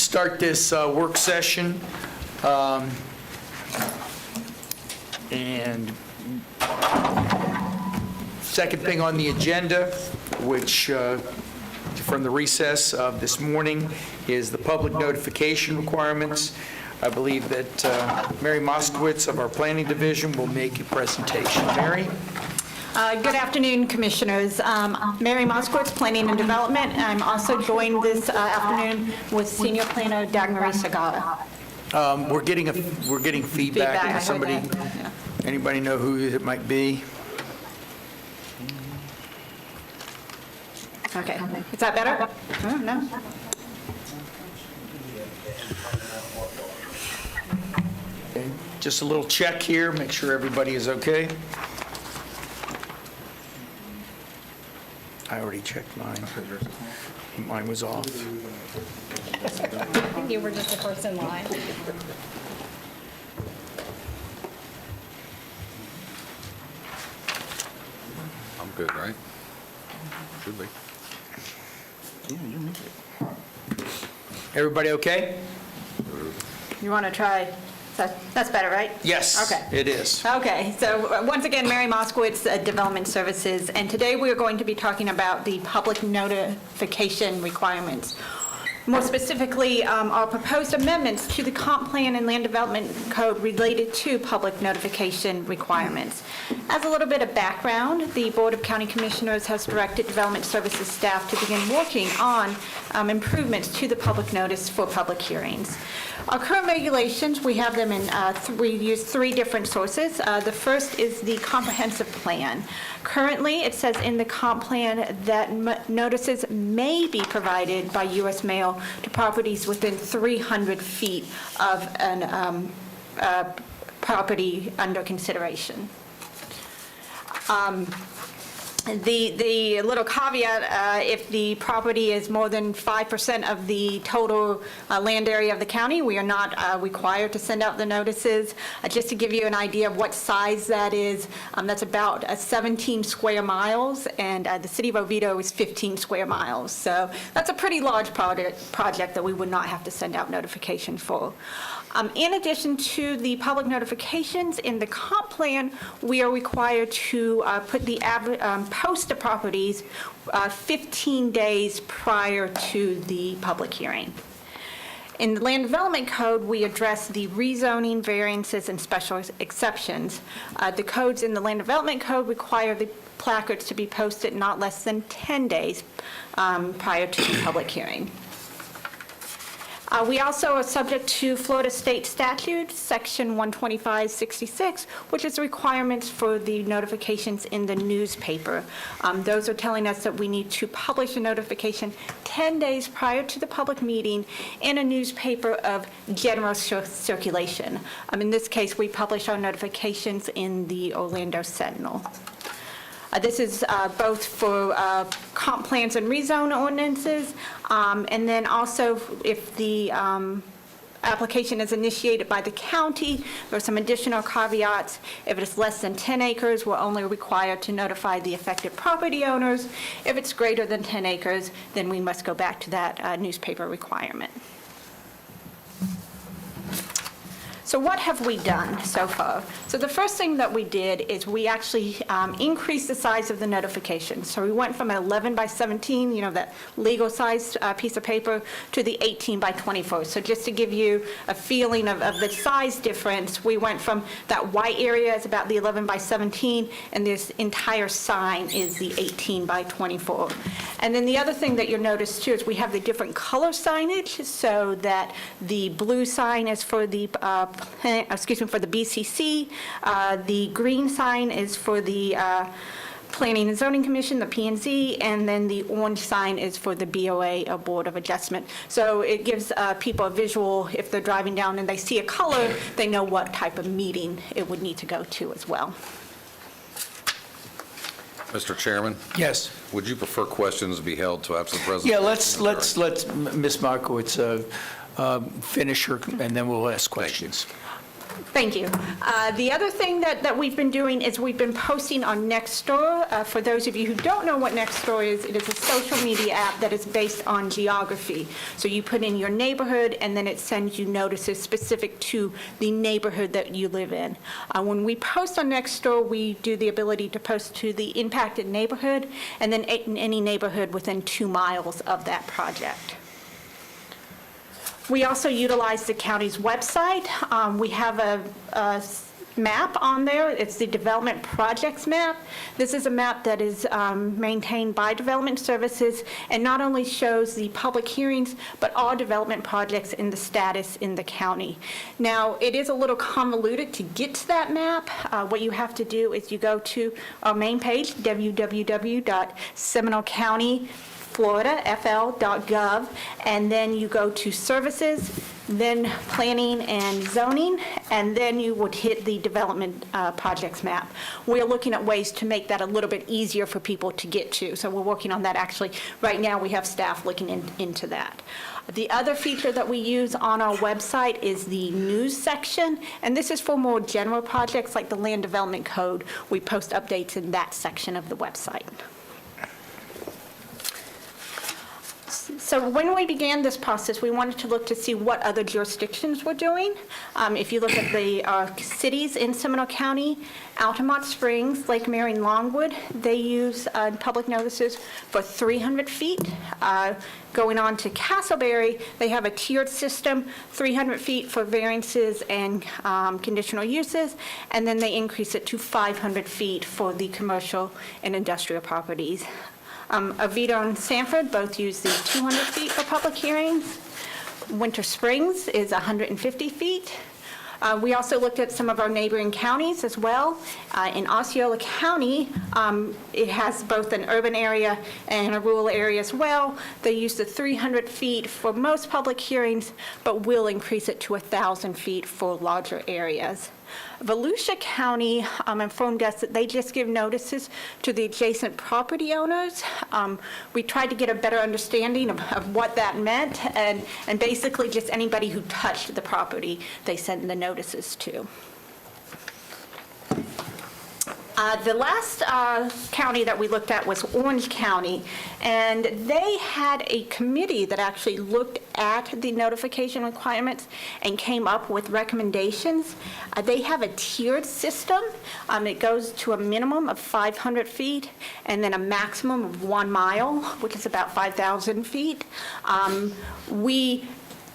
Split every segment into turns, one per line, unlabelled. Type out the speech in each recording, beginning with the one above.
start this work session. And second thing on the agenda, which from the recess of this morning, is the public notification requirements. I believe that Mary Moskowitz of our Planning Division will make a presentation. Mary?
Good afternoon, Commissioners. Mary Moskowitz, Planning and Development. I'm also joined this afternoon with Senior Planner Dagmar Sagata.
We're getting feedback.
I heard
Somebody,
that, yeah.
anybody know who it might be?
Okay. Is that better? No?
Okay. Just a little check here, make sure everybody is okay. I already checked mine. Mine was off.
You were just the first in line.
I'm good, right? Should be.
Everybody okay?
You want to try? That's better, right?
Yes,
Okay.
it is.
Okay, so once again, Mary Moskowitz, Development Services, and today we're going to be talking about the public notification requirements. More specifically, our proposed amendments to the Comp Plan and Land Development Code related to public notification requirements. As a little bit of background, the Board of County Commissioners has directed Development Services staff to begin working on improvements to the public notice for public hearings. Our current regulations, we have them in, we use three different sources. The first is the comprehensive plan. Currently, it says in the comp plan that notices may be provided by U.S. mail to properties within 300 feet of an property under consideration. The little caveat, if the property is more than 5% of the total land area of the county, we are not required to send out the notices. Just to give you an idea of what size that is, that's about 17 square miles, and the city of Oviedo is 15 square miles. So that's a pretty large project that we would not have to send out notification for. In addition to the public notifications in the comp plan, we are required to put the post the properties 15 days prior to the public hearing. In the Land Development Code, we address the rezoning, variances, and special exceptions. The codes in the Land Development Code require the placards to be posted not less than 10 days prior to the public hearing. We also are subject to Florida State Statute, Section 12566, which is requirements for the notifications in the newspaper. Those are telling us that we need to publish a notification 10 days prior to the public meeting in a newspaper of general circulation. In this case, we publish our notifications in the Orlando Sentinel. This is both for comp plans and rezone ordinances, and then also if the application is initiated by the county, there are some additional caveats. If it's less than 10 acres, we're only required to notify the affected property owners. If it's greater than 10 acres, then we must go back to that newspaper requirement. So what have we done so far? So the first thing that we did is we actually increased the size of the notification. So we went from an 11 by 17, that legal size piece of paper, to the 18 by 24. So just to give you a feeling of the size difference, we went from that white area is about the 11 by 17, and this entire sign is the 18 by 24. And then the other thing that you'll notice too is we have the different color signage, so that the blue sign is for the for the BCC. The green sign is for the Planning and Zoning Commission, the P&Z, and then the orange sign is for the BOA, or Board of Adjustment. So it gives people a visual. If they're driving down and they see a color, they know what type of meeting it would need to go to as well.
Mr. Chairman,
Yes.
would you prefer questions be held to absent president?
Yeah, let's Ms. Markowitz finish her, and then we'll ask questions.
Thank you. The other thing that we've been doing is we've been posting on Nextdoor. For those of you who don't know what Nextdoor is, it is a social media app that is based on geography. So you put in your neighborhood, and then it sends you notices specific to the neighborhood that you live in. When we post on Nextdoor, we do the ability to post to the impacted neighborhood, and then any neighborhood within 2 miles of that project. We also utilize the county's website. We have a map on there. It's the Development Projects Map. This is a map that is maintained by Development Services and not only shows the public hearings, but all development projects in the status in the county. Now, it is a little convoluted to get to that map. What you have to do is you go to our main page, www.seminolefl.gov, and then you go to Services, then Planning and Zoning, and then you would hit the Development Projects Map. We're looking at ways to make that a little bit easier for people to get to, so we're working on that actually. Right now, we have staff looking into that. The other feature that we use on our website is the news section, and this is for more general projects like the Land Development Code. We post updates in that section of the website. So when we began this process, we wanted to look to see what other jurisdictions were doing. If you look at the cities in Seminole County, Altamont Springs, Lake Mary, and Longwood, they use public notices for 300 feet. Going on to Castleberry, they have a tiered system, 300 feet for variances and conditional uses, and then they increase it to 500 feet for the commercial and industrial properties. Oviedo and Sanford both use the 200 feet for public hearings. Winter Springs is 150 feet. We also looked at some of our neighboring counties as well. In Osceola County, it has both an urban area and a rural area as well. They use the 300 feet for most public hearings, but will increase it to 1,000 feet for larger areas. Volusia County informed us that they just give notices to the adjacent property owners. We tried to get a better understanding of what that meant, and basically just anybody who touched the property, they sent the notices to. The last county that we looked at was Orange County, and they had a committee that actually looked at the notification requirements and came up with recommendations. They have a tiered system. It goes to a minimum of 500 feet and then a maximum of 1 mile, which is about 5,000 feet. We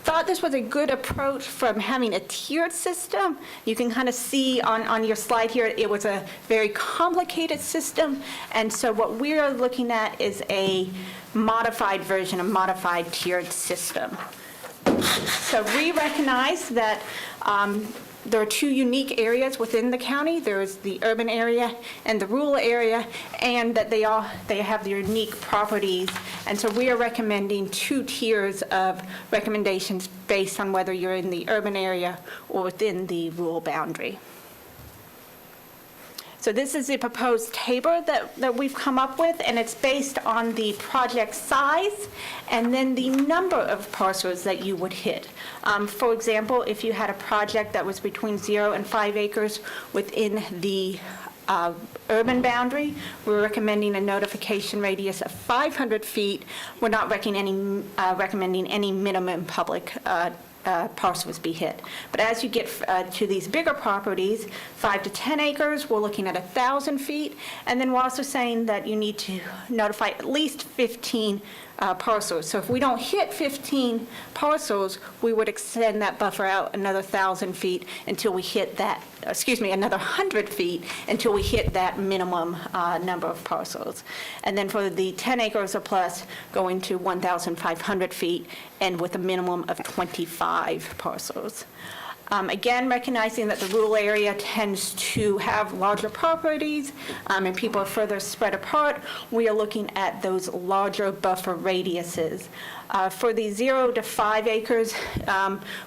thought this was a good approach from having a tiered system. You can kind of see on your slide here, it was a very complicated system. And so what we're looking at is a modified version, a modified tiered system. So we recognize that there are 2 unique areas within the county. There is the urban area and the rural area, and that they have their unique properties. And so we are recommending 2 tiers of recommendations based on whether you're in the urban area or within the rural boundary. So this is the proposed table that we've come up with, and it's based on the project size and then the number of parcels that you would hit. For example, if you had a project that was between 0 and 5 acres within the urban boundary, we're recommending a notification radius of 500 feet. We're not recommending any minimum public parcels be hit. But as you get to these bigger properties, 5 to 10 acres, we're looking at 1,000 feet. And then we're also saying that you need to notify at least 15 parcels. So if we don't hit 15 parcels, we would extend that buffer out another 1,000 feet until we hit that, another 100 feet until we hit that minimum number of parcels. And then for the 10 acres or plus, going to 1,500 feet and with a minimum of 25 parcels. Again, recognizing that the rural area tends to have larger properties and people are further spread apart, we are looking at those larger buffer radiuses. For the 0 to 5 acres,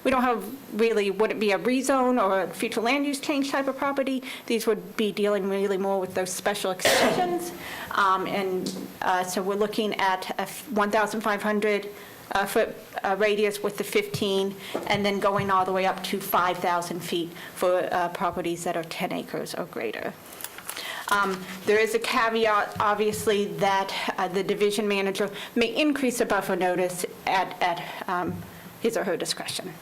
we don't have really, would it be a rezone or a future land use change type of property? These would be dealing really more with those special exceptions. So we're looking at 1,500 foot radius with the 15, and then going all the way up to 5,000 feet for properties that are 10 acres or greater. There is a caveat, obviously, that the division manager may increase a buffer notice at his or her discretion.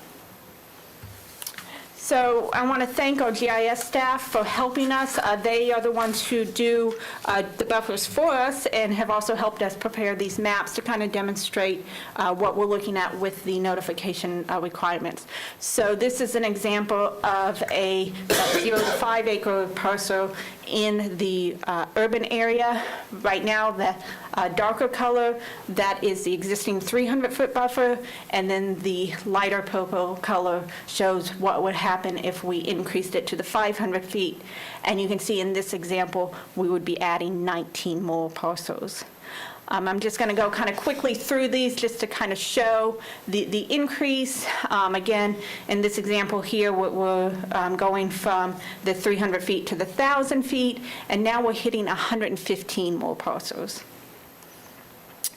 So I want to thank our GIS staff for helping us. They are the ones who do the buffers for us and have also helped us prepare these maps to kind of demonstrate what we're looking at with the notification requirements. So this is an example of a 0 to 5 acre parcel in the urban area. Right now, the darker color, that is the existing 300-foot buffer, and then the lighter purple color shows what would happen if we increased it to the 500 feet. And you can see in this example, we would be adding 19 more parcels. I'm just going to go kind of quickly through these just to kind of show the increase. Again, in this example here, we're going from the 300 feet to the 1,000 feet, and now we're hitting 115 more parcels.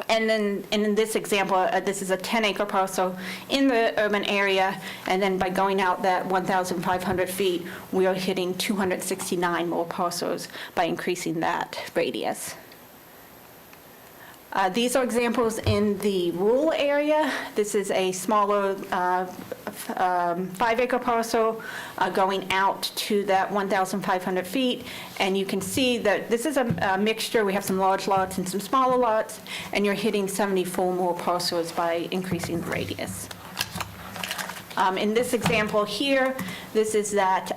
And then in this example, this is a 10-acre parcel in the urban area, and then by going out that 1,500 feet, we are hitting 269 more parcels by increasing that radius. These are examples in the rural area. This is a smaller 5-acre parcel going out to that 1,500 feet. And you can see that this is a mixture. We have some large lots and some smaller lots, and you're hitting 74 more parcels by increasing the radius. In this example here, this is that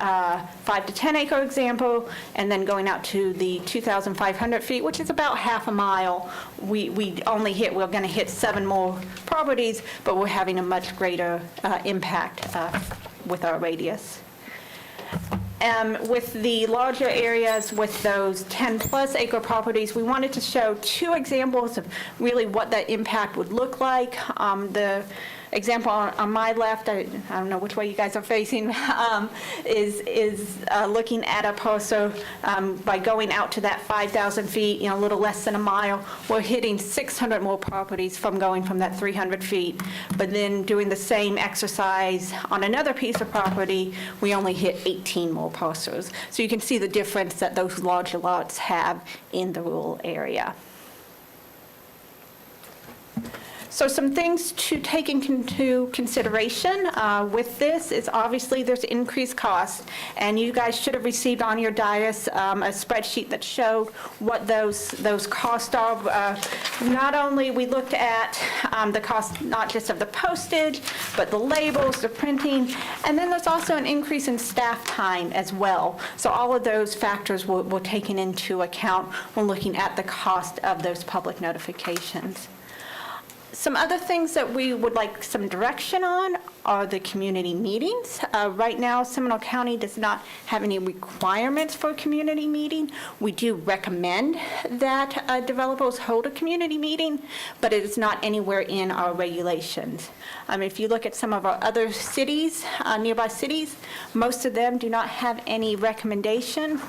5 to 10 acre example, and then going out to the 2,500 feet, which is about half a mile. We're going to hit 7 more properties, but we're having a much greater impact with our radius. With the larger areas, with those 10-plus acre properties, we wanted to show 2 examples of really what that impact would look like. The example on my left, I don't know which way you guys are facing, is looking at a parcel by going out to that 5,000 feet, a little less than a mile. We're hitting 600 more properties from going from that 300 feet. But then doing the same exercise on another piece of property, we only hit 18 more parcels. So you can see the difference that those larger lots have in the rural area. So some things to take into consideration with this is obviously there's increased costs, and you guys should have received on your dais a spreadsheet that showed what those costs are. Not only we looked at the cost not just of the postage, but the labels, the printing, and then there's also an increase in staff time as well. So all of those factors were taken into account when looking at the cost of those public notifications. Some other things that we would like some direction on are the community meetings. Right now, Seminole County does not have any requirements for a community meeting. We do recommend that developers hold a community meeting, but it is not anywhere in our regulations. If you look at some of our other cities, nearby cities, most of them do not have any recommendation.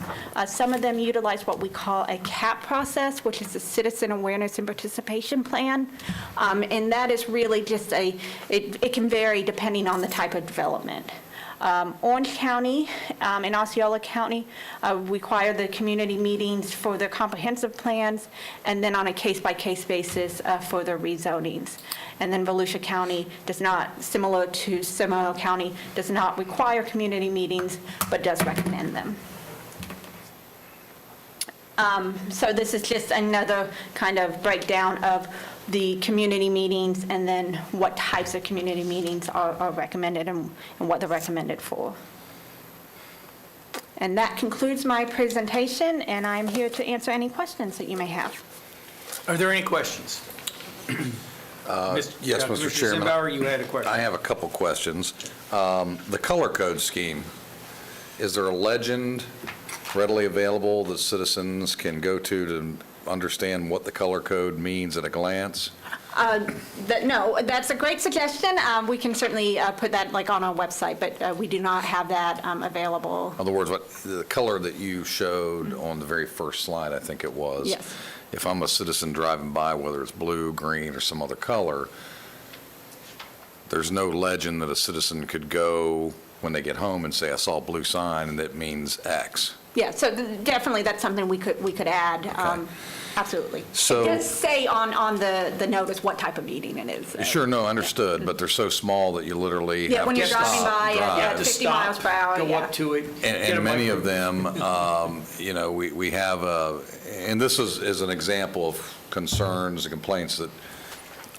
Some of them utilize what we call a CAP process, which is the Citizen Awareness and Participation Plan. And that is really just it can vary depending on the type of development. Orange County and Osceola County require the community meetings for their comprehensive plans, and then on a case-by-case basis for their rezonings. And then Volusia County does not, similar to Seminole County, does not require community meetings, but does recommend them. So this is just another kind of breakdown of the community meetings and then what types of community meetings are recommended and what they're recommended for. And that concludes my presentation, and I'm here to answer any questions that you may have.
Are there any questions?
Yes, Mr. Chairman.
Zimbauer, you had a question.
I have a couple questions. The color code scheme, is there a legend readily available that citizens can go to understand what the color code means at a glance?
No, that's a great suggestion. We can certainly put that on our website, but we do not have that available.
In other words, what the color that you showed on the very first slide, I think it was.
Yes.
If I'm a citizen driving by, whether it's blue, green, or some other color, there's no legend that a citizen could go when they get home and say, I saw a blue sign, and that means X.
Yeah, so definitely that's something we could add, absolutely.
So-
It does say on the notice what type of meeting it is.
Sure, no, understood, but they're so small that you literally
Yeah,
have
when
to
you're driving
stop,
by
drive.
at
To
50
stop,
miles per hour,
Go
yeah.
up to it. get a
And many of
microphone.
them, you know, we have, and this is an example of concerns and complaints that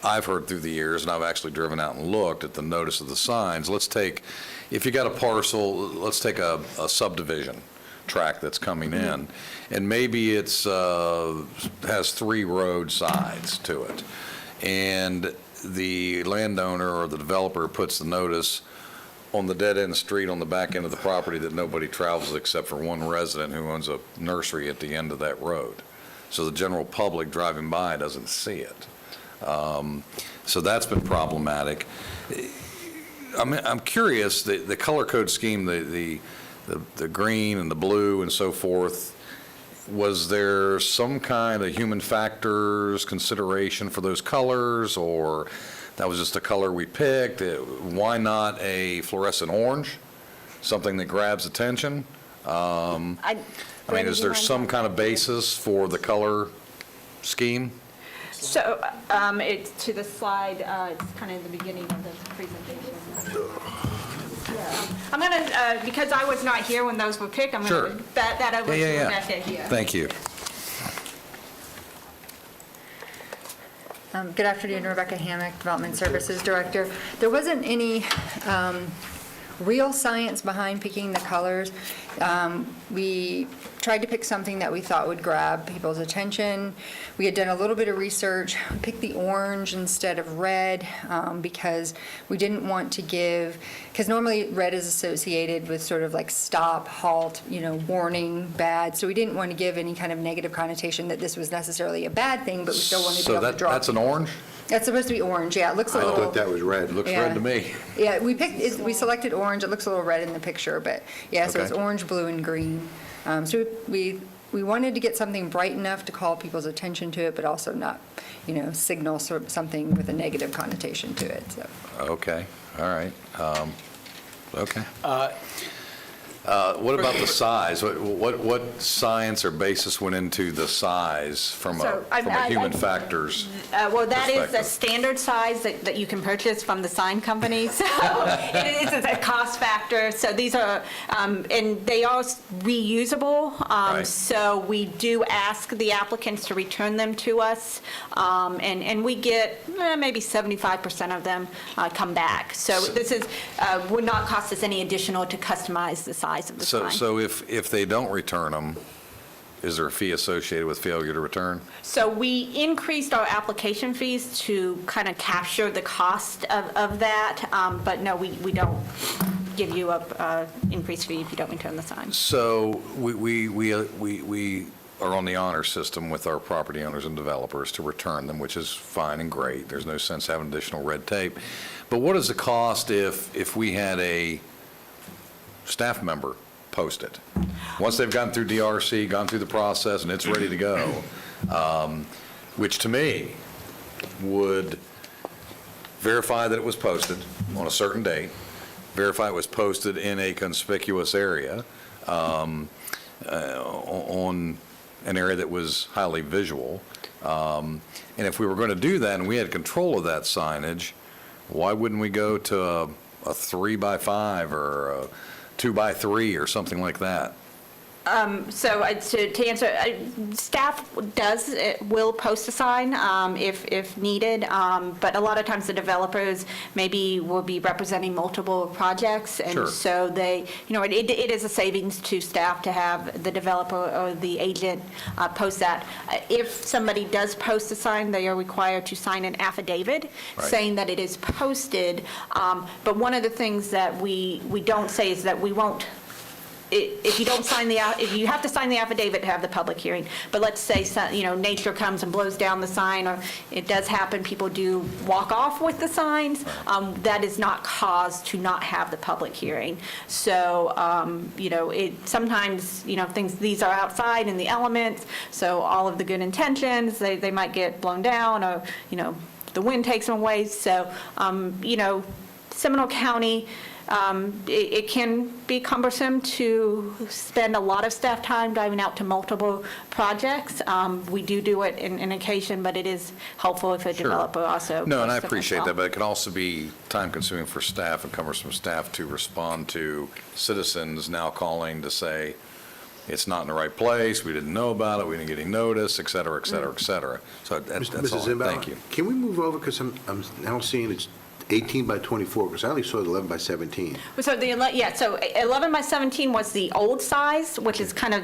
I've heard through the years, and I've actually driven out and looked at the notice of the signs. Let's take, if you got a parcel, let's take a subdivision tract that's coming in, and maybe it's, has 3 road sides to it. And the landowner or the developer puts the notice on the dead-end street on the back end of the property that nobody travels except for one resident who owns a nursery at the end of that road. So the general public driving by doesn't see it. So that's been problematic. I'm curious, the color code scheme, the green and the blue and so forth, was there some kind of human factors consideration for those colors, or that was just a color we picked? Why not a fluorescent orange, something that grabs attention? I mean, is there some kind of basis for the color scheme?
So it's to the slide, it's kind of the beginning of the presentation. Yeah. I'm going to, because I was not here when those were picked, I'm
Sure.
going to bat that over to
Yeah.
Rebecca here.
Thank you.
Good afternoon, Rebecca Hammock, Development Services Director. There wasn't any real science behind picking the colors. We tried to pick something that we thought would grab people's attention. We had done a little bit of research. We picked the orange instead of red because we didn't want to give, because normally red is associated with sort of like stop, halt, warning, bad. So we didn't want to give any kind of negative connotation that this was necessarily a bad thing, but we still wanted to be able to draw.
That's an orange?
That's supposed to be orange, yeah. It looks a
I
little.
thought that was red.
Looks
Yeah.
red to me.
Yeah, we selected orange. It looks a little red in the picture, but yeah, so it's
Okay.
orange, blue, and green. So we wanted to get something bright enough to call people's attention to it, but also not, signal something with a negative connotation to it, so.
Okay, all right. Okay. What about the size? What science or basis went into the size from
So,
a human factors?
Well, that is a
perspective?
standard size that you can purchase from the sign company, so it is a cost factor. So these are, and they are reusable,
Right.
so we do ask the applicants to return them to us, and we get maybe 75% of them come back. So this is, would not cost us any additional to customize the size of the sign.
So if they don't return them, is there a fee associated with failure to return?
So we increased our application fees to kind of capture the cost of that, but no, we don't give you a increased fee if you don't return the sign.
So we are on the honor system with our property owners and developers to return them, which is fine and great. There's no sense having additional red tape. But what is the cost if we had a staff member post it? Once they've gone through DRC, gone through the process, and it's ready to go, which to me would verify that it was posted on a certain date, verify it was posted in a conspicuous area, on an area that was highly visual. And if we were going to do that and we had control of that signage, why wouldn't we go to a 3x5 or a 2x3 or something like that?
So to answer, staff will post a sign if needed, but a lot of times the developers maybe will be representing multiple projects.
Sure.
And so they, it is a savings to staff to have the developer or the agent post that. If somebody does post a sign, they are required to sign an affidavit
Right.
saying that it is posted. But one of the things that we don't say is that we won't, if you don't sign if you have to sign the affidavit to have the public hearing, but let's say, nature comes and blows down the sign, or it does happen, people do walk off with the signs, that is not cause to not have the public hearing. So, sometimes, these are outside in the elements, so all of the good intentions, they might get blown down, or, the wind takes them away. So, Seminole County, it can be cumbersome to spend a lot of staff time driving out to multiple projects. We do it in occasion, but it is helpful if a
Sure.
developer also.
No, and I
posts them as
appreciate
well.
that, but it can also be time-consuming for staff and cumbersome staff to respond to citizens now calling to say, it's not in the right place, we didn't know about it, we didn't get any notice, et cetera, et cetera, et cetera. So that's
Mrs.
all.
Zimbabwe,
Thank you.
Can we move over, because I'm now seeing it's 18 by 24, because I only saw it 11 by 17.
So so 11 by 17 was the old size, which is kind of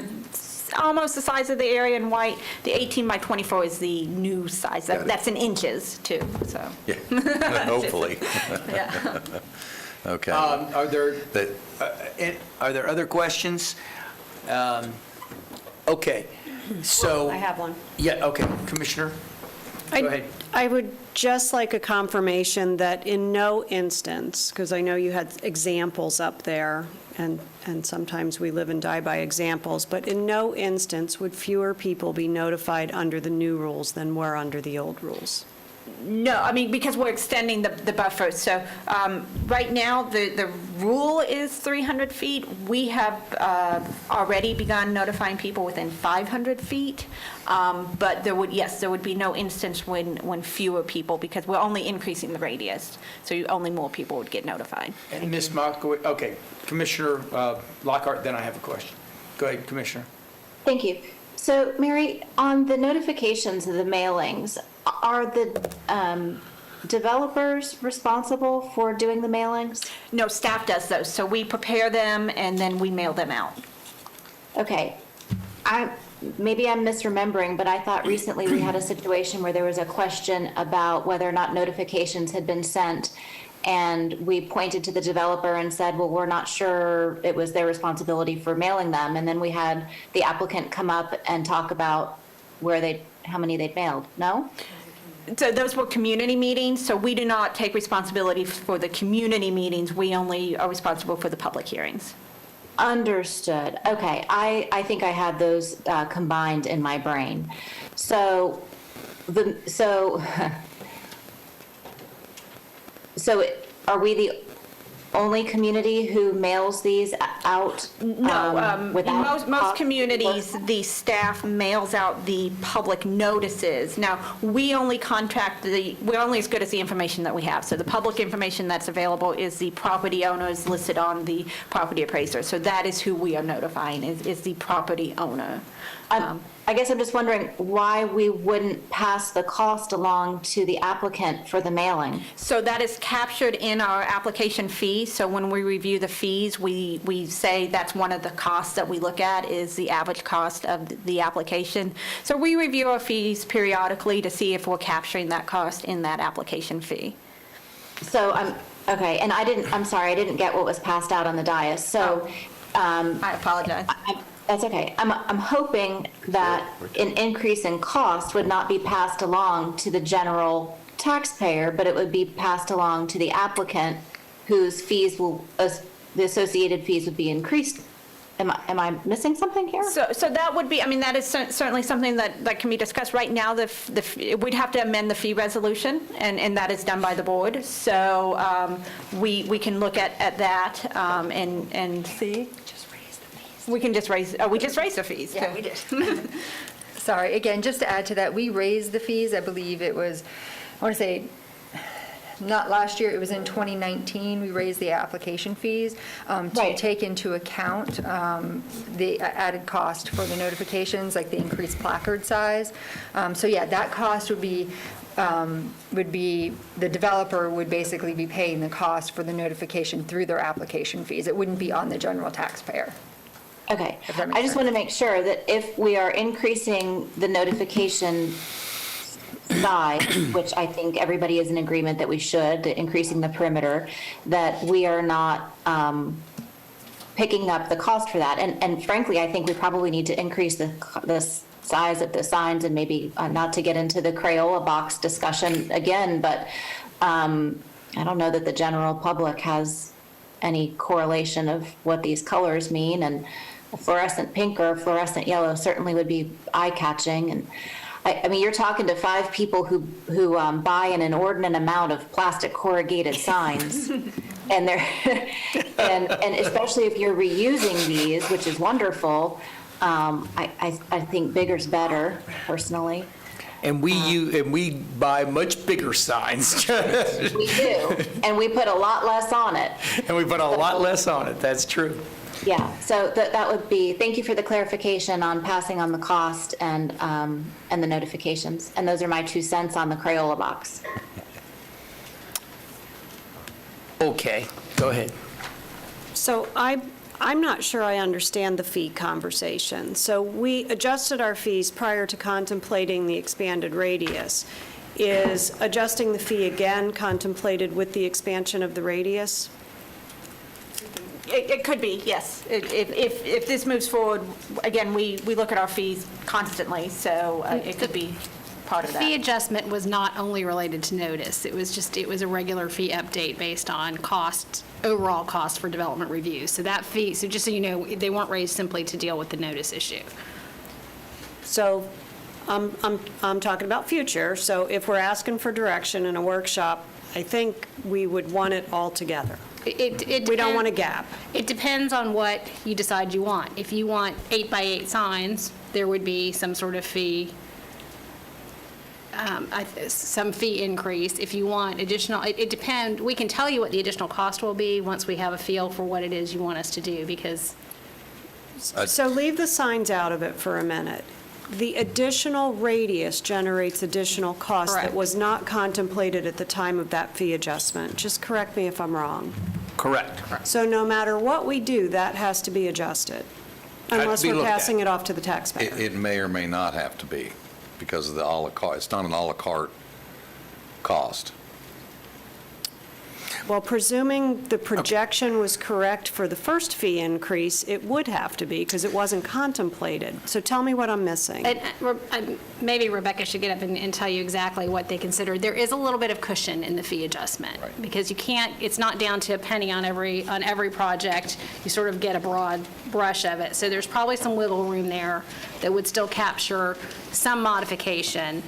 almost the size of the area in white. The 18 by 24 is the new size.
Got it.
That's in inches, too, so.
Yeah, hopefully.
Yeah.
Okay.
Are there
That-
Are there other questions? Okay, so.
I have one.
Yeah, okay, Commissioner, go ahead.
I would just like a confirmation that in no instance, because I know you had examples up there, and sometimes we live and die by examples, but in no instance would fewer people be notified under the new rules than were under the old rules.
No, because we're extending the buffer. So right now, the rule is 300 feet. We have already begun notifying people within 500 feet. But there would be no instance when fewer people, because we're only increasing the radius. So only more people would get notified.
And Ms. Moskowitz, okay, Commissioner Lockhart, then I have a question. Go ahead, Commissioner.
Thank you. So, Mary, on the notifications of the mailings, are the developers responsible for doing the mailings?
No, staff does those. So we prepare them and then we mail them out.
Okay. Maybe I'm misremembering, but I thought recently we had a situation where there was a question about whether or not notifications had been sent, and we pointed to the developer and said, well, we're not sure it was their responsibility for mailing them. And then we had the applicant come up and talk about how many they'd mailed. No?
So those were community meetings, so we do not take responsibility for the community meetings. We only are responsible for the public hearings.
Understood. Okay, I think I had those combined in my brain. So are we the only community who mails these out?
No,
without
most
cost?
communities, the staff mails out the public notices. Now, we only we're only as good as the information that we have. So the public information that's available is the property owners listed on the property appraiser. So that is who we are notifying, is the property owner.
I guess I'm just wondering why we wouldn't pass the cost along to the applicant for the mailing.
So that is captured in our application fee. So when we review the fees, we say that's one of the costs that we look at is the average cost of the application. So we review our fees periodically to see if we're capturing that cost in that application fee.
So okay, and I'm sorry, I didn't get what was passed out on the dais. So
I apologize.
that's okay. I'm hoping that an increase in cost would not be passed along to the general taxpayer, but it would be passed along to the applicant whose fees the associated fees would be increased. Am I missing something here?
So that would be, that is certainly something that can be discussed. Right now, we'd have to amend the fee resolution, and that is done by the board. So we can look at that and see. We can just raise, we just raised the fees.
Yeah, we did. Sorry, again, just to add to that, we raised the fees, I believe it was, I want to say, not last year, it was in 2019, we raised the application fees to
Right.
take into account the added cost for the notifications, like the increased placard size. So yeah, that cost would be, the developer would basically be paying the cost for the notification through their application fees. It wouldn't be on the general taxpayer.
Okay.
If that makes
I just
sense.
want to make sure that if we are increasing the notification size, which I think everybody is in agreement that we should, increasing the perimeter, that we are not picking up the cost for that. And frankly, I think we probably need to increase the size of the signs, and maybe not to get into the Crayola box discussion again, but I don't know that the general public has any correlation of what these colors mean, and a fluorescent pink or a fluorescent yellow certainly would be eye-catching. And I mean, you're talking to 5 people who buy an inordinate amount of plastic corrugated signs. And they're, and especially if you're reusing these, which is wonderful, I think bigger's better, personally.
And we buy much bigger signs.
We do, and we put a lot less on it.
And we put a lot less on it, that's true.
Yeah, so that would be, thank you for the clarification on passing on the cost and the notifications. And those are my 2 cents on the Crayola box.
Okay, go ahead.
So I'm not sure I understand the fee conversation. So we adjusted our fees prior to contemplating the expanded radius. Is adjusting the fee again contemplated with the expansion of the radius?
It could be, yes. If this moves forward, again, we look at our fees constantly, so it could be part of
Fee
that.
adjustment was not only related to notice. It was a regular fee update based on cost, overall cost for development reviews. So that fee, so just so you know, they weren't raised simply to deal with the notice issue.
So I'm talking about future. So if we're asking for direction in a workshop, I think we would want it all together. We don't want a gap.
It depends on what you decide you want. If you want 8x8 signs, there would be some sort of fee, some fee increase. If you want additional, it depends. We can tell you what the additional cost will be once we have a feel for what it is you want us to do, because
So leave the signs out of it for a minute. The additional radius generates additional cost that
Correct.
was not contemplated at the time of that fee adjustment. Just correct me if I'm wrong.
Correct.
So no matter what we do, that has to be adjusted,
to
unless
be
we're
looked at.
passing it off to the taxpayer.
It may or may not have to be because of the à la carte. It's not an à la carte cost.
Well, presuming the projection was correct for the first fee increase, it would have to be, because it wasn't contemplated. So tell me what I'm missing.
And maybe Rebecca should get up and tell you exactly what they considered. There is a little bit of cushion in the fee adjustment,
Right.
because you can't, it's not down to a penny on every project. You sort of get a broad brush of it. So there's probably some wiggle room there that would still capture some modification.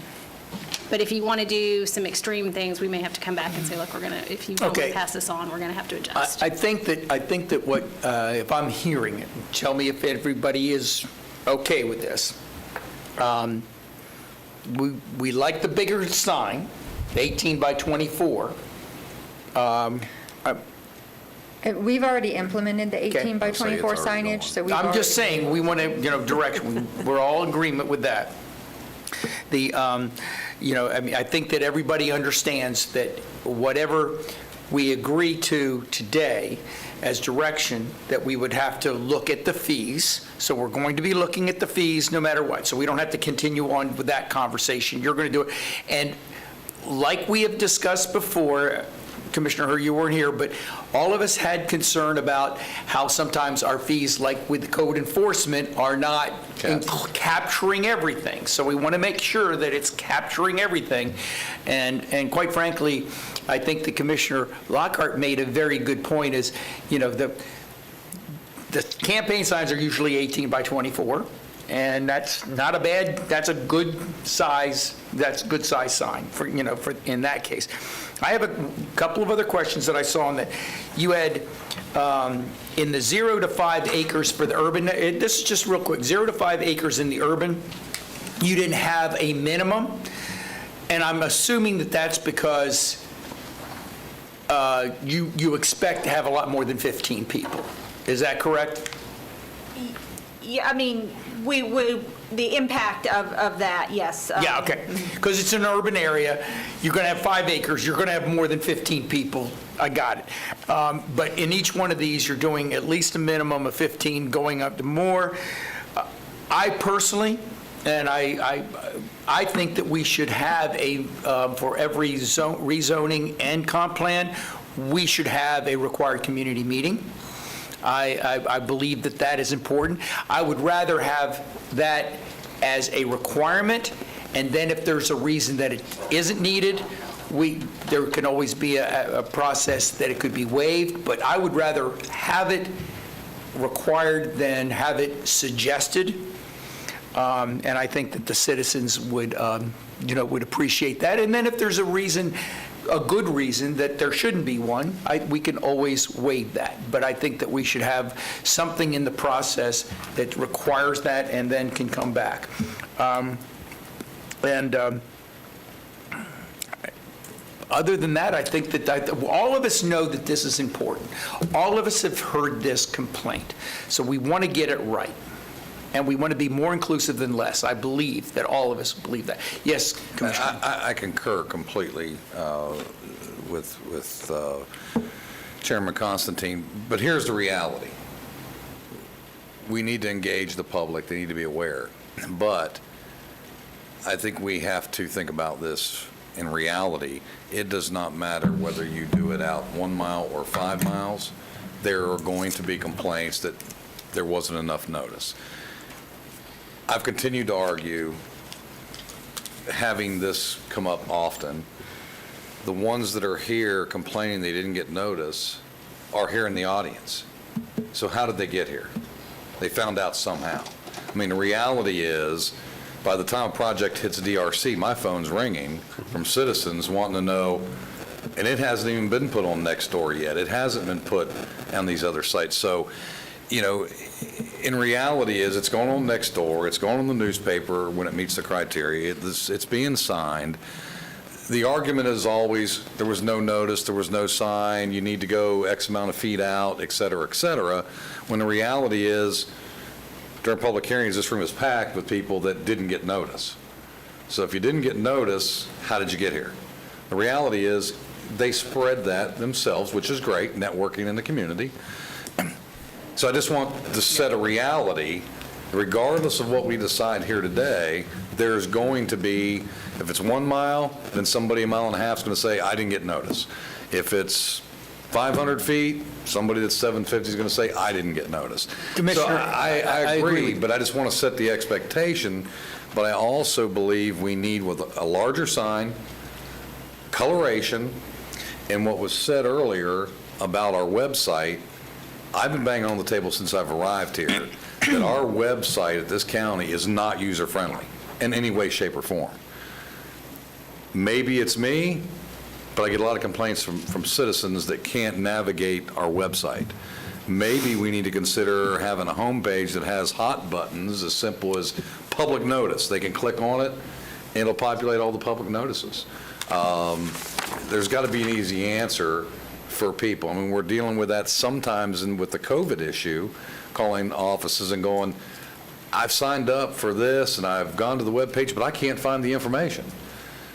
But if you want to do some extreme things, we may have to come back and say, look, if you want
Okay.
to pass this on, we're going to have to adjust.
I think that what, if I'm hearing it, tell me if everybody is okay with this. We like the bigger sign, the 18 by 24.
We've already implemented the 18 by
I'll say it's
24
already
signage,
going.
so we've
I'm just
already-
saying, we want to, direction, we're all in agreement with that. I think that everybody understands that whatever we agree to today as direction, that we would have to look at the fees. So we're going to be looking at the fees no matter what. So we don't have to continue on with that conversation. You're going to do it. And like we have discussed before, Commissioner Herr, you weren't here, but all of us had concern about how sometimes our fees, like with code enforcement, are not capturing everything. So we want to make sure that it's capturing everything. And quite frankly, I think the Commissioner Lockhart made a very good point is, the campaign signs are usually 18 by 24. And that's not a bad, that's a good size sign for in that case. I have a couple of other questions that I saw on that. You had in the 0 to 5 acres for the urban, this is just real quick, 0 to 5 acres in the urban, you didn't have a minimum, and I'm assuming that that's because you expect to have a lot more than 15 people. Is that correct?
Yeah, I mean, the impact of that, yes.
Yeah, okay. Because it's an urban area, you're going to have 5 acres, you're going to have more than 15 people. I got it. But in each one of these, you're doing at least a minimum of 15, going up to more. I personally, and I think that we should have for every rezoning and comp plan, we should have a required community meeting. I believe that that is important. I would rather have that as a requirement, and then if there's a reason that it isn't needed, there can always be a process that it could be waived, but I would rather have it required than have it suggested. And I think that the citizens would, would appreciate that. And then if there's a reason, a good reason that there shouldn't be one, we can always waive that. But I think that we should have something in the process that requires that and then can come back. Other than that, I think that all of us know that this is important. All of us have heard this complaint. So we want to get it right. And we want to be more inclusive than less. I believe that all of us believe that. Yes, Commissioner.
I concur completely with Chairman Constantine, but here's the reality. We need to engage the public. They need to be aware. But I think we have to think about this in reality. It does not matter whether you do it out 1 mile or 5 miles. There are going to be complaints that there wasn't enough notice. I've continued to argue, having this come up often, the ones that are here complaining they didn't get notice are here in the audience. So how did they get here? They found out somehow. I mean, the reality is, by the time a project hits DRC, my phone's ringing from citizens wanting to know, and it hasn't even been put on Nextdoor yet. It hasn't been put on these other sites. So, in reality is it's going on Nextdoor, it's going on the newspaper when it meets the criteria, it's being signed. The argument is always, there was no notice, there was no sign, you need to go X amount of feet out, et cetera, when the reality is, during public hearings, this room is packed with people that didn't get notice. So if you didn't get notice, how did you get here? The reality is, they spread that themselves, which is great, networking in the community. So I just want to set a reality, regardless of what we decide here today, there's going to be, if it's 1 mile, then somebody a mile and a half is going to say, I didn't get notice. If it's 500 feet, somebody that's 750 is going to say, I didn't get notice.
Commissioner,
So I agree, but I just want to set the expectation, but I also believe we need with a larger sign, coloration, and what was said earlier about our website. I've been banging on the table since I've arrived here that our website at this county is not user-friendly in any way, shape, or form. Maybe it's me, but I get a lot of complaints from citizens that can't navigate our website. Maybe we need to consider having a homepage that has hot buttons as simple as public notice. They can click on it, and it'll populate all the public notices. There's got to be an easy answer for people. I mean, we're dealing with that sometimes with the COVID issue, calling offices and going, I've signed up for this and I've gone to the webpage, but I can't find the information.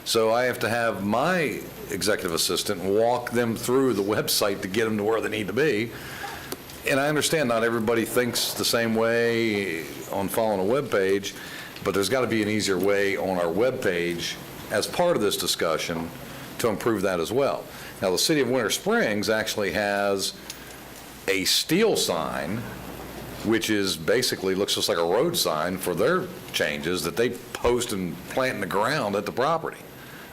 So I have to have my executive assistant walk them through the website to get them to where they need to be. And I understand not everybody thinks the same way on following a webpage, but there's got to be an easier way on our webpage as part of this discussion to improve that as well. Now, the city of Winter Springs actually has a steel sign, which is basically looks just like a road sign for their changes that they post and plant in the ground at the property.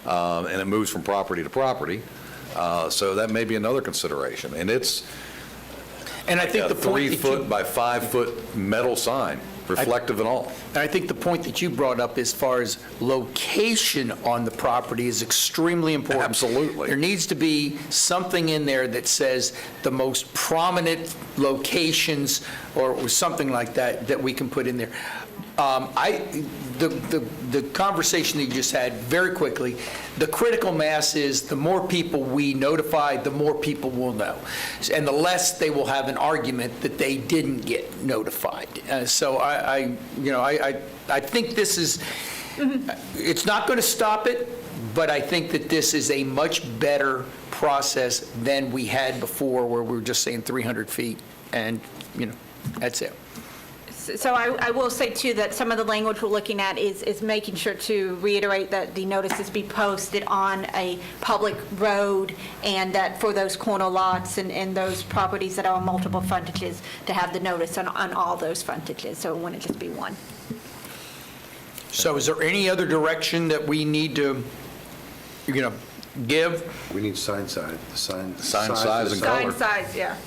And it moves from property to property. So that may be another consideration. And it's
And I think
a
the point that
3-foot by 5-foot metal sign, reflective and all.
And I think the point that you brought up as far as location on the property is extremely important.
Absolutely.
There needs to be something in there that says the most prominent locations or something like that that we can put in there. The conversation that you just had, very quickly, the critical mass is the more people we notify, the more people will know. And the less they will have an argument that they didn't get notified. So I think this is, it's not going to stop it, but I think that this is a much better process than we had before, where we were just saying 300 feet and, that's it.
So I will say, too, that some of the language we're looking at is making sure to reiterate that the notices be posted on a public road, and that for those corner lots and those properties that are on multiple frontages, to have the notice on all those frontages, so it wouldn't just be one.
So is there any other direction that we need to, give?
We need sign size, the sign.
Sign size and
the sign.
color.
Sign size, yeah.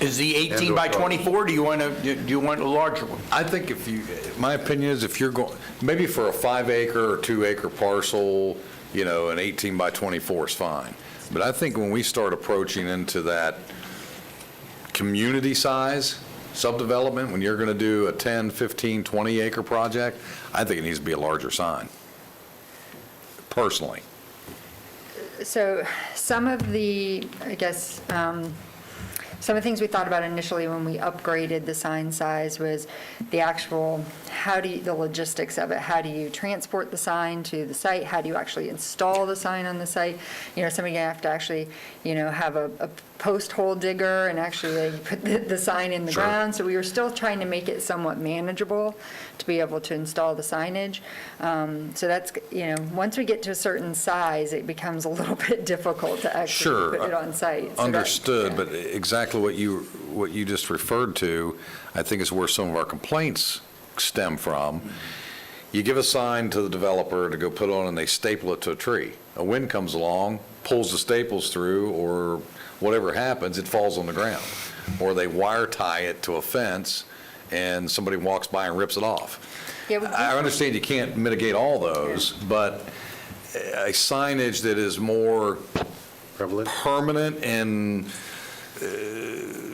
Is the 18 by 24, do you want a larger one?
I think if you, my opinion is if you're going, maybe for a 5-acre or 2-acre parcel, an 18 by 24 is fine. But I think when we start approaching into that community size subdevelopment, when you're going to do a 10, 15, 20-acre project, I think it needs to be a larger sign, personally.
So some of the, I guess, some of the things we thought about initially when we upgraded the sign size was the actual, the logistics of it. How do you transport the sign to the site? How do you actually install the sign on the site? Somebody have to actually, have a post hole digger and actually put the sign in the
Sure.
ground. So we were still trying to make it somewhat manageable to be able to install the signage. So that's, once we get to a certain size, it becomes a little bit difficult to actually
Sure.
put it on site. So that-
Understood,
yeah.
but exactly what you just referred to, I think is where some of our complaints stem from. You give a sign to the developer to go put on and they staple it to a tree. A wind comes along, pulls the staples through, or whatever happens, it falls on the ground. Or they wire tie it to a fence and somebody walks by and rips it off.
Yeah, we-
I understand you can't mitigate all those, but a signage that is more
Prevalent?
permanent and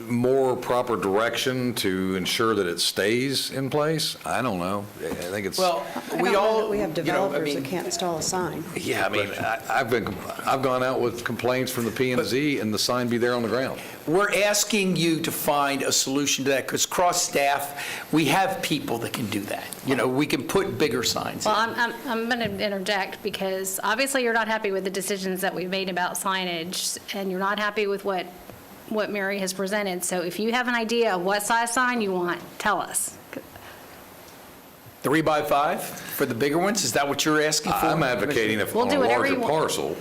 more proper direction to ensure that it stays in place, I don't know. I think it's.
Well,
I
we
don't know
all,
that we have
I
developers
mean,
that can't install a sign.
Yeah, I mean, I've gone out with complaints from the P and Z and the sign be there on the ground.
we're asking you to find a solution to that, because cross-staff, we have people that can do that. We can put bigger signs in.
Well, I'm going to interject because obviously you're not happy with the decisions that we've made about signage, and you're not happy with what Mary has presented. So if you have an idea of what size sign you want, tell us.
3 by 5 for the bigger ones? Is that what you're asking for?
I'm advocating if
We'll
on
do
a
whatever
larger
you want.
parcel,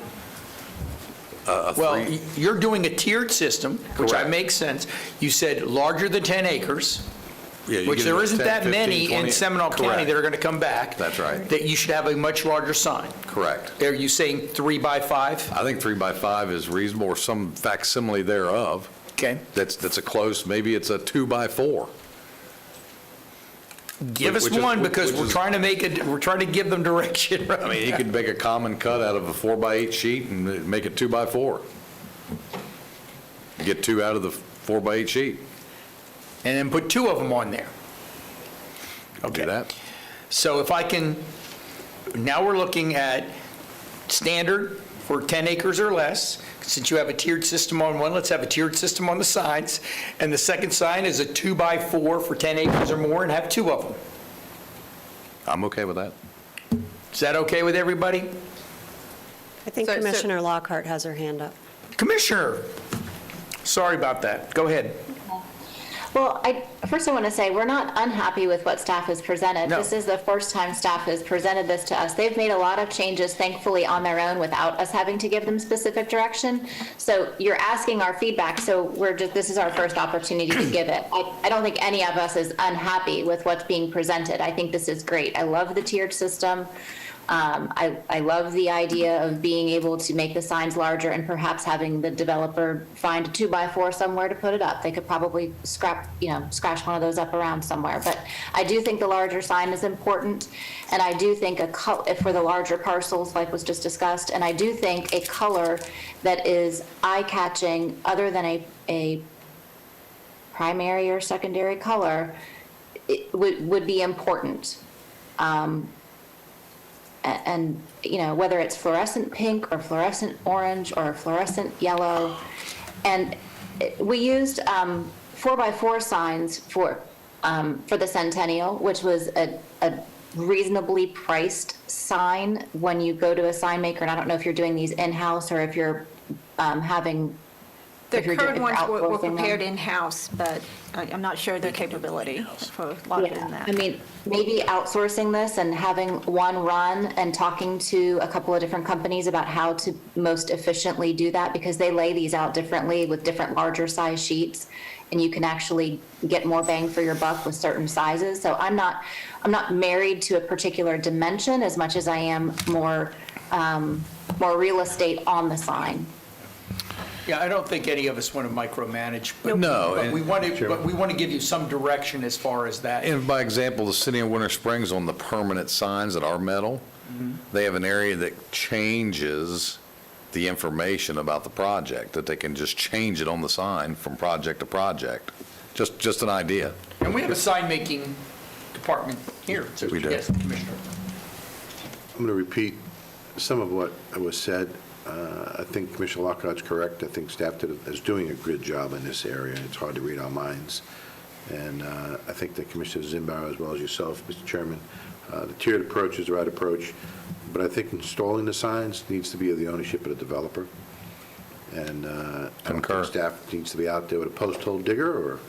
Well, you're doing a tiered system, which
Correct.
makes sense. You said larger than 10 acres,
yeah, you
which
get
there
into
isn't
10,
that
15,
many
20
in Seminole County
Correct.
that are going to come back.
That's right.
That you should have a much larger sign.
Correct.
Are you saying 3 by 5?
I think 3 by 5 is reasonable, or some facsimile thereof.
Okay.
That's a close, maybe it's a 2 by 4.
Give us
Which is-
one, because
which
we're
is-
trying to give them direction.
I mean, you could make a common cut out of a 4 by 8 sheet and make it 2 by 4. Get 2 out of the 4 by 8 sheet.
And then put 2 of them on there.
Do that.
So if I can, now we're looking at standard for 10 acres or less. Since you have a tiered system on one, let's have a tiered system on the sides. And the second sign is a 2 by 4 for 10 acres or more, and have 2 of them.
I'm okay with that.
Is that okay with everybody?
I think
So-
Commissioner Lockhart has her hand up.
Commissioner, sorry about that. Go ahead.
Well, first I want to say, we're not unhappy with what staff has presented.
No.
This is the first time staff has presented this to us. They've made a lot of changes, thankfully, on their own without us having to give them specific direction. So you're asking our feedback, so this is our first opportunity to give it. I don't think any of us is unhappy with what's being presented. I think this is great. I love the tiered system. I love the idea of being able to make the signs larger and perhaps having the developer find a 2 by 4 somewhere to put it up. They could probably scratch one of those up around somewhere. But I do think the larger sign is important, and I do think for the larger parcels, like was just discussed, and I do think a color that is eye-catching other than a primary or secondary color would be important. And, whether it's fluorescent pink or fluorescent orange or fluorescent yellow. And we used 4x4 signs for the Centennial, which was a reasonably priced sign when you go to a sign maker. And I don't know if you're doing these in-house or if you're
The
if you're
current
if you're
ones were
outsourcing them.
prepared in-house, but I'm not sure their capability for larger than that.
I mean, maybe outsourcing this and having one run and talking to a couple of different companies about how to most efficiently do that, because they lay these out differently with different larger size sheets, and you can actually get more bang for your buck with certain sizes. So I'm not married to a particular dimension as much as I am more real estate on the sign.
Yeah, I don't think any of us want to micromanage, but
No,
but
and-
we want to give you some direction as far as that.
And by example, the city of Winter Springs, on the permanent signs that are metal, they have an area that changes the information about the project, that they can just change it on the sign from project to project. Just an idea.
And we have a sign-making department here, so
We do.
yes, Commissioner.
I'm going to repeat some of what was said. I think Commissioner Lockhart's correct. I think staff is doing a good job in this area. It's hard to read our minds. And I think that Commissioner Zimbauer, as well as yourself, Mr. Chairman, the tiered approach is the right approach. But I think installing the signs needs to be of the ownership of the developer. And I don't
Concur.
think staff needs to be out there with a post hole digger or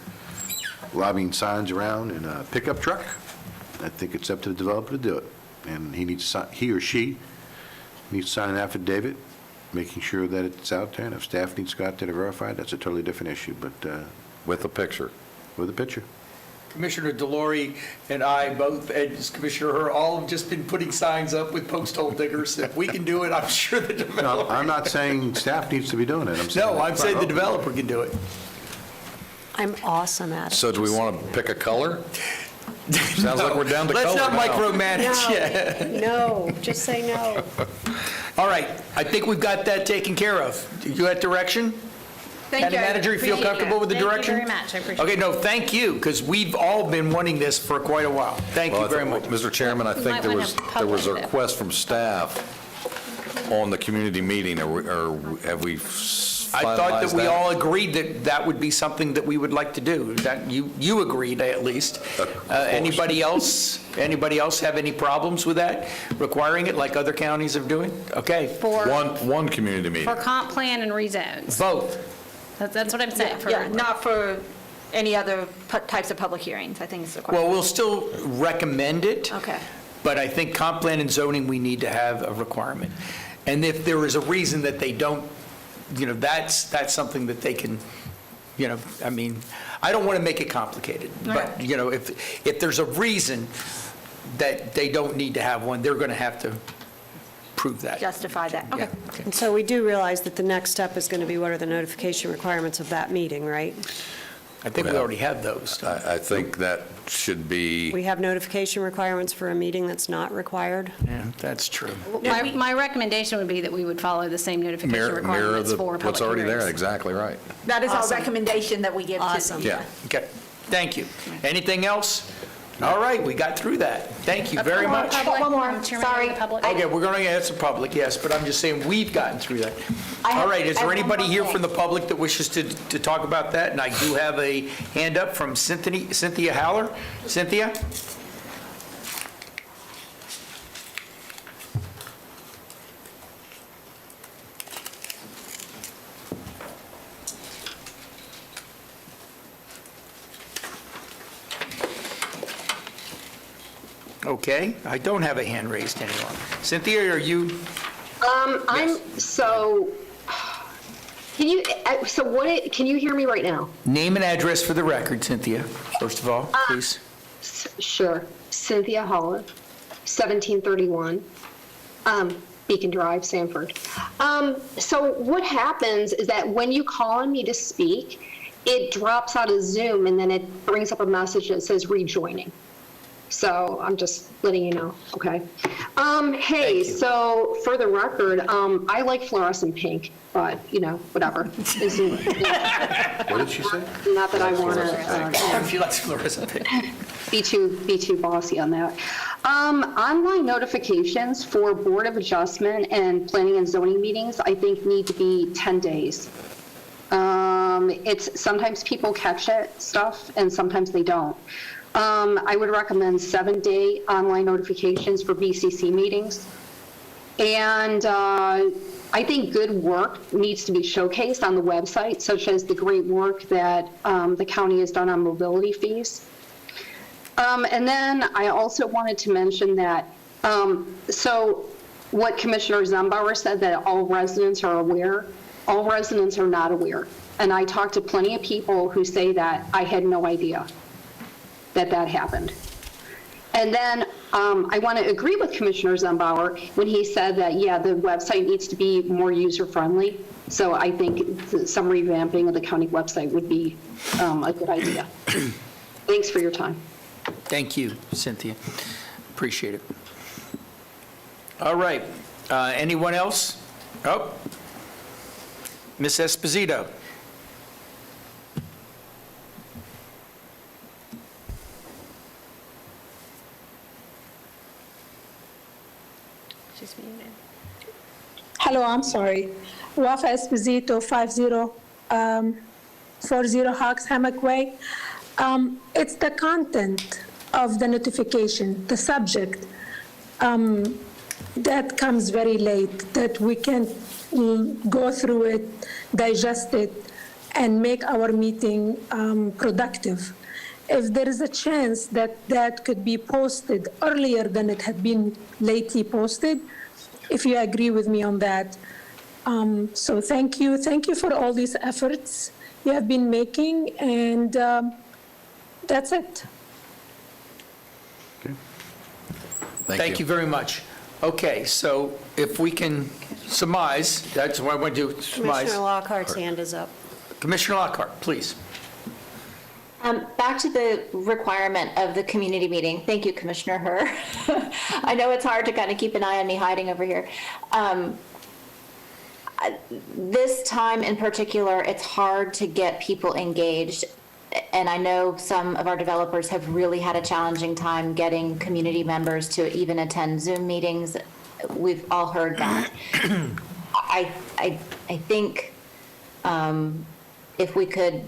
lobbing signs around in a pickup truck. I think it's up to the developer to do it. And he or she needs to sign an affidavit, making sure that it's out there. And if staff needs to go out there to verify it, that's a totally different issue, but
With a picture.
with a picture.
Commissioner Delory and I both, and Commissioner Herr, all have just been putting signs up with post hole diggers. If we can do it, I'm sure the
No,
developer.
I'm not saying staff needs to be doing it.
I'm saying the developer can do it.
I'm awesome at it.
So do we want to pick a color? Sounds like we're down to color
Let's not
now.
micromanage yet.
No, just say no.
All right, I think we've got that taken care of. You got direction?
Thank
County
you. I
Manager, you feel
appreciate
comfortable with the
Thank you
direction?
very much. I appreciate
Okay,
it.
no, thank you, because we've all been wanting this for quite a while. Thank
Well,
you
I
very
think-
much.
Mr. Chairman, I
We
think
might
there
wanna
was
publish
a
it.
request from staff on the community meeting, or have we
I thought that
finalized
we all agreed that that would be something that we would like to do. That you agreed, at least.
course.
Anybody else have any problems with that, requiring it like other counties are doing? Okay,
For
One community meeting.
comp plan and rezones.
both.
That's what I'm saying. for-
Yeah, not for any other types of public hearings, I think is the question.
Well, we'll still recommend it.
Okay.
But I think comp plan and zoning, we need to have a requirement. And if there is a reason that they don't, that's something that they can, I mean, I don't want to make it complicated. But, if there's a reason that they don't need to have one, they're going to have to prove that.
Justify that, okay.
Yeah.
And so we do realize that the next step is going to be what are the notification requirements of that meeting, right?
I think we already have those.
I think that should be,
We have notification requirements for a meeting that's not required?
Yeah, that's true.
My recommendation would be that we would follow the same notification
mirror
requirements for public
what's already there,
hearings.
exactly right.
That is our
Awesome.
recommendation that we give to.
Awesome.
Yeah.
Okay, thank you. Anything else? All right, we got through that. Thank you very much.
One more,
Chairman,
sorry.
the public.
Okay, we're going to answer public, yes, but I'm just saying, we've gotten through that.
I have-
All right, is
I
there
have one
anybody
more
here
thing.
from the public that wishes to talk about that? And I do have a hand up from Cynthia Haller. Cynthia? Okay, I don't have a hand raised anymore. Cynthia, are you?
Can you hear me right now?
Name and address for the record, Cynthia, first of all, please.
Sure. Cynthia Holler, 1731, Beacon Drive, Sanford. So what happens is that when you call on me to speak, it drops out of Zoom and then it brings up a message that says rejoining. So I'm just letting you know, okay? Hey, so for the record, I like fluorescent pink, but, whatever.
What did she say?
Not that I want to
She likes fluorescent pink.
be too bossy on that. Online notifications for Board of Adjustment and Planning and Zoning meetings, I think need to be 10 days. Sometimes people catch stuff and sometimes they don't. I would recommend 7-day online notifications for BCC meetings. And I think good work needs to be showcased on the website, such as the great work that the county has done on mobility fees. And then I also wanted to mention that, so what Commissioner Zimbauer said, that all residents are aware, all residents are not aware. And I talked to plenty of people who say that I had no idea that happened. And then I want to agree with Commissioner Zimbauer when he said that, yeah, the website needs to be more user-friendly. So I think some revamping of the county website would be a good idea. Thanks for your time.
Thank you, Cynthia. Appreciate it. All right. Anyone else? Oh, Ms. Esposito.
Just muted.
Hello, I'm sorry. Wafa Esposito, 5040 Hawks Hammock Way. It's the content of the notification, the subject, that comes very late, that we can go through it, digest it, and make our meeting productive. If there is a chance that that could be posted earlier than it had been lately posted, if you agree with me on that. So thank you. Thank you for all these efforts you have been making, and that's it.
Thank you very much. Okay, so if we can surmise, that's what I want to do, surmise.
Commissioner Lockhart's hand is up.
Commissioner Lockhart, please.
Back to the requirement of the community meeting. Thank you, Commissioner Herr. I know it's hard to kind of keep an eye on me hiding over here. This time in particular, it's hard to get people engaged. And I know some of our developers have really had a challenging time getting community members to even attend Zoom meetings. We've all heard that. I think if we could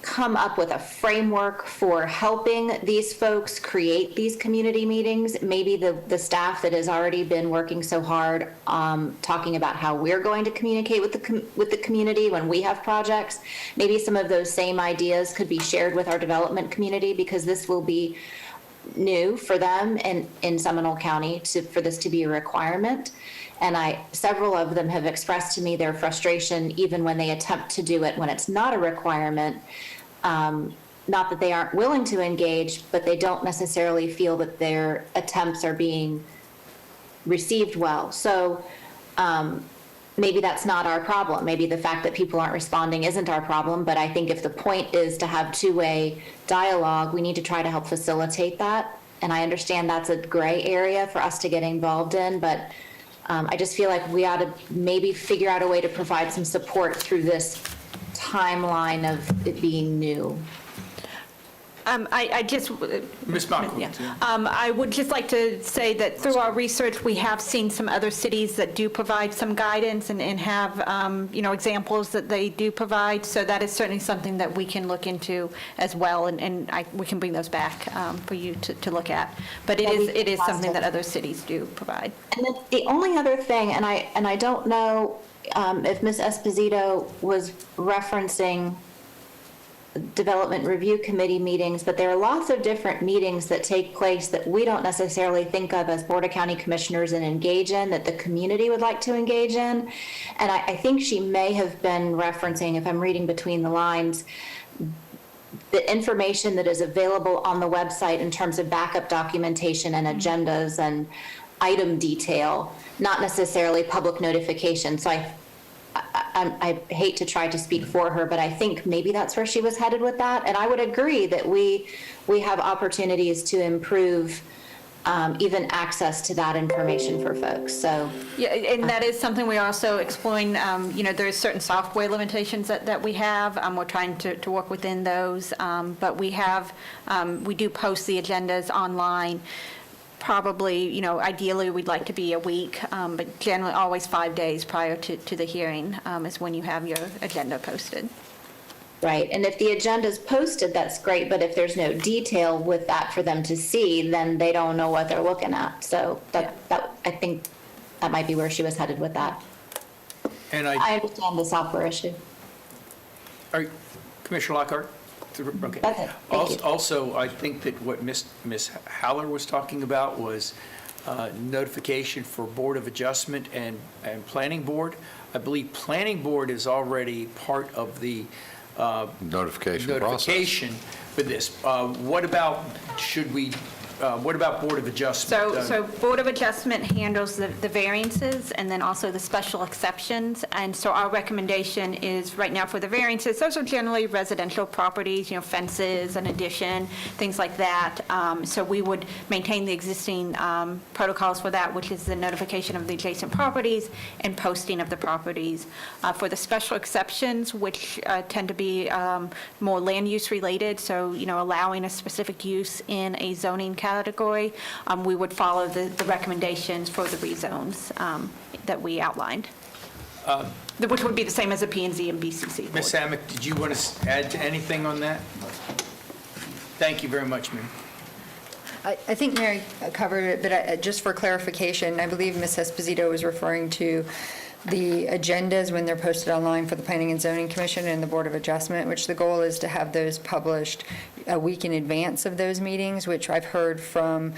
come up with a framework for helping these folks create these community meetings, maybe the staff that has already been working so hard talking about how we're going to communicate with the community when we have projects, maybe some of those same ideas could be shared with our development community, because this will be new for them in Seminole County for this to be a requirement. And several of them have expressed to me their frustration even when they attempt to do it when it's not a requirement. Not that they aren't willing to engage, but they don't necessarily feel that their attempts are being received well. So maybe that's not our problem. Maybe the fact that people aren't responding isn't our problem. But I think if the point is to have two-way dialogue, we need to try to help facilitate that. And I understand that's a gray area for us to get involved in, but I just feel like we ought to maybe figure out a way to provide some support through this timeline of it being new.
I just,
Ms. Mockwood.
yeah. I would just like to say that through our research, we have seen some other cities that do provide some guidance and have, examples that they do provide. So that is certainly something that we can look into as well, and we can bring those back for you to look at. But it is something that other cities do provide.
And then the only other thing, and I don't know if Ms. Esposito was referencing Development Review Committee meetings, but there are lots of different meetings that take place that we don't necessarily think of as Board of County Commissioners and engage in, that the community would like to engage in. And I think she may have been referencing, if I'm reading between the lines, the information that is available on the website in terms of backup documentation and agendas and item detail, not necessarily public notification. So I hate to try to speak for her, but I think maybe that's where she was headed with that. And I would agree that we have opportunities to improve even access to that information for folks. So
Yeah, and that is something we're also exploring. There's certain software limitations that we have. We're trying to work within those. But we do post the agendas online. Probably, ideally, we'd like to be a week, but generally always 5 days prior to the hearing is when you have your agenda posted.
right, and if the agenda is posted, that's great, but if there's no detail with that for them to see, then they don't know what they're looking at. So that I think that might be where she was headed with that.
And
I understand the software issue.
Commissioner Lockhart? Okay.
That's it. Thank you.
Also, I think that what Ms. Haller was talking about was notification for Board of Adjustment and Planning Board. I believe Planning Board is already part of the
Notification process.
notification for this. What about, should we what about Board of Adjustment?
So Board of Adjustment handles the variances and then also the special exceptions. And so our recommendation is, right now for the variances, those are generally residential properties, fences, an addition, things like that. So we would maintain the existing protocols for that, which is the notification of the adjacent properties and posting of the properties. For the special exceptions, which tend to be more land use related, so, allowing a specific use in a zoning category, we would follow the recommendations for the rezones that we outlined, which would be the same as a P and Z and BCC board.
Ms. Amick, did you want to add to anything on that? Thank you very much, Mary.
I think Mary covered it, but just for clarification, I believe Ms. Esposito was referring to the agendas when they're posted online for the Planning and Zoning Commission and the Board of Adjustment, which the goal is to have those published a week in advance of those meetings, which I've heard from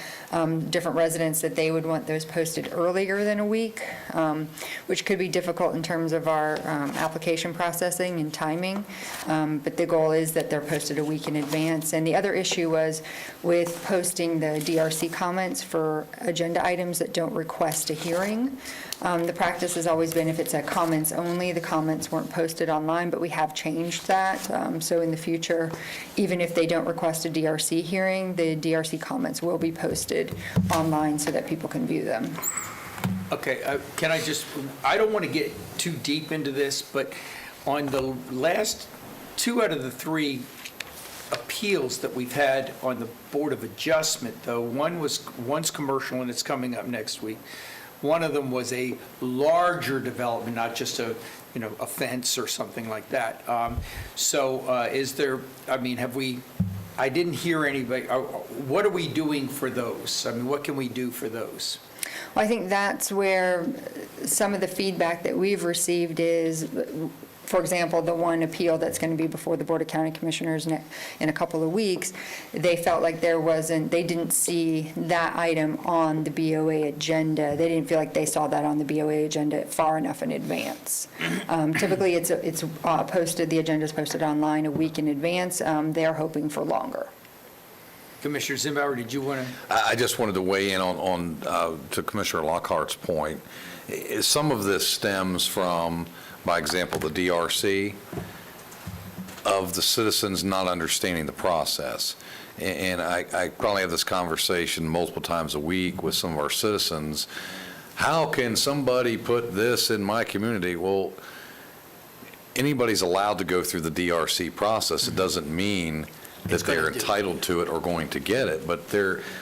different residents that they would want those posted earlier than a week, which could be difficult in terms of our application processing and timing. But the goal is that they're posted a week in advance. And the other issue was with posting the DRC comments for agenda items that don't request a hearing. The practice has always been if it's a comments only, the comments weren't posted online, but we have changed that. So in the future, even if they don't request a DRC hearing, the DRC comments will be posted online so that people can view them.
Okay, I don't want to get too deep into this, but on the last 2 out of the 3 appeals that we've had on the Board of Adjustment, though, one's commercial and it's coming up next week. One of them was a larger development, not just a fence or something like that. Is there, I didn't hear anybody, what are we doing for those? What can we do for those?
Well, I think that's where some of the feedback that we've received is, for example, the one appeal that's going to be before the Board of County Commissioners in a couple of weeks, they felt like they didn't see that item on the BOA agenda. They didn't feel like they saw that on the BOA agenda far enough in advance. Typically, it's posted, the agenda's posted online a week in advance. They're hoping for longer.
Commissioner Zimbauer, did you want to?
I just wanted to weigh in on to Commissioner Lockhart's point. Some of this stems from, by example, the DRC, of the citizens not understanding the process. And I probably have this conversation multiple times a week with some of our citizens. How can somebody put this in my community? Well, anybody's allowed to go through the DRC process. It doesn't mean that they're entitled to it or going to get it, but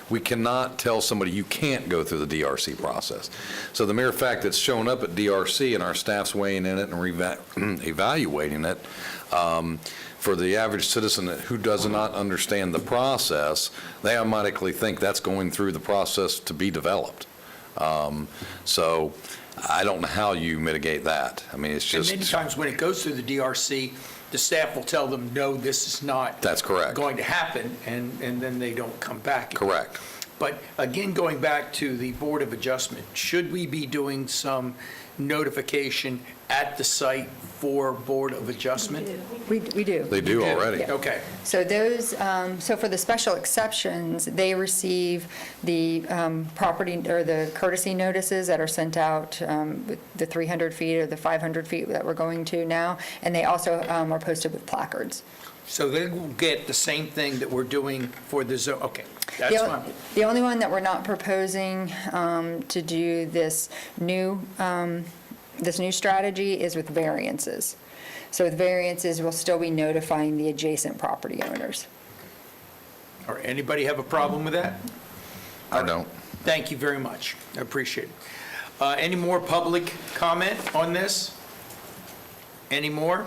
we cannot tell somebody you can't go through the DRC process. So the mere fact that it's shown up at DRC and our staff's weighing in it and evaluating it, for the average citizen who does not understand the process, they automatically think that's going through the process to be developed. So I don't know how you mitigate that. It's just.
And many times when it goes through the DRC, the staff will tell them, no, this is not.
That's correct.
Going to happen, and then they don't come back.
Correct.
But again, going back to the Board of Adjustment, should we be doing some notification at the site for Board of Adjustment?
We do.
They do already.
Yeah.
Okay.
So those, so for the special exceptions, they receive the property or the courtesy notices that are sent out with the 300 feet or the 500 feet that we're going to now, and they also are posted with placards.
So they will get the same thing that we're doing for the zone, okay, that's fine.
The only one that we're not proposing to do this new strategy is with variances. So with variances, we'll still be notifying the adjacent property owners.
All right, anybody have a problem with that?
I don't.
Thank you very much, I appreciate it. Any more public comment on this? Any more?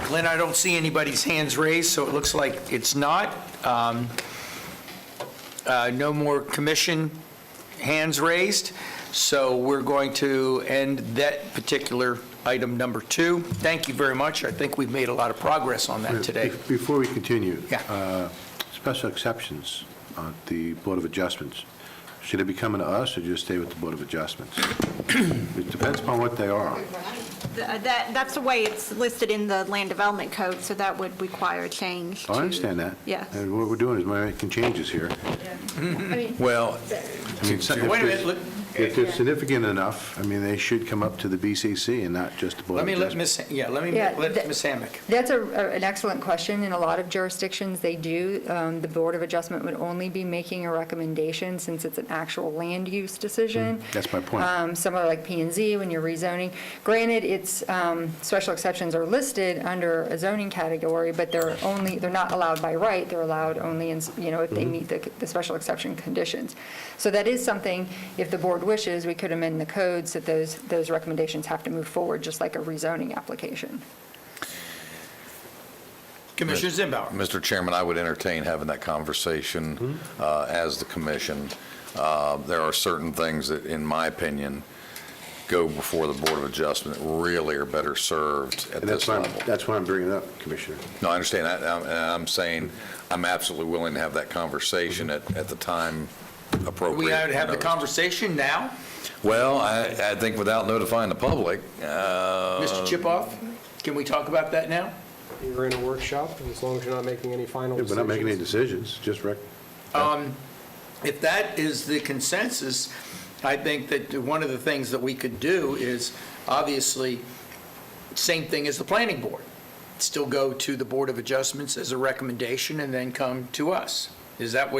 Glenn, I don't see anybody's hands raised, so it looks like it's not. No more commission hands raised, so we're going to end that particular item number 2. Thank you very much. I think we've made a lot of progress on that today.
Before we continue.
Yeah.
Special exceptions on the Board of Adjustments. Should they be coming to us or just stay with the Board of Adjustments? It depends upon what they are.
That's the way it's listed in the land development code, so that would require a change.
I understand that.
Yes.
And what we're doing is we're making changes here.
Well,
I mean, so
Wait a minute, look,
if they're significant enough, I mean, they should come up to the BCC and not just the Board
let
of
me let
Adjustment.
let Ms. Hammack.
That's an excellent question. In a lot of jurisdictions, they do. The Board of Adjustment would only be making a recommendation since it's an actual land use decision.
That's my point.
Some are like P and Z when you're rezoning. Granted, it's, special exceptions are listed under a zoning category, but they're not allowed by right. They're allowed only in, if they meet the special exception conditions. So that is something, if the board wishes, we could amend the codes that those recommendations have to move forward, just like a rezoning application.
Commissioner Zimbauer.
Mr. Chairman, I would entertain having that conversation as the commission. There are certain things that, in my opinion, go before the Board of Adjustment really are better served at
And
this level.
that's why I'm bringing it up, Commissioner.
No, I understand that. I'm saying I'm absolutely willing to have that conversation at the time appropriate.
We have to have the
Noticed.
conversation now.
Well, I think without notifying the public.
Mr. Chipoff, can we talk about that now?
You're in a workshop, as long as you're not making any final
We're
decisions.
not making any decisions, just
If that is the consensus, I think that one of the things that we could do is, obviously, same thing as the planning board. Still go to the Board of Adjustments as a recommendation and then come to us. Is that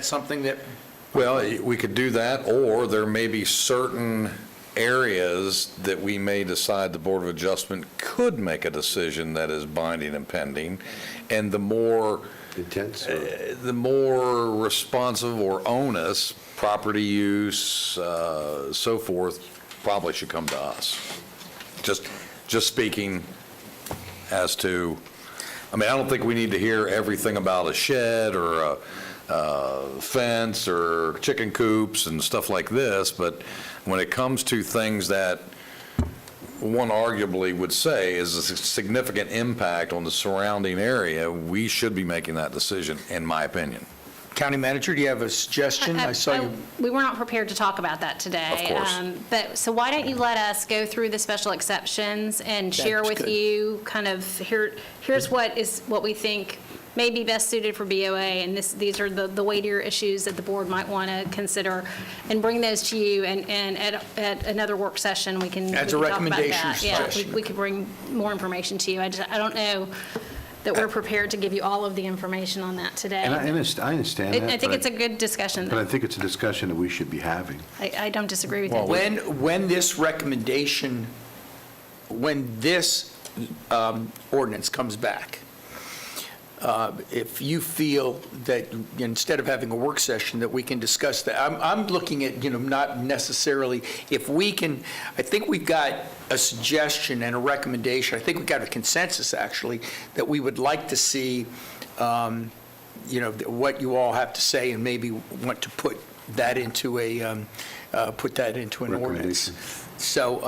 something that,
Well, we could do that, or there may be certain areas that we may decide the Board of Adjustment could make a decision that is binding and pending, and the more
intense.
the more responsive or onus, property use, so forth, probably should come to us. Just speaking as to, I mean, I don't think we need to hear everything about a shed or a fence or chicken coops and stuff like this, but when it comes to things that one arguably would say is a significant impact on the surrounding area, we should be making that decision, in my opinion.
County Manager, do you have a suggestion? I saw you.
We were not prepared to talk about that today.
Of course.
So why don't you let us go through the special exceptions and share
That's
with
good.
you kind of, here's what we think may be best suited for BOA, and these are the weightier issues that the board might want to consider, and bring those to you, and at another work session, we can
As a
we can talk about
recommendation
that.
suggestion.
Yeah, we could bring more information to you. I don't know that we're prepared to give you all of the information on that today.
And I understand that.
I think
but
it's a good discussion,
But I
though.
think it's a discussion that we should be having.
I don't disagree with you.
When this recommendation, when this ordinance comes back, if you feel that instead of having a work session, that we can discuss that. I'm looking at, not necessarily, if we can, I think we've got a suggestion and a recommendation, I think we've got a consensus, actually, that we would like to see, what you all have to say, and maybe want to put that into an ordinance. So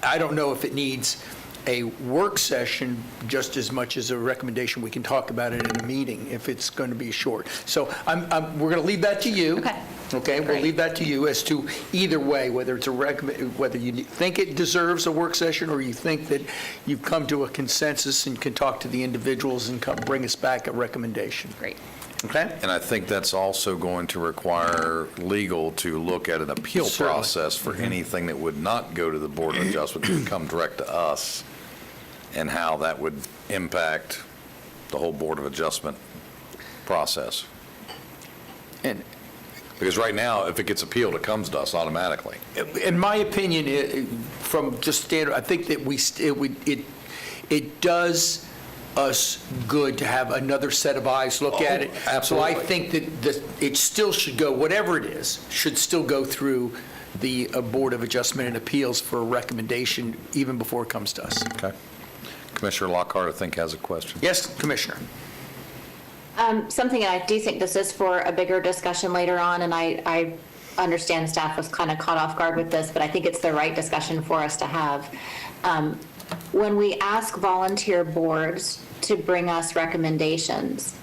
I don't know if it needs a work session just as much as a recommendation. We can talk about it in a meeting if it's going to be short. So we're going to leave that to you.
Okay.
Okay, we'll
Great.
leave that to you as to either way, whether it's whether you think it deserves a work session, or you think that you've come to a consensus and can talk to the individuals and bring us back a recommendation.
Great.
Okay?
And I think that's also going to require legal to look at an appeal
Certainly.
process for anything that would not go to the Board of Adjustment, to come direct to us, and how that would impact the whole Board of Adjustment process.
And
Because right now, if it gets appealed, it comes to us automatically.
in my opinion, from just standard, I think that it does us good to have another set of eyes look at it.
absolutely.
So I think that it still should go, whatever it is, should still go through the Board of Adjustment and Appeals for a recommendation even before it comes to us.
Okay. Commissioner Lockhart, I think, has a question.
Yes, Commissioner?
Something, I do think this is for a bigger discussion later on, and I understand staff was kind of caught off guard with this, but I think it's the right discussion for us to have. When we ask volunteer boards to bring us recommendations,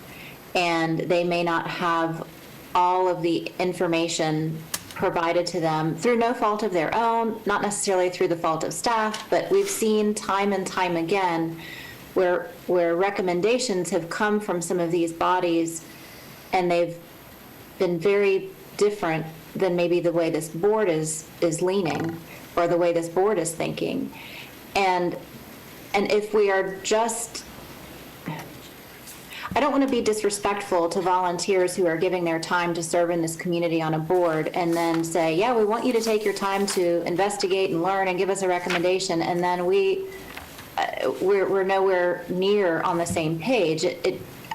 and they may not have all of the information provided to them through no fault of their own, not necessarily through the fault of staff, but we've seen time and time again where recommendations have come from some of these bodies and they've been very different than maybe the way this board is leaning or the way this board is thinking. And if we are just, I don't want to be disrespectful to volunteers who are giving their time to serve in this community on a board and then say, yeah, we want you to take your time to investigate and learn and give us a recommendation, and then we're nowhere near on the same page.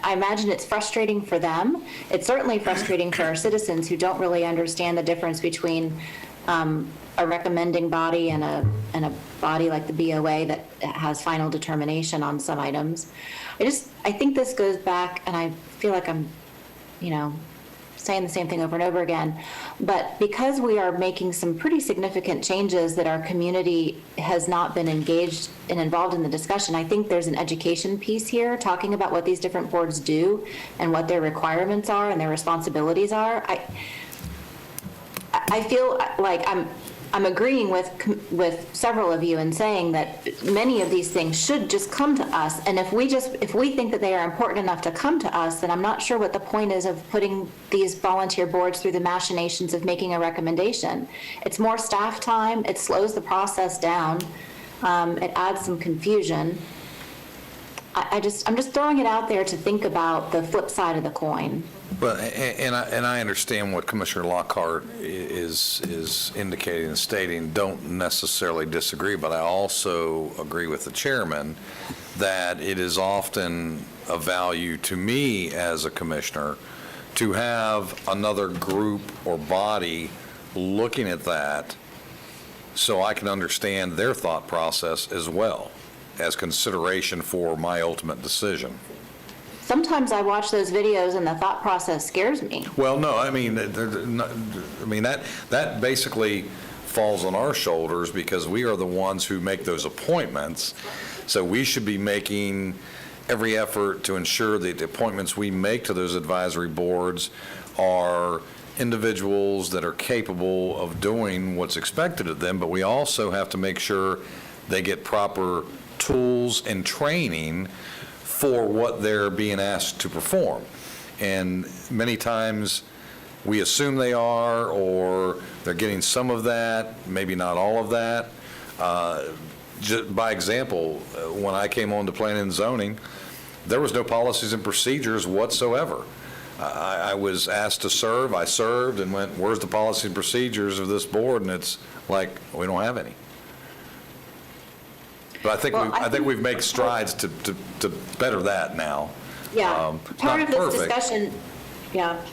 I imagine it's frustrating for them. It's certainly frustrating for our citizens who don't really understand the difference between a recommending body and a body like the BOA that has final determination on some items. I think this goes back, and I feel like I'm, saying the same thing over and over again, but because we are making some pretty significant changes that our community has not been engaged and involved in the discussion, I think there's an education piece here, talking about what these different boards do and what their requirements are and their responsibilities are. I feel like I'm agreeing with several of you in saying that many of these things should just come to us, and if we think that they are important enough to come to us, then I'm not sure what the point is of putting these volunteer boards through the machinations of making a recommendation. It's more staff time, it slows the process down, it adds some confusion. I'm just throwing it out there to think about the flip side of the coin.
Well, and I understand what Commissioner Lockhart is indicating and stating, don't necessarily disagree, but I also agree with the chairman that it is often of value to me as a commissioner to have another group or body looking at that so I can understand their thought process as well as consideration for my ultimate decision.
Sometimes I watch those videos and the thought process scares me.
Well, no, I mean, that basically falls on our shoulders because we are the ones who make those appointments. So we should be making every effort to ensure that the appointments we make to those advisory boards are individuals that are capable of doing what's expected of them, but we also have to make sure they get proper tools and training for what they're being asked to perform. And many times we assume they are, or they're getting some of that, maybe not all of that. Just by example, when I came on to planning and zoning, there was no policies and procedures whatsoever. I was asked to serve, I served and went, where's the policies and procedures of this board? And it's like, we don't have any. But I think we've made strides to better that now.
Yeah, part of this discussion,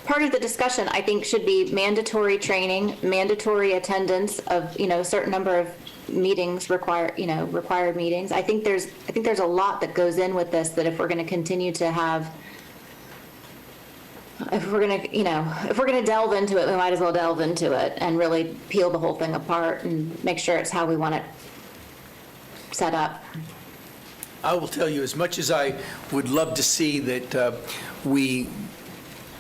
part of the discussion I think should be mandatory training, mandatory attendance of, a certain number of meetings required meetings. I think there's a lot that goes in with this that if we're going to continue to have, if we're going to delve into it, we might as well delve into it and really peel the whole thing apart and make sure it's how we want it set up.
I will tell you, as much as I would love to see that we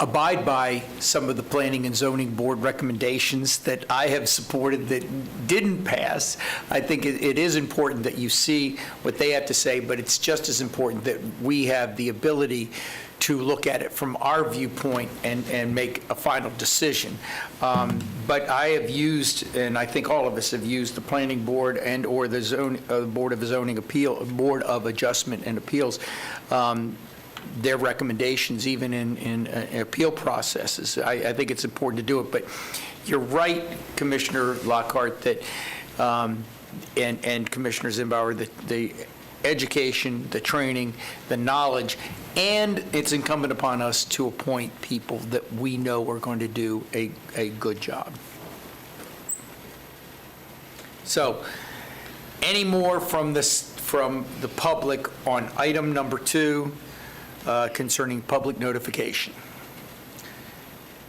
abide by some of the planning and zoning board recommendations that I have supported that didn't pass, I think it is important that you see what they have to say, but it's just as important that we have the ability to look at it from our viewpoint and make a final decision. But I have used, and I think all of us have used, the planning board and or the Board of Adjustment and Appeals, their recommendations even in appeal processes. I think it's important to do it, but you're right, Commissioner Lockhart, that and Commissioner Zimbauer, that the education, the training, the knowledge, and it's incumbent upon us to appoint people that we know are going to do a good job. So, any more from the public on item number 2 concerning public notification?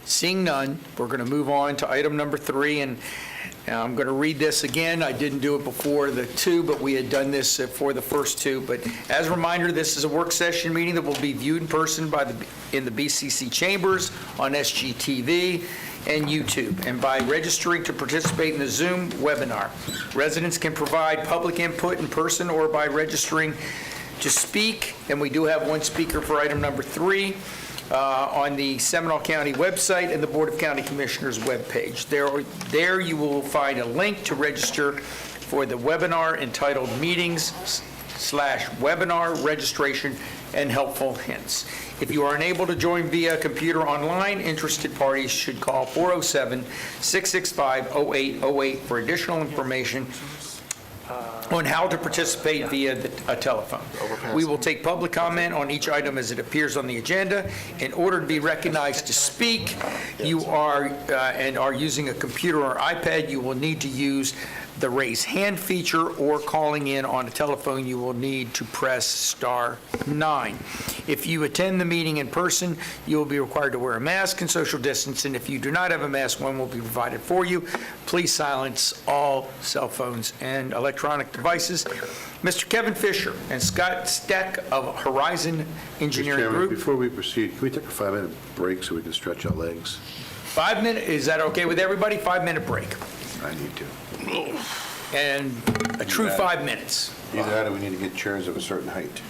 Seeing none, we're going to move on to item number 3, and I'm going to read this again. I didn't do it before the 2, but we had done this for the first 2. But as a reminder, this is a work session meeting that will be viewed in person in the BCC chambers on SGTV. and YouTube, and by registering to participate in the Zoom webinar. Residents can provide public input in person or by registering to speak, and we do have one speaker for item number 3 on the Seminole County website and the Board of County Commissioners webpage. There you will find a link to register for the webinar entitled Meetings/Webinar Registration and Helpful Hints. If you are unable to join via computer online, interested parties should call 407-665-0808 for additional information on how to participate via a telephone. We will take public comment on each item as it appears on the agenda. In order to be recognized to speak, you are using a computer or iPad, you will need to use the raise hand feature, or calling in on a telephone, you will need to press *9. If you attend the meeting in person, you will be required to wear a mask and social distance, and if you do not have a mask, one will be provided for you. Please silence all cell phones and electronic devices. Mr. Kevin Fisher and Scott Steck of Horizon
Mr.
Engineering
Chairman,
Group.
before we proceed, can we take a 5-minute break so we can stretch our legs?
5 minute, is that okay with everybody? 5-minute break.
I need to.
And a true 5 minutes.
Either that or we need to get chairs of a certain height.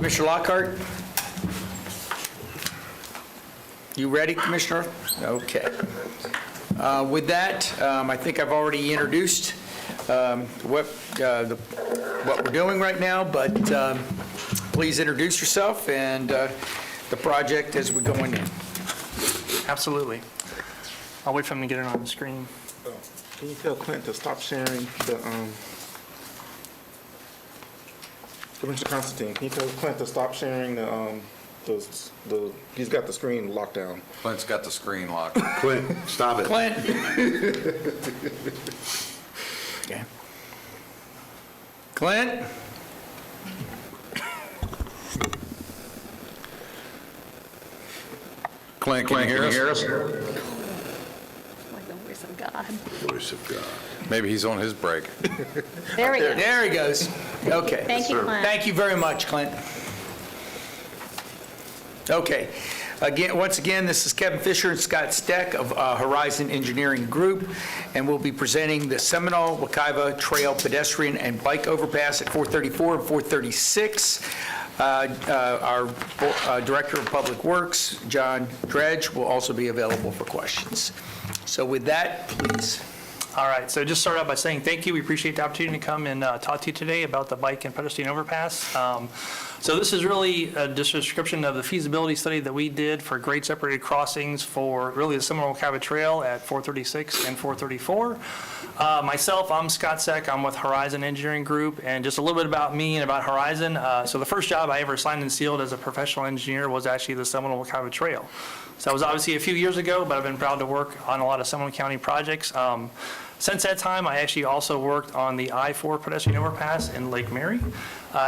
Commissioner Lockhart? You ready, Commissioner? Okay. With that, I think I've already introduced what we're doing right now, but please introduce yourself and the project as we're going in.
Absolutely. I'll wait for him to get it on the screen.
Can you tell Clint to stop sharing the, Commissioner Constantine, can you tell Clint to stop sharing he's got the screen locked down.
Clint's got the screen locked.
Clint, stop it.
Clint? Okay. Clint?
Clint, can you hear us?
Like the voice of God.
Voice of God.
Maybe he's on his break.
There we go.
There he goes. Okay.
Thank you, Clint.
Thank you very much, Clint. Okay. Once again, this is Kevin Fisher and Scott Steck of Horizon Engineering Group, and we'll be presenting the Seminole-Wekiva Trail pedestrian and bike overpass at 434 and 436. Our Director of Public Works, John Dredge, will also be available for questions. So with that, please.
All right, so just start out by saying thank you. We appreciate the opportunity to come and talk to you today about the bike and pedestrian overpass. So this is really just a description of the feasibility study that we did for grade separated crossings for really the Seminole-Wekiva Trail at 436 and 434. Myself, I'm Scott Seck. I'm with Horizon Engineering Group, and just a little bit about me and about Horizon. So the first job I ever signed and sealed as a professional engineer was actually the Seminole-Wekiva Trail. So that was obviously a few years ago, but I've been proud to work on a lot of Seminole County projects. Since that time, I actually also worked on the I-4 pedestrian overpass in Lake Mary.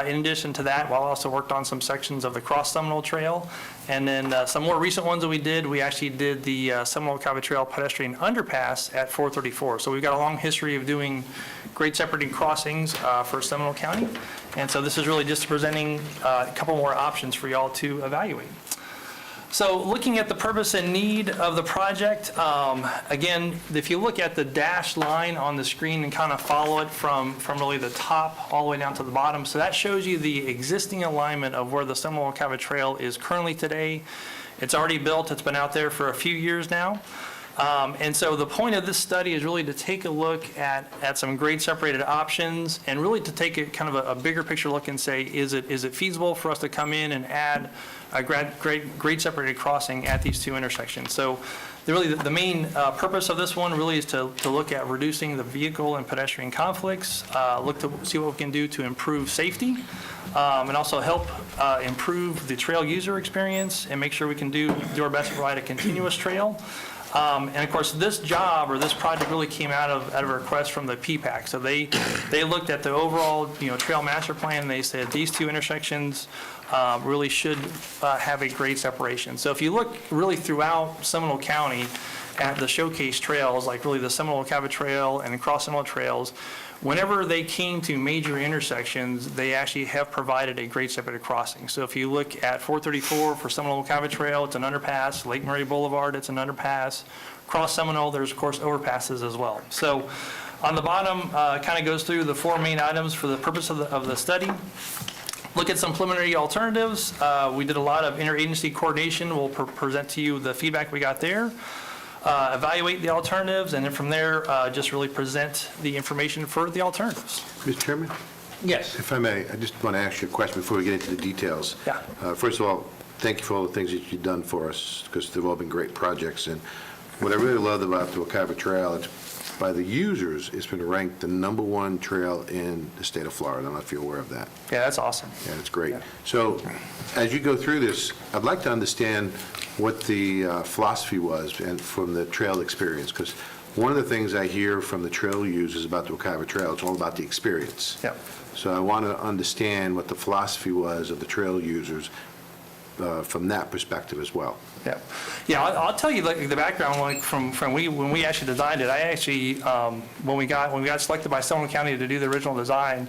In addition to that, I also worked on some sections of the Cross Seminole Trail. And then some more recent ones that we actually did the Seminole-Wekiva Trail pedestrian underpass at 434. So we've got a long history of doing grade separating crossings for Seminole County. And so this is really just presenting a couple more options for y'all to evaluate. So looking at the purpose and need of the project, again, if you look at the dashed line on the screen and kind of follow it from really the top all the way down to the bottom, so that shows you the existing alignment of where the Seminole-Wekiva Trail is currently today. It's already built. It's been out there for a few years now. And so the point of this study is really to take a look at some grade separated options and really to take a kind of a bigger picture look and say, is it feasible for us to come in and add a grade separated crossing at these two intersections? So the main purpose of this one really is to look at reducing the vehicle and pedestrian conflicts, look to see what we can do to improve safety, and also help improve the trail user experience and make sure we can do our best to provide a continuous trail. And of course, this job or this project really came out of a request from the PPAC. So they looked at the overall trail master plan and they said these two intersections really should have a grade separation. So if you look really throughout Seminole County at the showcase trails, like really the Seminole-Wekiva Trail and the Cross Seminole Trails, whenever they came to major intersections, they actually have provided a grade separated crossing. So if you look at 434 for Seminole-Wekiva Trail, it's an underpass. Lake Murray Boulevard, it's an underpass. Cross Seminole, there's of course overpasses as well. So on the bottom, kind of goes through the four main items for the purpose of the study. Look at some preliminary alternatives. We did a lot of interagency coordination. We'll present to you the feedback we got there. Evaluate the alternatives, and then from there, just really present the information for the alternatives.
Mr. Chairman?
Yes.
If I may, I just want to ask you a question before we get into the details.
Yeah.
First of all, thank you for all the things that you've done for us, because they've all been great projects. And what I really loved about the Wekiva Trail, it's by the users, it's been ranked the #1 trail in the state of Florida. I don't know if you're aware of that.
Yeah, that's awesome.
Yeah, that's great. So as you go through this, I'd like to understand what the philosophy was and from the trail experience, because one of the things I hear from the trail users about the Wekiva Trail, it's all about the experience.
Yep.
So I want to understand what the philosophy was of the trail users from that perspective as well.
Yeah, yeah. I'll tell you like the background, like from when we actually designed it. I actually when we got selected by Seminole County to do the original design,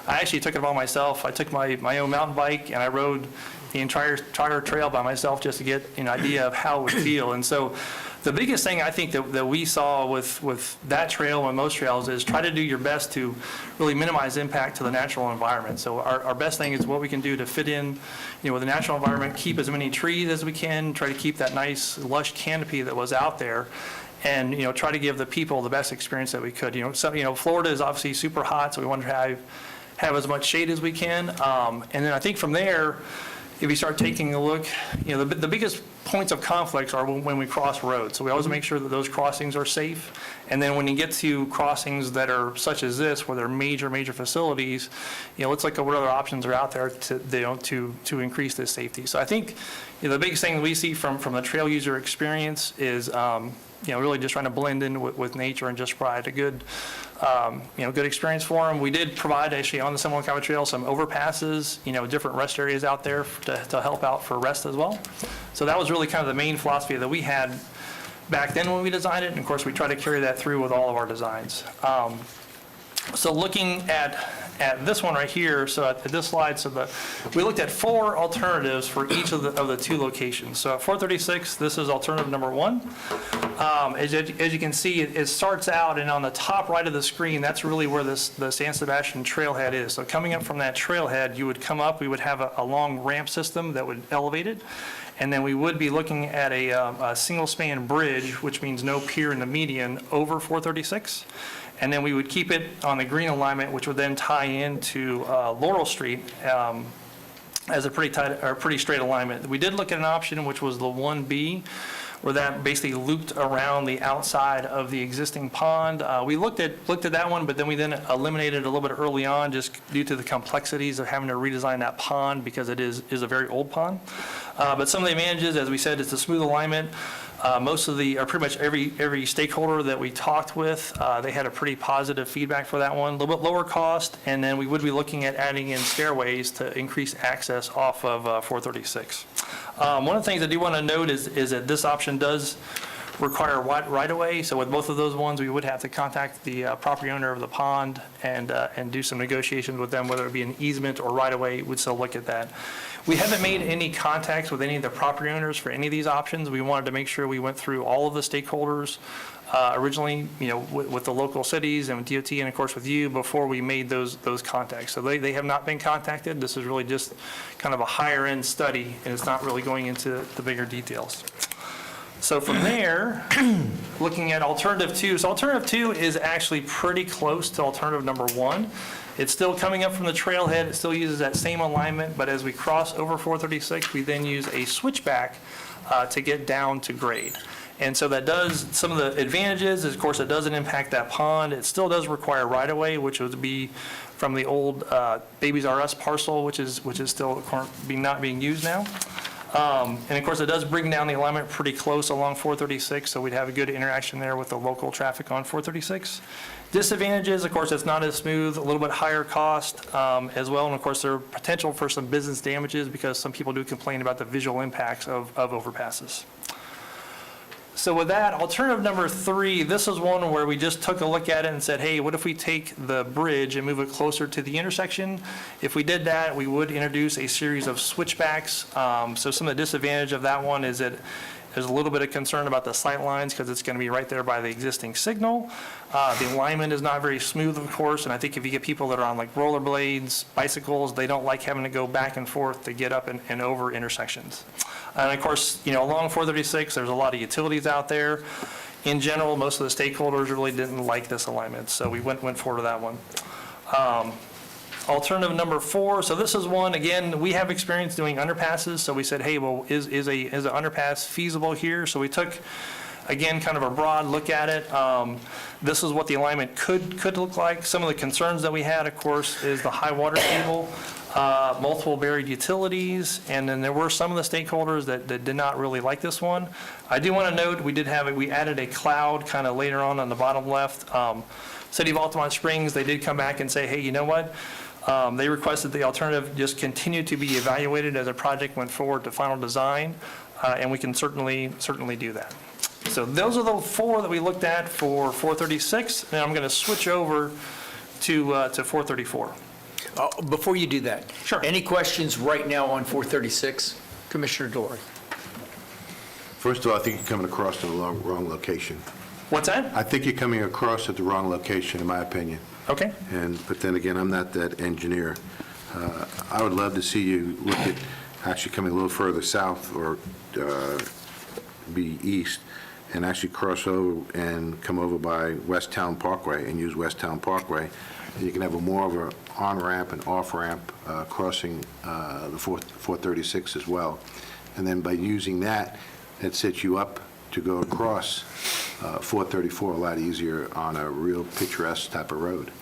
I actually took it upon myself. I took my own mountain bike and I rode the entire trail by myself just to get an idea of how it would feel. And so the biggest thing I think that we saw with that trail and most trails is try to do your best to really minimize impact to the natural environment. So our best thing is what we can do to fit in, with the natural environment, keep as many trees as we can, try to keep that nice lush canopy that was out there, and try to give the people the best experience that we could. Florida is obviously super hot, so we wanted to have as much shade as we can. And then I think from there, if you start taking a look, the biggest points of conflicts are when we cross roads. So we always make sure that those crossings are safe. And then when you get to crossings that are such as this, where they're major facilities, let's look at what other options are out there to increase this safety. So I think the biggest thing that we see from the trail user experience is really just trying to blend in with nature and just provide a good good experience for them. We did provide actually on the Seminole Wekiva Trail some overpasses, different rest areas out there to help out for rest as well. So that was really kind of the main philosophy that we had back then when we designed it, and of course we try to carry that through with all of our designs. So looking at this one right here, so at this slide, we looked at 4 alternatives for each of the 2 locations. So at 436, this is alternative number 1. As you can see, it starts out, and on the top right of the screen, that's really where the San Sebastian trailhead is. So coming up from that trailhead, you would come up, we would have a long ramp system that would elevate it, and then we would be looking at a single-span bridge, which means no pier in the median, over 436. And then we would keep it on the green alignment, which would then tie into Laurel Street as a pretty straight alignment. We did look at an option, which was the 1B, where that basically looped around the outside of the existing pond. We looked at that one, but then we eliminated it a little bit early on, just due to the complexities of having to redesign that pond because it is a very old pond. But some of the advantages, as we said, it's a smooth alignment. Pretty much every stakeholder that we talked with, they had a pretty positive feedback for that one. A little bit lower cost, and then we would be looking at adding in stairways to increase access off of 436. One of the things I do want to note is that this option does require right-of-way. So with both of those ones, we would have to contact the property owner of the pond and do some negotiations with them, whether it be an easement or right-of-way. We'd still look at that. We haven't made any contacts with any of the property owners for any of these options. We wanted to make sure we went through all of the stakeholders originally, with the local cities and with DOT and of course with you before we made those contacts. So they have not been contacted. This is really just kind of a higher end study, and it's not really going into the bigger details. So from there, looking at alternative 2. So alternative 2 is actually pretty close to alternative number 1. It's still coming up from the trailhead. It still uses that same alignment, but as we cross over 436, we then use a switchback to get down to grade. And so that does, some of the advantages is, of course, it doesn't impact that pond. It still does require right-of-way, which would be from the old Babies R Us parcel, which is still not being used now. And of course, it does bring down the alignment pretty close along 436, so we'd have a good interaction there with the local traffic on 436. Disadvantages, of course, it's not as smooth, a little bit higher cost as well, and of course, there are potential for some business damages because some people do complain about the visual impacts of overpasses. So with that, alternative number 3, this is one where we just took a look at it and said, hey, what if we take the bridge and move it closer to the intersection? If we did that, we would introduce a series of switchbacks. So some of the disadvantage of that one is that there's a little bit of concern about the sight lines because it's going to be right there by the existing signal. The alignment is not very smooth, of course, and I think if you get people that are on like rollerblades, bicycles, they don't like having to go back and forth to get up and over intersections. And of course, along 436, there's a lot of utilities out there. In general, most of the stakeholders really didn't like this alignment, so we went forward to that one. Alternative number 4, so this is one, again, we have experience doing underpasses, so we said, hey, well, is an underpass feasible here? So we took again, kind of a broad look at it. This is what the alignment could look like. Some of the concerns that we had, of course, is the high water table, multiple buried utilities, and then there were some of the stakeholders that did not really like this one. I do want to note, we added a cloud kind of later on the bottom left. City of Altamont Springs, they did come back and say, hey, you know what? They requested the alternative just continue to be evaluated as a project went forward to final design, and we can certainly do that. So those are the 4 that we looked at for 436, and I'm going to switch over to 434.
Before you do that.
Sure.
Any questions right now on 436? Commissioner Dory?
First of all, I think you're coming across to the wrong location.
What's that?
I think you're coming across at the wrong location, in my opinion.
Okay.
But then again, I'm not that engineer. I would love to see you look at actually coming a little further south or be east and actually cross over and come over by West Town Parkway and use West Town Parkway. And you can have more of an on-ramp and off-ramp crossing the 436 as well. And then by using that, it sets you up to go across 434 a lot easier on a real picturesque type of road.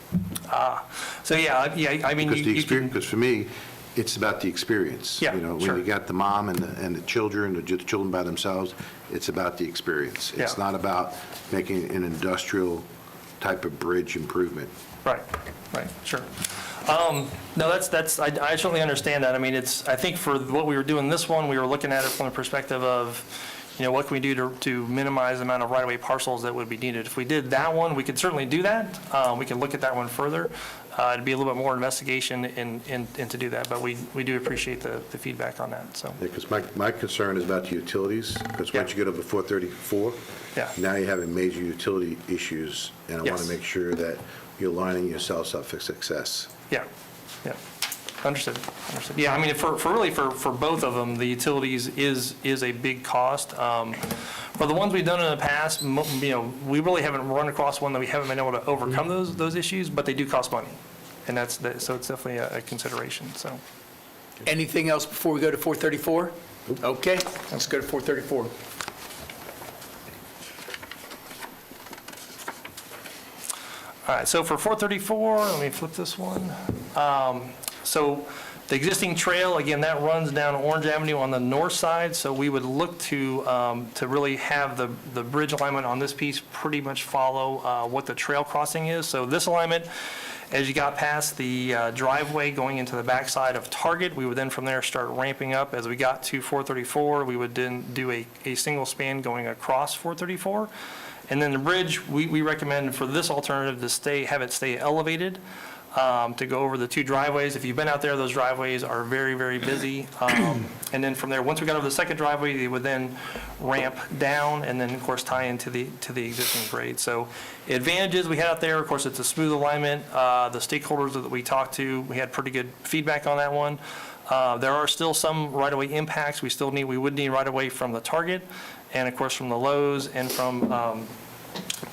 So yeah, I mean,
Because for me, it's about the experience.
Yeah,
When
sure.
you got the mom and the children, or just the children by themselves, it's about the experience. It's
Yeah.
not about making an industrial type of bridge improvement.
Right, sure. No, that's I certainly understand that. I mean, I think for what we were doing this one, we were looking at it from the perspective of, what can we do to minimize the amount of right-of-way parcels that would be needed? If we did that one, we could certainly do that. We can look at that one further. It'd be a little bit more investigation and to do that, but we do appreciate the feedback on that, so.
Because my concern is about the utilities, because once
Yeah.
you get over 434,
Yeah.
now you're having major utility issues, and I want
Yes.
to make sure that you're lining yourselves up for success.
Yeah. Understood. Yeah, I mean, for both of them, the utilities is a big cost. For the ones we've done in the past, we really haven't run across one that we haven't been able to overcome those issues, but they do cost money. And so it's definitely a consideration, so.
Anything else before we go to 434? Okay, let's go to 434.
All right, so for 434, let me flip this one. So the existing trail, again, that runs down Orange Avenue on the north side, so we would look to really have the bridge alignment on this piece pretty much follow what the trail crossing is. So this alignment, as you got past the driveway going into the backside of Target, we would then from there start ramping up. As we got to 434, we would then do a single span going across 434. And then the bridge, we recommend for this alternative to have it stay elevated, to go over the 2 driveways. If you've been out there, those driveways are very, very busy. And then from there, once we got over the second driveway, they would then ramp down and then, of course, tie into the existing grade. So advantages we had out there, of course, it's a smooth alignment. The stakeholders that we talked to, we had pretty good feedback on that one. There are still some right-of-way impacts. We would need right-of-way from the Target and, of course, from the Lowe's and from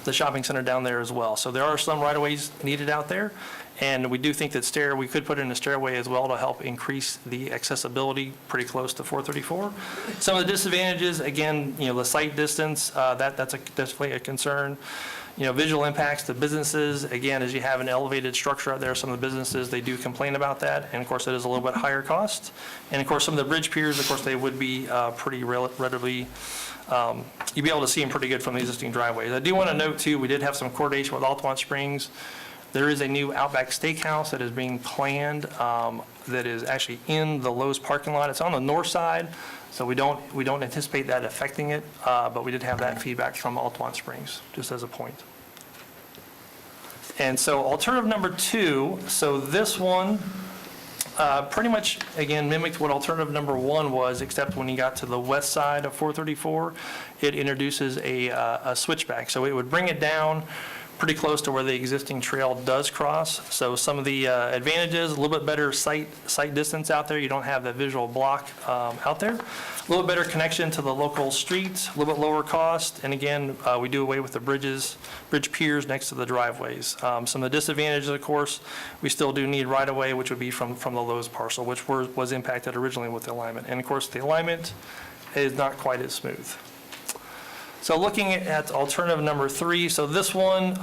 the shopping center down there as well. So there are some right-of-ways needed out there. And we do think that we could put in a stairway as well to help increase the accessibility pretty close to 434. Some of the disadvantages, again, the site distance, that's definitely a concern. Visual impacts to businesses, again, as you have an elevated structure out there, some of the businesses, they do complain about that. And of course, it is a little bit higher cost. And of course, some of the bridge piers, of course, they would be pretty relatively, you'd be able to see them pretty good from the existing driveways. I do want to note too, we did have some coordination with Altamont Springs. There is a new Outback Steakhouse that is being planned that is actually in the Lowe's parking lot. It's on the north side, so we don't anticipate that affecting it, but we did have that feedback from Altamont Springs, just as a point. And so alternative number 2, so this one pretty much, again, mimicked what alternative number 1 was, except when you got to the west side of 434, it introduces a switchback. So it would bring it down pretty close to where the existing trail does cross. So some of the advantages, a little bit better sight distance out there. You don't have that visual block out there. A little better connection to the local streets, a little bit lower cost. And again, we do away with the bridge piers next to the driveways. Some of the disadvantages, of course, we still do need right-of-way, which would be from the Lowe's parcel, which was impacted originally with the alignment. And of course, the alignment is not quite as smooth. So looking at alternative number 3, so this one,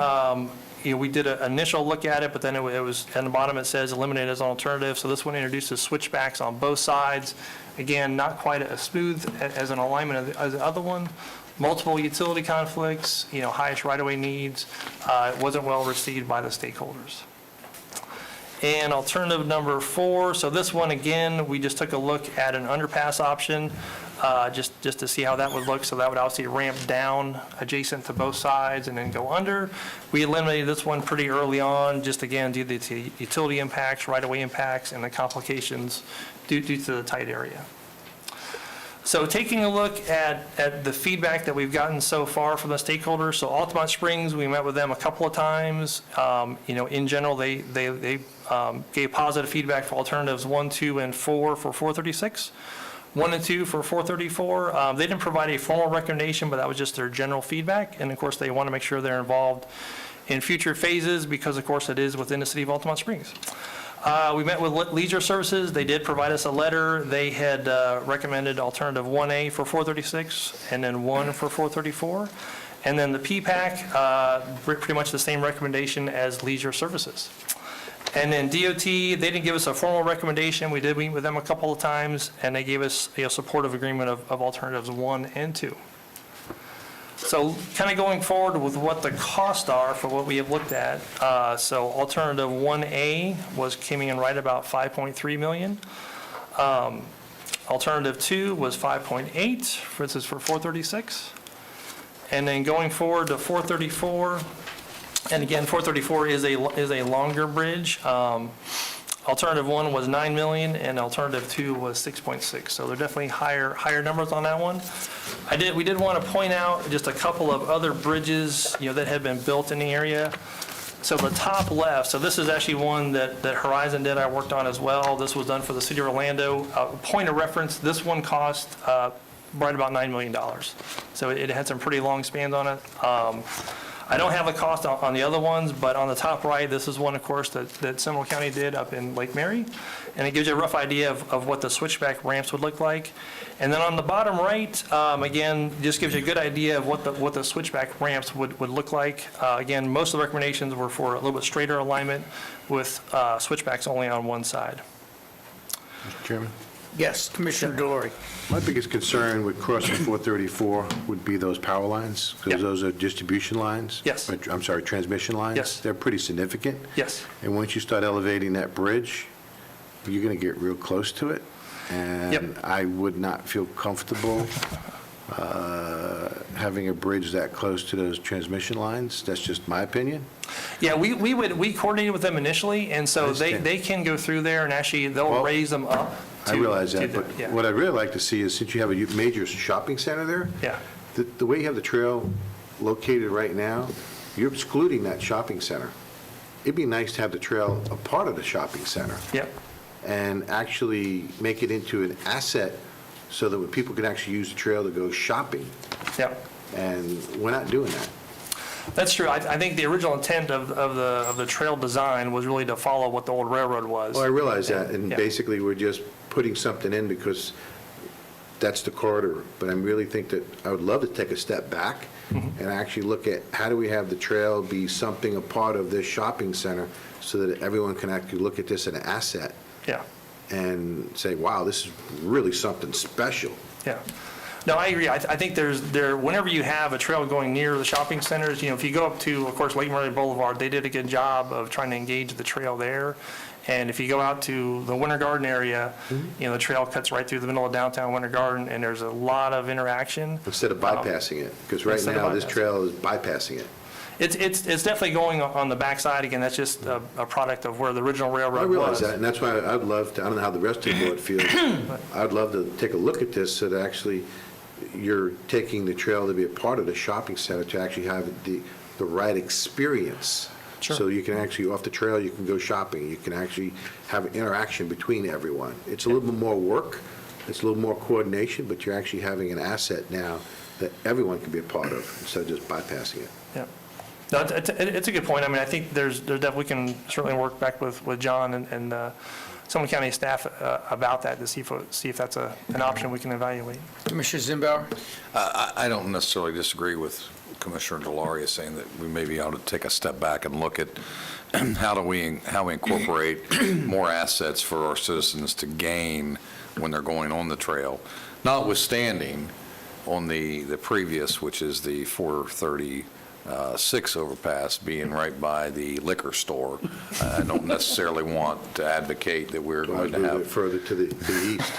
we did an initial look at it, but then it was, at the bottom it says eliminate as an alternative. So this one introduces switchbacks on both sides. Again, not quite as smooth as an alignment as the other one. Multiple utility conflicts, highest right-of-way needs. It wasn't well received by the stakeholders. And alternative number 4, so this one, again, we just took a look at an underpass option, just to see how that would look. So that would obviously ramp down adjacent to both sides and then go under. We eliminated this one pretty early on, just again, due to the utility impacts, right-of-way impacts, and the complications due to the tight area. So taking a look at the feedback that we've gotten so far from the stakeholders, so Altamont Springs, we met with them a couple of times. In general, they gave positive feedback for alternatives 1, 2, and 4 for 436. 1 and 2 for 434. They didn't provide a formal recommendation, but that was just their general feedback. And of course, they want to make sure they're involved in future phases because, of course, it is within the city of Altamont Springs. We met with Leisure Services. They did provide us a letter. They had recommended alternative 1A for 436 and then 1 for 434. And then the PPAC, pretty much the same recommendation as Leisure Services. And then DOT, they didn't give us a formal recommendation. We did meet with them a couple of times, and they gave us a supportive agreement of alternatives 1 and 2. So kind of going forward with what the costs are for what we have looked at. So alternative 1A came in right about $5.3 million. Alternative 2 was 5.8, for instance, for 436. And then going forward to 434, and again, 434 is a longer bridge. Alternative 1 was 9 million, and alternative 2 was 6.6. So they're definitely higher numbers on that one. We did want to point out just a couple of other bridges, that had been built in the area. So the top left, so this is actually one that Horizon did, I worked on as well. This was done for the city of Orlando. Point of reference, this one cost right about $9 million. So it had some pretty long spans on it. I don't have a cost on the other ones, but on the top right, this is one, of course, that Seminole County did up in Lake Mary. And it gives you a rough idea of what the switchback ramps would look like. And then on the bottom right, again, just gives you a good idea of what the switchback ramps would look like. Again, most of the recommendations were for a little bit straighter alignment with switchbacks only on one side.
Mr. Chairman?
Yes, Commissioner Delory.
My biggest concern with crossing 434 would be those power lines,
Yep.
because those are distribution lines.
Yes.
I'm sorry, transmission lines.
Yes.
They're pretty significant.
Yes.
And once you start elevating that bridge, you're going to get real close to it.
Yep.
And I would not feel comfortable having a bridge that close to those transmission lines. That's just my opinion.
Yeah, we coordinated with them initially, and so
understand.
they can go through there, and actually, they'll
Well,
raise them up.
I realize that,
to
but
yeah.
what I'd really like to see is, since you have a major shopping center there,
Yeah.
the way you have the trail located right now, you're excluding that shopping center. It'd be nice to have the trail a part of the shopping center
Yep.
and actually make it into an asset so that when people can actually use the trail to go shopping,
Yep.
and we're not doing that.
That's true. I think the original intent of the trail design was really to follow what the old railroad was.
Well, I realize that, and
Yeah.
basically, we're just putting something in because that's the corridor. But I really think that I would love to take a step back and actually look at how do we have the trail be something, a part of this shopping center, so that everyone can actually look at this as an asset
Yeah.
and say, wow, this is really something special.
Yeah. No, I agree. I think whenever you have a trail going near the shopping centers, if you go up to, of course, Lake Murray Boulevard, they did a good job of trying to engage the trail there. And if you go out to the Winter Garden area, the trail cuts right through the middle of downtown Winter Garden, and there's a lot of interaction.
Instead of bypassing it, because right
Instead of
now, this
bypassing.
trail is bypassing it.
It's definitely going on the backside. Again, that's just a product of where the original railroad
I
was.
realize that, and that's why I'd love to, I don't know how the rest of the board feels, I'd love to take a look at this so that actually you're taking the trail to be a part of the shopping center to actually have the right experience.
Sure.
So you can actually, off the trail, you can go shopping, you can actually have an interaction between everyone. It's a little bit more work, it's a little more coordination, but you're actually having an asset now that everyone can be a part of, instead of just bypassing it.
Yeah. No, it's a good point. I mean, I think there's definitely, we can certainly work back with John and Sumner County staff about that to see if that's an option we can evaluate.
Commissioner Zimbauer?
I don't necessarily disagree with Commissioner Delaria saying that we maybe ought to take a step back and look at how we incorporate more assets for our citizens to gain when they're going on the trail, notwithstanding on the previous, which is the 436 overpass being right by the liquor store. I don't necessarily want to advocate that we're going to
Move it
have.
further to the east.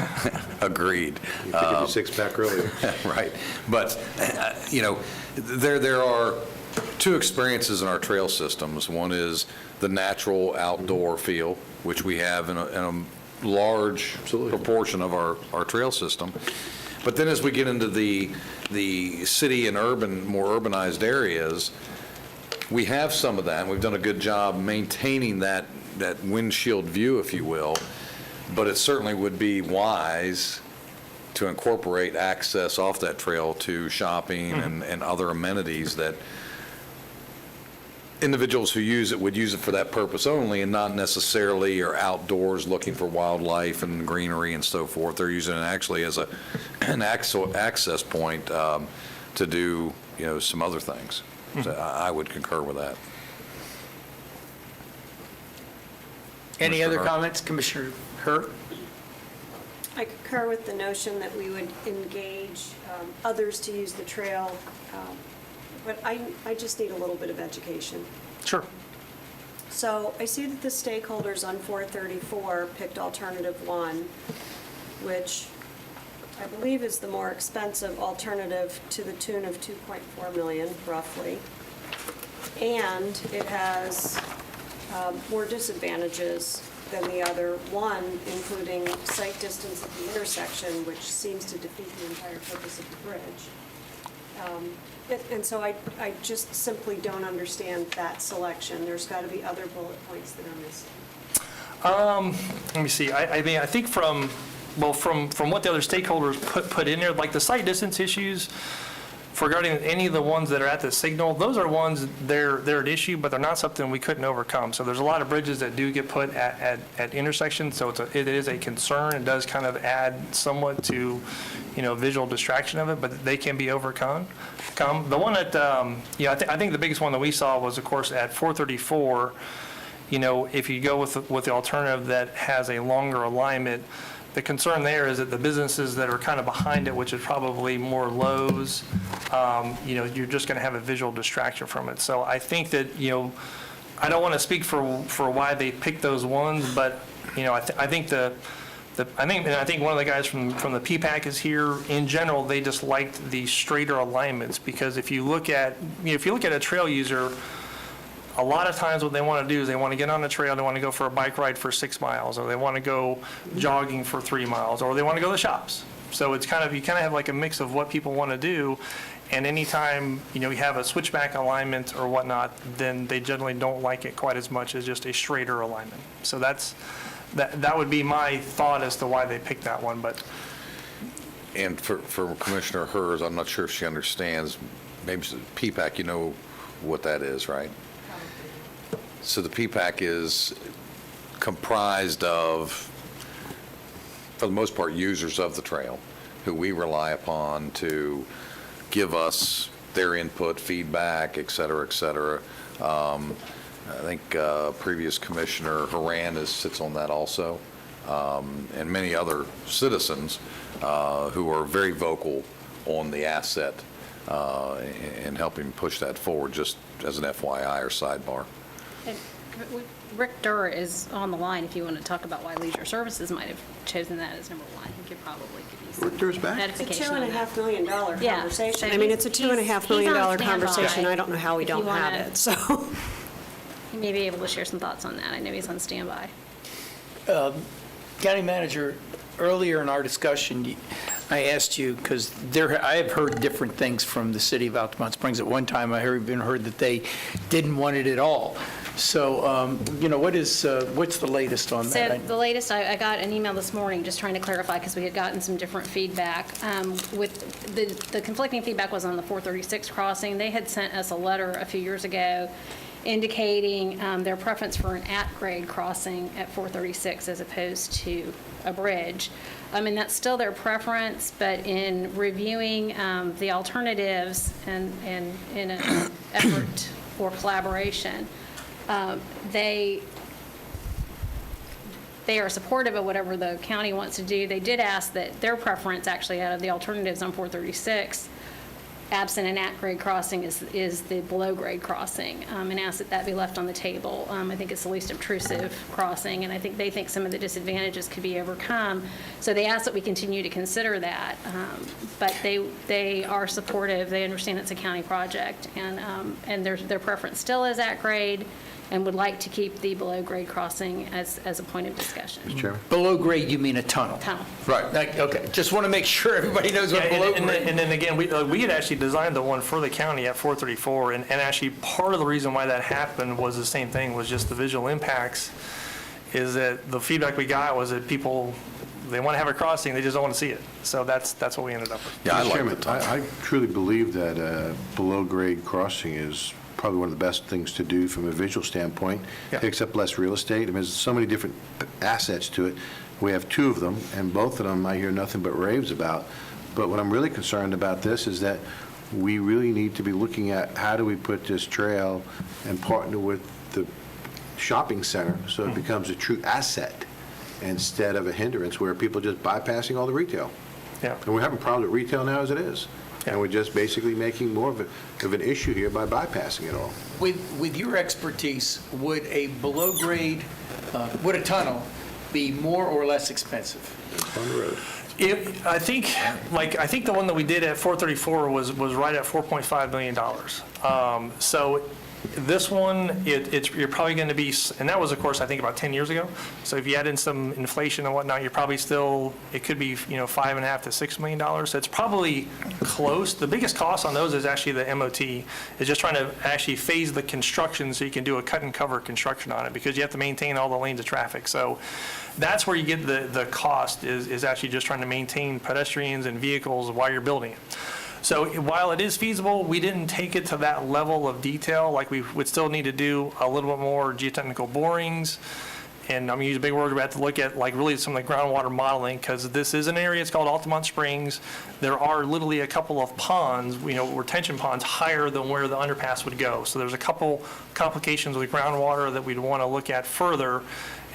Agreed.
You pick up your six-pack earlier.
Right. But, there are two experiences in our trail systems. One is the natural outdoor feel, which we have in a large proportion of our trail system. But then as we get into the city and more urbanized areas, we have some of that, and we've done a good job maintaining that windshield view, if you will. But it certainly would be wise to incorporate access off that trail to shopping and other amenities that individuals who use it would use it for that purpose only, and not necessarily are outdoors looking for wildlife and greenery and so forth. They're using it actually as an access point to do, some other things. So I would concur with that.
Any
Commissioner
other
Hurt?
comments? Commissioner Hurt?
I concur with the notion that we would engage others to use the trail, but I just need a little bit of education.
Sure.
So I see that the stakeholders on 434 picked alternative 1, which I believe is the more expensive alternative to the tune of $2.4 million, roughly. And it has more disadvantages than the other one, including sight distance at the intersection, which seems to defeat the entire purpose of the bridge. And so I just simply don't understand that selection. There's got to be other bullet points that are missing.
Let me see. I mean, I think from what the other stakeholders put in there, like the site distance issues, regarding any of the ones that are at the signal, those are ones, they're an issue, but they're not something we couldn't overcome. So there's a lot of bridges that do get put at intersections, so it is a concern. It does kind of add somewhat to, visual distraction of it, but they can be overcome. The one that, I think the biggest one that we saw was, of course, at 434, if you go with the alternative that has a longer alignment, the concern there is that the businesses that are kind of behind it, which is probably more Lowe's, you're just going to have a visual distraction from it. So I think that, I don't want to speak for why they picked those ones, but, I think one of the guys from the PPAC is here. In general, they just liked the straighter alignments, because if you look at a trail user, a lot of times what they want to do is they want to get on the trail, they want to go for a bike ride for 6 miles, or they want to go jogging for 3 miles, or they want to go to the shops. So it's you have like a mix of what people want to do, and anytime, you have a switchback alignment or whatnot, then they generally don't like it quite as much as just a straighter alignment. So that would be my thought as to why they picked that one, but.
And for Commissioner Hers, I'm not sure if she understands, maybe PPAC, you know what that is, right? So the PPAC is comprised of, for the most part, users of the trail, who we rely upon to give us their input, feedback, et cetera, et cetera. I think previous Commissioner Haran sits on that also, and many other citizens who are very vocal on the asset and helping push that forward, just as an FYI or sidebar.
And Rick Durr is on the line if you want to talk about why Leisure Services might have chosen that as number one. He could probably give you some
Rick Durr's back?
It's a
edification on that.
$2.5 million
Yeah.
conversation.
So
It's
a
$2.5
million
conversation. I don't know how we
If you
don't have
wanna-
it, so.
He may be able to share some thoughts on that. I know he's on standby.
County Manager, earlier in our discussion, I asked you, because I have heard different things from the city of Altamont Springs. At one time, I even heard that they didn't want it at all. So, what's the latest on
So
that?
the latest, I got an email this morning just trying to clarify, because we had gotten some different feedback. With the conflicting feedback was on the 436 crossing. They had sent us a letter a few years ago indicating their preference for an at-grade crossing at 436 as opposed to a bridge. And that's still their preference, but in reviewing the alternatives and in an effort for collaboration, they are supportive of whatever the county wants to do. They did ask that their preference, actually, out of the alternatives on 436, absent an at-grade crossing, is the below-grade crossing, and asked that that be left on the table. I think it's the least obtrusive crossing, and I think they think some of the disadvantages could be overcome. So they asked that we continue to consider that, but they are supportive. They understand it's a county project, and their preference still is at-grade, and would like to keep the below-grade crossing as a point of discussion.
Mr. Chairman?
Below grade, you mean a tunnel?
Tunnel.
Right. Okay, just want to make sure everybody knows what below grade.
And then again, we had actually designed the one for the county at 434, and actually part of the reason why that happened was the same thing, was just the visual impacts, is that the feedback we got was that people, they want to have a crossing, they just don't want to see it. So that's what we ended up with.
Yeah, I
Mr.
like
Chairman,
the tunnel.
I truly believe that below-grade crossing is probably one of the best things to do from a visual standpoint.
Yeah.
Takes up less real estate. I mean, there's so many different assets to it. We have two of them, and both of them I hear nothing but raves about. But what I'm really concerned about this is that we really need to be looking at how do we put this trail and partner with the shopping center so it becomes a true asset instead of a hindrance where people are just bypassing all the retail.
Yeah.
And we're having problems with retail now as it is. And we're just basically making more of an issue here by bypassing it all.
With your expertise, would a below grade, would a tunnel be more or less expensive?
On the road.
I think the one that we did at 434 was right at $4.5 million. So this one, you're probably going to be, and that was, of course, I think about 10 years ago. So if you add in some inflation and whatnot, you're probably still, it could be, $5.5 to $6 million. So it's probably close. The biggest cost on those is actually the MOT, is just trying to actually phase the construction so you can do a cut and cover construction on it, because you have to maintain all the lanes of traffic. So that's where you get the cost, is actually just trying to maintain pedestrians and vehicles while you're building it. So while it is feasible, we didn't take it to that level of detail. Like, we would still need to do a little bit more geotechnical borings. And I'm going to use a big word, we have to look at really some of the groundwater modeling, because this is an area, it's called Altamont Springs. There are literally a couple of ponds, retention ponds higher than where the underpass would go. So there's a couple complications with groundwater that we'd want to look at further.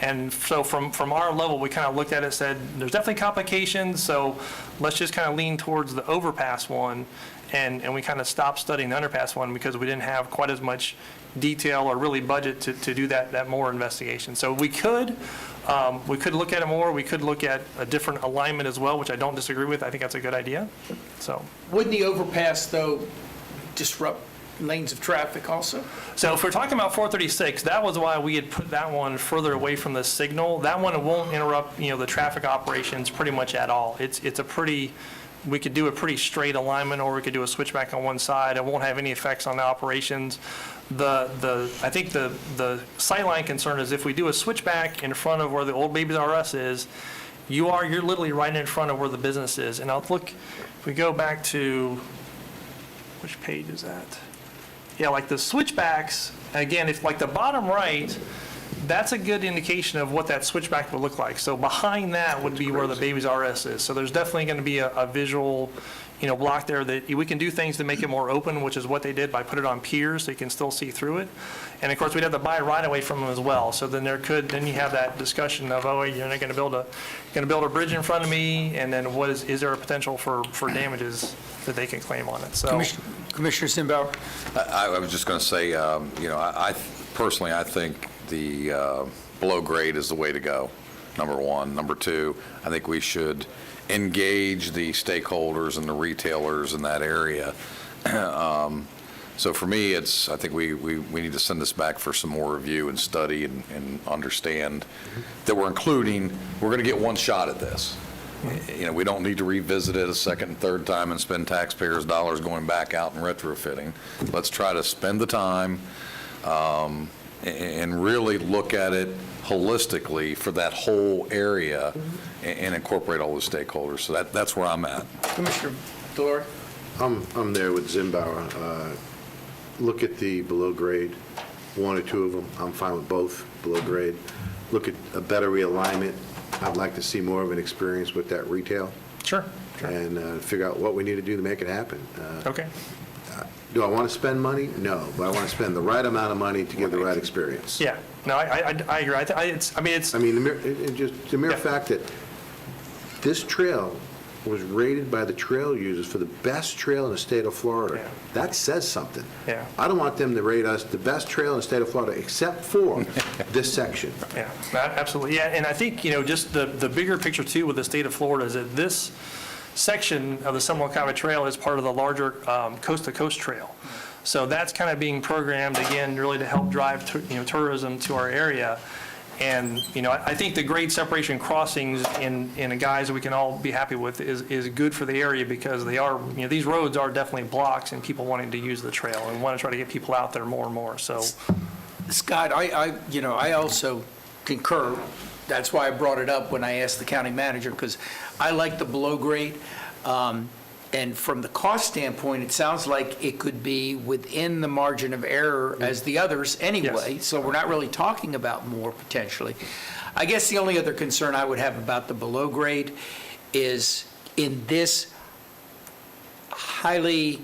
And so from our level, we kind of looked at it and said, there's definitely complications, so let's just kind of lean towards the overpass one. And we kind of stopped studying the underpass one because we didn't have quite as much detail or really budget to do that more investigation. So we could look at it more. We could look at a different alignment as well, which I don't disagree with. I think that's a good idea. So
Wouldn't the overpass, though, disrupt lanes of traffic also?
So if we're talking about 436, that was why we had put that one further away from the signal. That one won't interrupt, the traffic operations pretty much at all. We could do a pretty straight alignment, or we could do a switchback on one side. It won't have any effects on the operations. I think the sightline concern is if we do a switchback in front of where the old Babies R Us is, you're literally right in front of where the business is. And I'll look, if we go back to, which page is that? Yeah, like the switchbacks, again, if like the bottom right, that's a good indication of what that switchback would look like. So behind that would be where the Babies R Us is. So there's definitely going to be a visual, block there that we can do things to make it more open, which is what they did by putting it on piers so you can still see through it. And of course, we'd have to buy right away from them as well. So then then you have that discussion of, you're not going to build a bridge in front of me, and then is there a potential for damages that they can claim on it? So
Commissioner Zimbauer?
I was just going to say, I personally, I think the below grade is the way to go, number one. Number two, I think we should engage the stakeholders and the retailers in that area. So for me, I think we need to send this back for some more review and study and understand that we're going to get one shot at this. We don't need to revisit it a second and third time and spend taxpayers' dollars going back out and retrofitting. Let's try to spend the time and really look at it holistically for that whole area and incorporate all the stakeholders. So that's where I'm at.
Commissioner Delory?
I'm there with Zimbauer. Look at the below grade one or two of them. I'm fine with both, below grade. Look at a better realignment. I'd like to see more of an experience with that retail
Sure.
and figure out what we need to do to make it happen.
Okay.
Do I want to spend money? No, but I want to spend the right amount of money to give the right experience.
Yeah. No, I agree. I mean,
The mere
Yeah.
fact that this trail was rated by the trail users for the best trail in the state of Florida,
Yeah.
that says something.
Yeah.
I don't want them to rate us the best trail in the state of Florida except for this section.
Yeah, absolutely. Yeah, and I think, just the bigger picture too with the state of Florida is that this section of the Seminole Cava Trail is part of the larger coast-to-coast trail. So that's kind of being programmed, again, really to help drive, tourism to our area. And, I think the grade separation crossings in a guise that we can all be happy with is good for the area because they are, these roads are definitely blocks and people wanting to use the trail and want to try to get people out there more and more, so.
Scott, I also concur. That's why I brought it up when I asked the county manager, because I like the below grade. And from the cost standpoint, it sounds like it could be within the margin of error as the others anyway.
Yes.
So we're not really talking about more potentially. I guess the only other concern I would have about the below grade is in this highly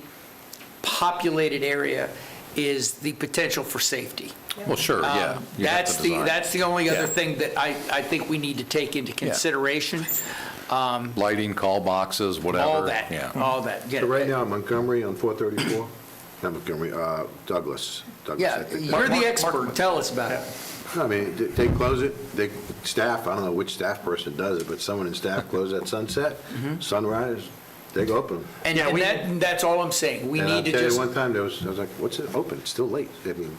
populated area is the potential for safety.
Well, sure, yeah. You have to design.
That's the only other
Yeah.
thing that I think we need to take into consideration.
Lighting, call boxes, whatever.
All that,
Yeah.
all that.
So right now, Montgomery on 434, not Montgomery, Douglas.
Yeah,
I think.
you're the
Mark-
expert. Tell us about it.
No, I mean, they close it, staff, I don't know which staff person does it, but someone in staff closes at sunset, sunrise, they go open.
And that's all I'm saying. We
And I'll
need to
tell you,
just,
one time, I was like, what's it open? It's still late. I mean,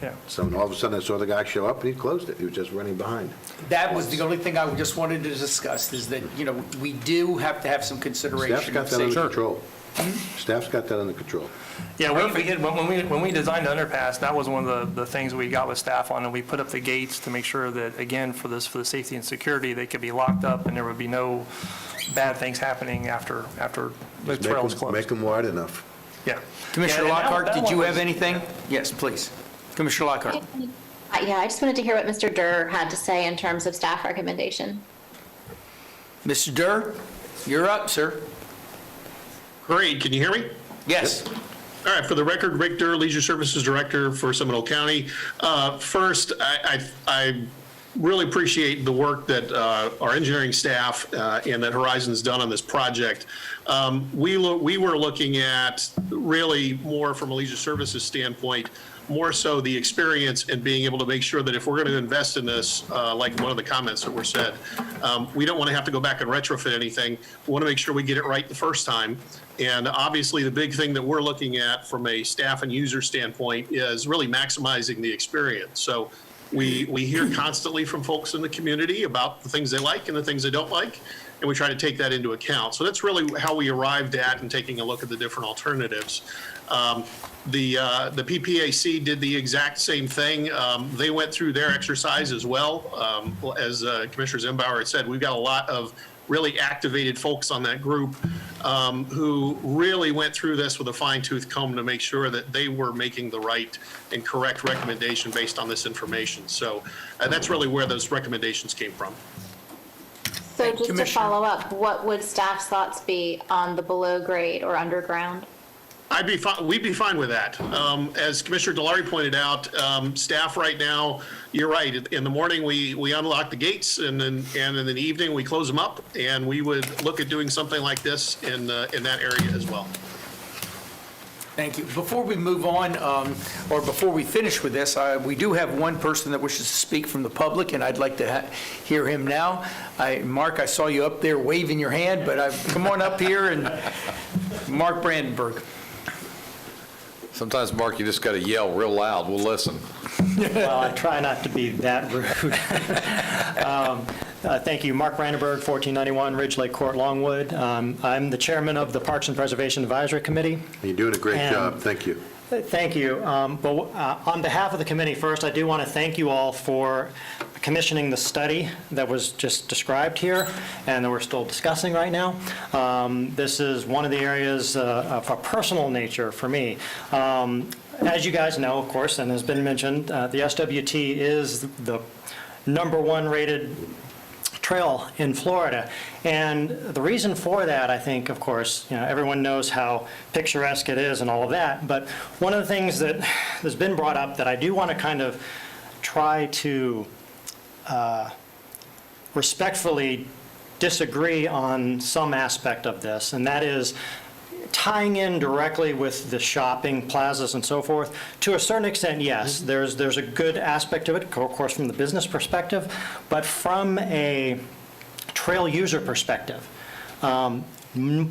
Yeah.
and all of a sudden, I saw the guy show up, and he closed it. He was just running behind.
that was the only thing I just wanted to discuss, is that, we do have to have some consideration.
Staff's got
of
that under
safety.
control. Staff's got that under control.
Yeah, when we designed the underpass, that was one of the things we got with staff on, and we put up the gates to make sure that, again, for the safety and security, they could be locked up and there would be no bad things happening after the trail is closed.
Make them wide enough.
Yeah.
Commissioner
Yeah, and
Lockhart,
that
did
one
you
was-
have anything? Yes, please. Commissioner Lockhart.
Yeah, I just wanted to hear what Mr. Durr had to say in terms of staff recommendation.
Mr. Durr, you're up, sir.
Great, can you hear me?
Yes.
All right, for the record, Rick Durr, Leisure Services Director for Seminole County. First, I really appreciate the work that our engineering staff and that Horizon's done on this project. We were looking at really more from a leisure services standpoint, more so the experience and being able to make sure that if we're going to invest in this, like one of the comments that were said, we don't want to have to go back and retrofit anything. We want to make sure we get it right the first time. And obviously, the big thing that we're looking at from a staff and user standpoint is really maximizing the experience. So we hear constantly from folks in the community about the things they like and the things they don't like, and we try to take that into account. So that's really how we arrived at and taking a look at the different alternatives. The PPAC did the exact same thing. They went through their exercise as well. As Commissioner Zimbauer had said, we've got a lot of really activated folks on that group who really went through this with a fine-tooth comb to make sure that they were making the right and correct recommendation based on this information. So that's really where those recommendations came from.
So just to
Commissioner.
follow up, what would staff's thoughts be on the below grade or underground?
We'd be fine with that. As Commissioner Delary pointed out, staff right now, you're right. In the morning, we unlock the gates, and in the evening, we close them up, and we would look at doing something like this in that area as well.
Thank you. Before we move on, or before we finish with this, we do have one person that wishes to speak from the public, and I'd like to hear him now. Mark, I saw you up there waving your hand, but come on up here, and Mark Brandenburg.
Sometimes, Mark, you just got to yell real loud. We'll listen.
Well, I try not to be that rude. Thank you. Mark Brandenburg, 1491 Ridge Lake Court, Longwood. I'm the chairman of the Parks and Preservation Advisory Committee.
You're doing a great job. Thank you.
Thank you. But on behalf of the committee, first, I do want to thank you all for commissioning the study that was just described here and that we're still discussing right now. This is one of the areas of a personal nature for me. as you guys know, of course, and has been mentioned, the SWT is the #1 rated trail in Florida. And the reason for that, I think, of course, everyone knows how picturesque it is and all of that. But one of the things that has been brought up that I do want to kind of try to respectfully disagree on some aspect of this, and that is tying in directly with the shopping plazas and so forth. To a certain extent, yes, there's a good aspect of it, of course, from the business perspective, but from a trail user perspective,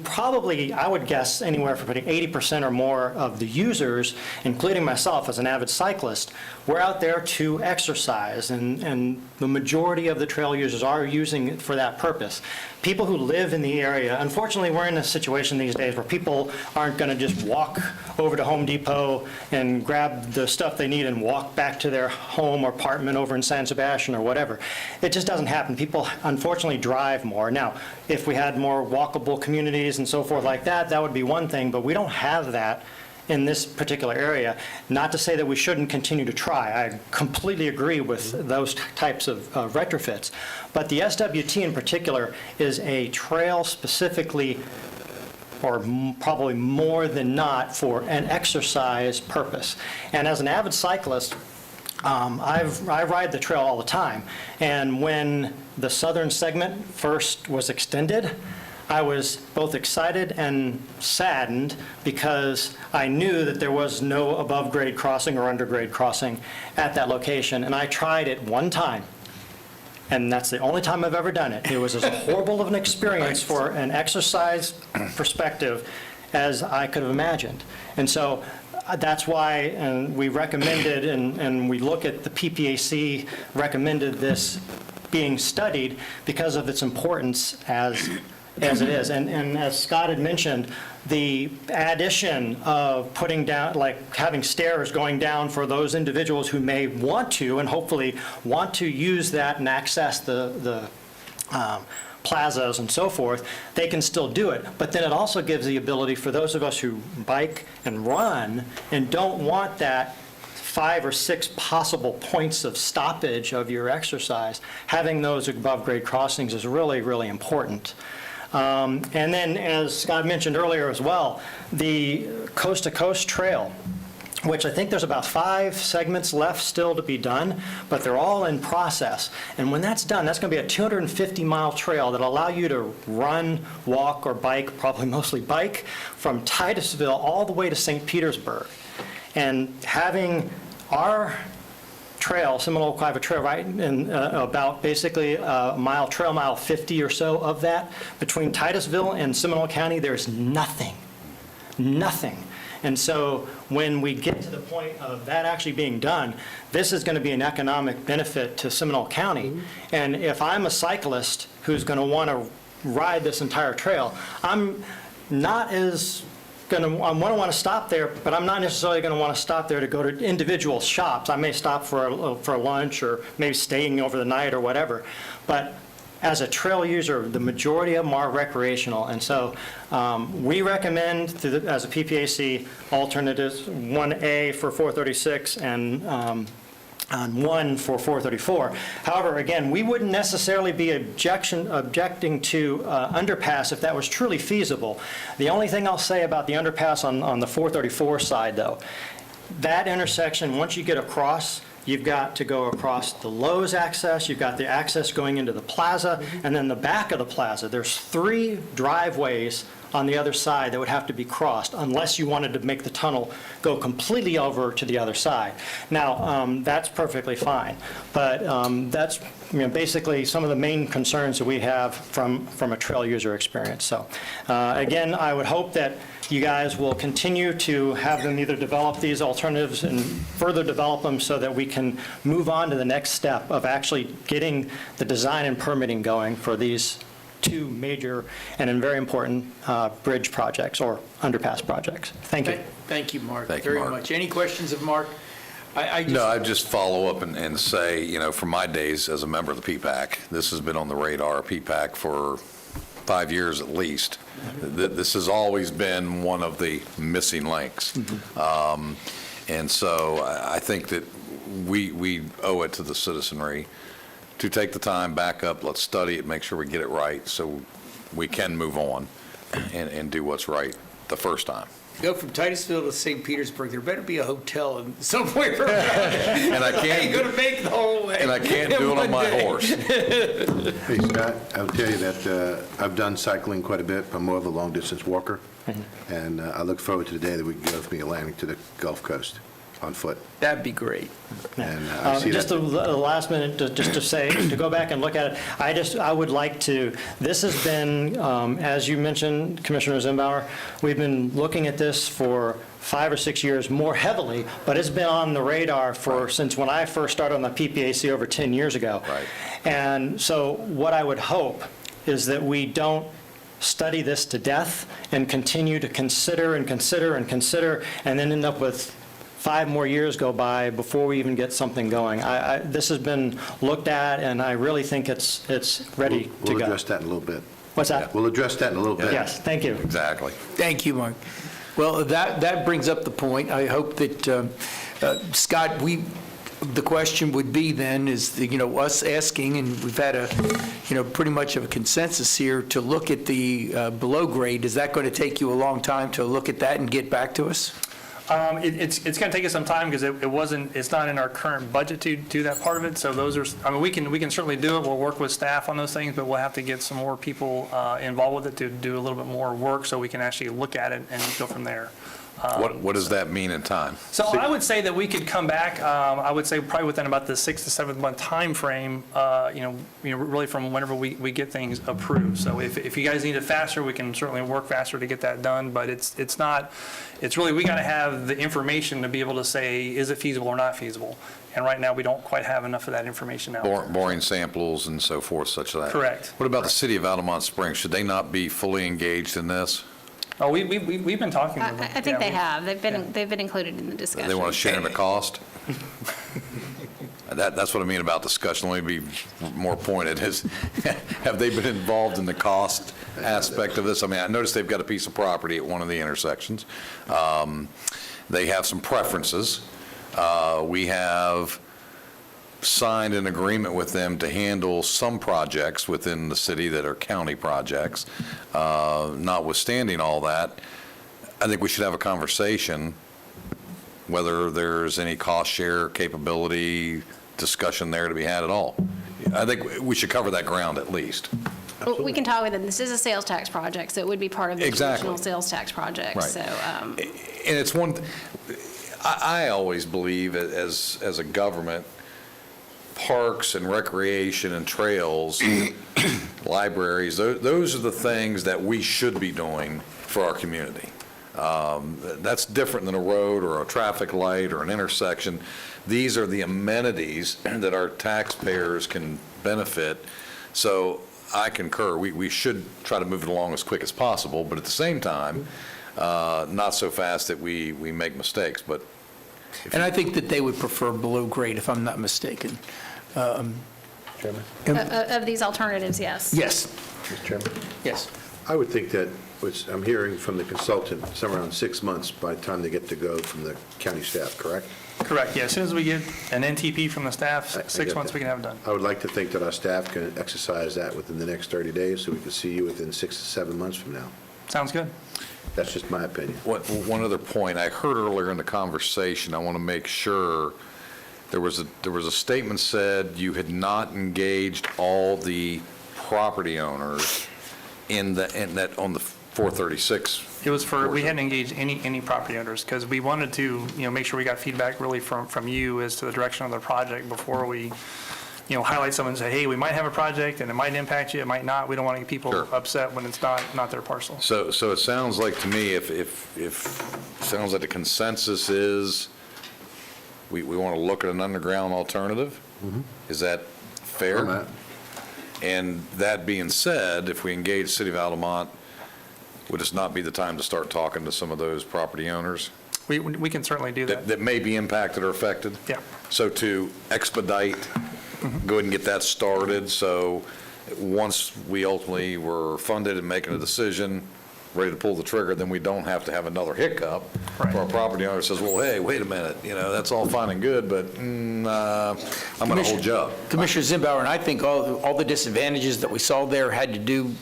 probably, I would guess, anywhere from 80% or more of the users, including myself as an avid cyclist, we're out there to exercise, and the majority of the trail users are using it for that purpose. People who live in the area, unfortunately, we're in a situation these days where people aren't going to just walk over to Home Depot and grab the stuff they need and walk back to their home or apartment over in San Sebastian or whatever. It just doesn't happen. People, unfortunately, drive more. Now, if we had more walkable communities and so forth like that, that would be one thing, but we don't have that in this particular area. Not to say that we shouldn't continue to try. I completely agree with those types of retrofits. But the SWT in particular is a trail specifically, or probably more than not, for an exercise purpose. And as an avid cyclist, I ride the trail all the time. And when the southern segment first was extended, I was both excited and saddened because I knew that there was no above-grade crossing or under-grade crossing at that location. And I tried it one time, and that's the only time I've ever done it. It was as horrible of an experience for an exercise perspective as I could have imagined. And so that's why we recommended, and we look at the PPAC recommended this being studied because of its importance as it is. And as Scott had mentioned, the addition of putting down, like having stairs going down for those individuals who may want to and hopefully want to use that and access the plazas and so forth, they can still do it. But then it also gives the ability for those of us who bike and run and don't want that 5 or 6 possible points of stoppage of your exercise, having those above-grade crossings is really, really important. And then, as Scott mentioned earlier as well, the coast-to-coast trail, which I think there's about 5 segments left still to be done, but they're all in process. And when that's done, that's going to be a 250-mile trail that'll allow you to run, walk, or bike, probably mostly bike, from Titusville all the way to St. Petersburg. And having our trail, Seminole Clive Trail, right, and about basically trail mile 50 or so of that, between Titusville and Seminole County, there's nothing. And so when we get to the point of that actually being done, this is going to be an economic benefit to Seminole County. And if I'm a cyclist who's going to want to ride this entire trail, I'm not as going to want to stop there, but I'm not necessarily going to want to stop there to go to individual shops. I may stop for lunch or maybe staying over the night or whatever. But as a trail user, the majority of them are recreational. And so we recommend, as a PPAC, alternatives 1A for 436 and 1 for 434. However, again, we wouldn't necessarily be objecting to underpass if that was truly feasible. The only thing I'll say about the underpass on the 434 side, though, that intersection, once you get across, you've got to go across the Lowe's access, you've got the access going into the plaza, and then the back of the plaza. There's 3 driveways on the other side that would have to be crossed unless you wanted to make the tunnel go completely over to the other side. Now, that's perfectly fine, but that's basically some of the main concerns that we have from a trail user experience. So again, I would hope that you guys will continue to have them either develop these alternatives and further develop them so that we can move on to the next step of actually getting the design and permitting going for these 2 major and very important bridge projects or underpass projects. Thank you.
Thank you, Mark,
Thank you,
very
Mark.
much. Any questions of Mark?
No, I'd just follow up and say, from my days as a member of the PPAC, this has been on the radar of PPAC for 5 years at least. This has always been one of the missing links. And so I think that we owe it to the citizenry to take the time, back up, let's study it, make sure we get it right, so we can move on and do what's right the first time.
Go from Titusville to St. Petersburg, there better be a hotel in somewhere around.
And I can't,
Ain't gonna make the whole way.
and I can't do it on my horse.
Hey, Scott, I'll tell you that I've done cycling quite a bit. I'm more of a long-distance walker, and I look forward to the day that we can go from the Atlantic to the Gulf Coast on foot.
That'd be great.
And I see
Just
that.
the last minute, just to say, to go back and look at it, I would like to, this has been, as you mentioned, Commissioner Zimbauer, we've been looking at this for 5 or 6 years more heavily, but it's been on the radar since when I first started on the PPAC over 10 years ago.
Right.
And so what I would hope is that we don't study this to death and continue to consider and consider and consider, and then end up with 5 more years go by before we even get something going. This has been looked at, and I really think it's ready to go.
We'll address that in a little bit.
What's that?
We'll address that in a little bit.
Yes, thank you.
Exactly.
Thank you, Mark. Well, that brings up the point. I hope that, Scott, the question would be then is, us asking, and we've had a, pretty much of a consensus here to look at the below grade. Is that going to take you a long time to look at that and get back to us?
It's going to take us some time because it's not in our current budget to do that part of it. So those are, we can certainly do it. We'll work with staff on those things, but we'll have to get some more people involved with it to do a little bit more work so we can actually look at it and go from there.
What does that mean in time?
So I would say that we could come back, I would say probably within about the 6 to 7 month time frame, really from whenever we get things approved. So if you guys need it faster, we can certainly work faster to get that done, but it's really, we got to have the information to be able to say, is it feasible or not feasible? And right now, we don't quite have enough of that information out there.
Boring samples and so forth, such as that.
Correct.
What about the city of Altamont Springs? Should they not be fully engaged in this?
Oh, we've been talking to them.
I think they
Yeah,
have. They've been included in the discussion.
They want to share in the cost? That's what I mean about discussion. Let me be more pointed. Have they been involved in the cost aspect of this? I mean, I noticed they've got a piece of property at one of the intersections. They have some preferences. We have signed an agreement with them to handle some projects within the city that are county projects. Notwithstanding all that, I think we should have a conversation whether there's any cost share capability discussion there to be had at all. I think we should cover that ground at least.
Well, we can talk with them. This is a sales tax project, so it would be part of the
Exactly.
traditional sales tax project.
Right.
So,
And it's one, I always believe as a government, parks and recreation and trails, libraries, those are the things that we should be doing for our community. That's different than a road or a traffic light or an intersection. These are the amenities that our taxpayers can benefit. So I concur, we should try to move it along as quick as possible, but at the same time, not so fast that we make mistakes. But
And I think that they would prefer below grade, if I'm not mistaken.
Chairman?
of these alternatives, yes.
Yes,
Mr. Chairman?
yes.
I would think that, which I'm hearing from the consultant, somewhere around 6 months by the time they get to go from the county staff, correct?
Correct, yeah. As soon as we get an NTP from the staff,
I
6
get
months,
that.
we can have it done.
I would like to think that our staff can exercise that within the next 30 days, so we can see you within 6 to 7 months from now.
Sounds good.
That's just my opinion.
one other point, I heard earlier in the conversation, I want to make sure, there was a statement said you had not engaged all the property owners on the 436.
It was we hadn't engaged any property owners because we wanted to, make sure we got feedback really from you as to the direction of the project before we, highlight someone and say, hey, we might have a project and it might impact you, it might not. We don't want to get people
Sure.
upset when it's not their parcel.
So it sounds like to me, sounds like the consensus is, we want to look at an underground alternative? Is that fair?
On that.
And that being said, if we engage City of Altamont, would this not be the time to start talking to some of those property owners
We can certainly do that.
that may be impacted or affected?
Yeah.
So to expedite, go ahead and get that started, so once we ultimately were funded and making a decision, ready to pull the trigger, then we don't have to have another hiccup.
Right.
Where our property owner says, well, hey, wait a minute, that's all fine and good, but I'm going to hold you up.
Commissioner Zimbauer, and I think all the disadvantages that we saw there had to do,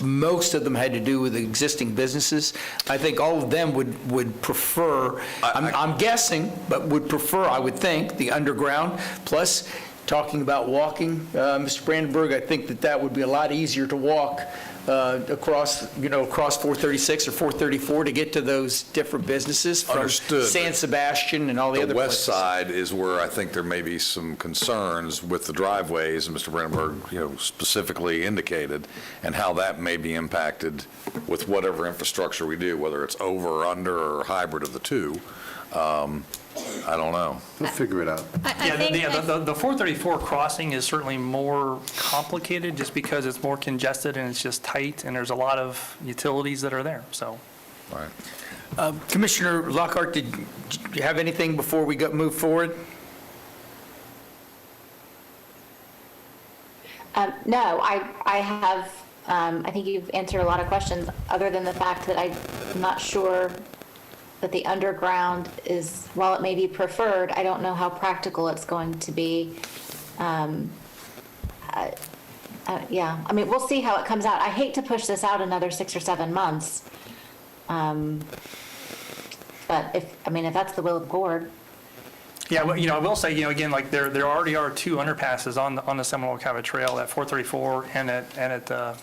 most of them had to do with existing businesses. I think all of them would prefer, I'm guessing, but would prefer, I would think, the underground. Plus, talking about walking, Mr. Brandenburg, I think that would be a lot easier to walk across 436 or 434 to get to those different businesses from
Understood.
San Sebastian and all the other
The west
places.
side is where I think there may be some concerns with the driveways, and Mr. Brandenburg, specifically indicated, and how that may be impacted with whatever infrastructure we do, whether it's over or under or hybrid of the two. I don't know.
We'll figure it out.
Yeah, the 434 crossing is certainly more complicated just because it's more congested and it's just tight, and there's a lot of utilities that are there, so.
All right.
Commissioner Lockhart, did you have anything before we move forward?
No, I have, I think you've answered a lot of questions, other than the fact that I'm not sure that the underground is, while it may be preferred, I don't know how practical it's going to be. Yeah, I mean, we'll see how it comes out. I hate to push this out another 6 or 7 months. But if that's the will of the board.
Yeah, well, I will say, again, like there already are 2 underpasses on the Seminole Cabot Trail at 434 and at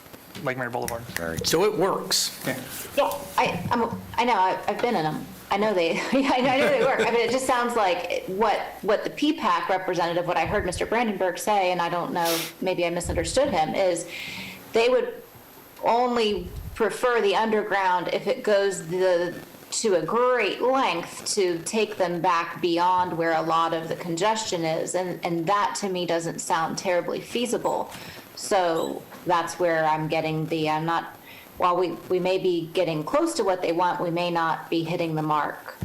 Lake Mary Boulevard.
So it works.
Yeah.
Yeah, I know, I've been in them. I know they, I know they work. I mean, it just sounds like what the PPAC representative, what I heard Mr. Brandenburg say, and I don't know, maybe I misunderstood him, is they would only prefer the underground if it goes to a great length to take them back beyond where a lot of the congestion is. And that to me doesn't sound terribly feasible. So that's where I'm getting while we may be getting close to what they want, we may not be hitting the mark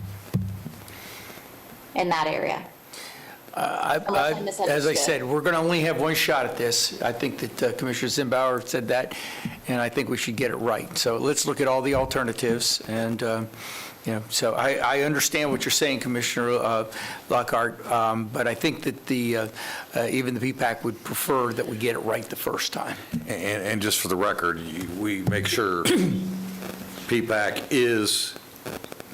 in that area. Unless I misunderstood.
As I said, we're going to only have one shot at this. I think that Commissioner Zimbauer said that, and I think we should get it right. So let's look at all the alternatives, and, so I understand what you're saying, Commissioner Lockhart, but I think that even the PPAC would prefer that we get it right the first time.
And just for the record, we make sure PPAC is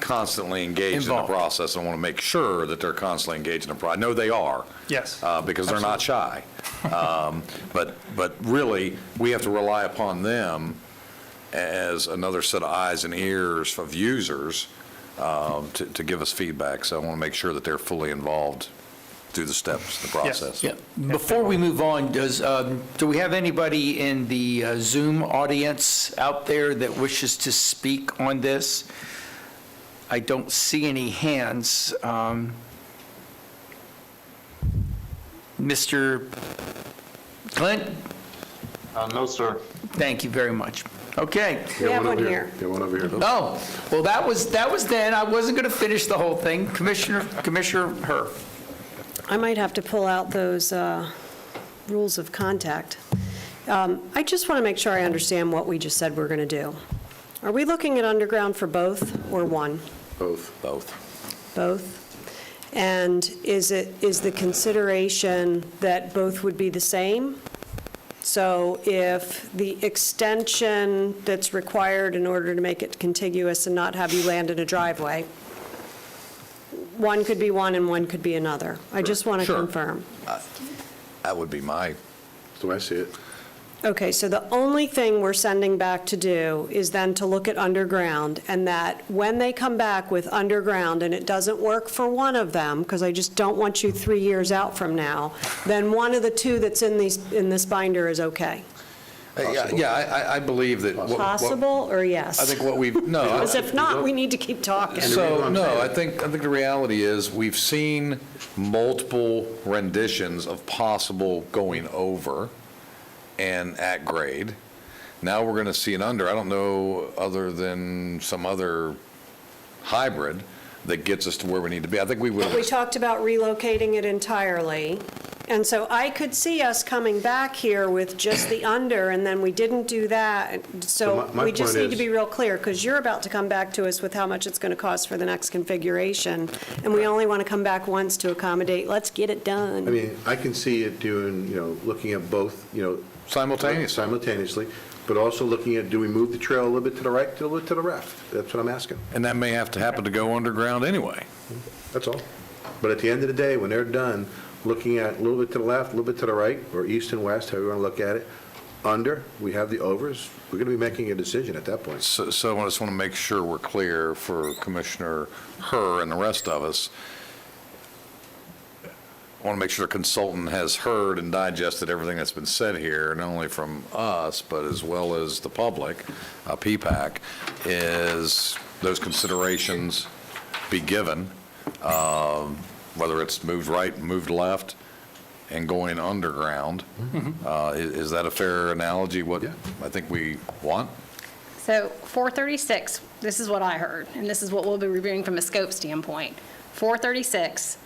constantly engaged in the process. I want to make sure that they're constantly engaged in the process. I know they are.
Yes.
Because they're not shy. But really, we have to rely upon them as another set of eyes and ears of users to give us feedback. So I want to make sure that they're fully involved through the steps, the process.
Yeah. Before we move on, do we have anybody in the Zoom audience out there that wishes to speak on this? I don't see any hands. Mr. Clint?
No, sir.
Thank you very much. Okay.
We have one here.
Get one over here.
Oh, well, that was then. I wasn't going to finish the whole thing. Commissioner Herr.
I might have to pull out those rules of contact. I just want to make sure I understand what we just said we're going to do. Are we looking at underground for both or one?
Both.
Both? And is the consideration that both would be the same? So if the extension that's required in order to make it contiguous and not have you land in a driveway, one could be one and one could be another. I just want to
Sure.
confirm.
That would be my,
That's the way I see it.
Okay, so the only thing we're sending back to do is then to look at underground, and that when they come back with underground and it doesn't work for one of them, because I just don't want you 3 years out from now, then one of the 2 that's in this binder is okay.
I believe that.
Possible or yes?
I think what we've, no.
Because if not, we need to keep talking.
So, no, I think the reality is, we've seen multiple renditions of possible going over and at grade. Now we're going to see an under. I don't know, other than some other hybrid that gets us to where we need to be. I think we would.
We talked about relocating it entirely. And so I could see us coming back here with just the under, and then we didn't do that. So
my
we just
point
need to
is-
be real clear, because you're about to come back to us with how much it's going to cost for the next configuration, and we only want to come back once to accommodate. Let's get it done.
I mean, I can see it doing, looking at both, simultaneously, but also looking at, do we move the trail a little bit to the right, a little bit to the left? That's what I'm asking.
And that may have to happen to go underground anyway.
That's all. But at the end of the day, when they're done, looking at a little bit to the left, a little bit to the right, or east and west, however you want to look at it, under, we have the overs, we're going to be making a decision at that point.
So I just want to make sure we're clear for Commissioner Herr and the rest of us. I want to make sure the consultant has heard and digested everything that's been said here, not only from us, but as well as the public, PPAC, is those considerations be given, whether it's moved right, moved left, and going underground. Is that a fair analogy, what I think we want?
So 436, this is what I heard, and this is what we'll be reviewing from a scope standpoint. 436,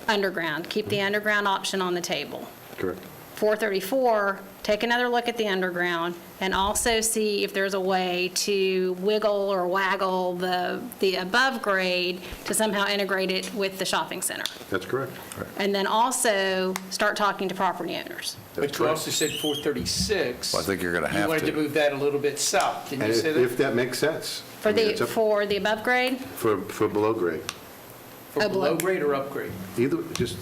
underground, keep the underground option on the table.
Correct.
434, take another look at the underground and also see if there's a way to wiggle or waggle the above grade to somehow integrate it with the shopping center.
That's correct.
And then also start talking to property owners.
But you also said 436.
Well, I think you're going to have
You wanted to
to.
move that a little bit south, didn't
And
you say that?
if that makes sense.
For
I mean, it's
the,
up-
for the above grade?
For below grade.
For below grade or upgrade?
Either, just,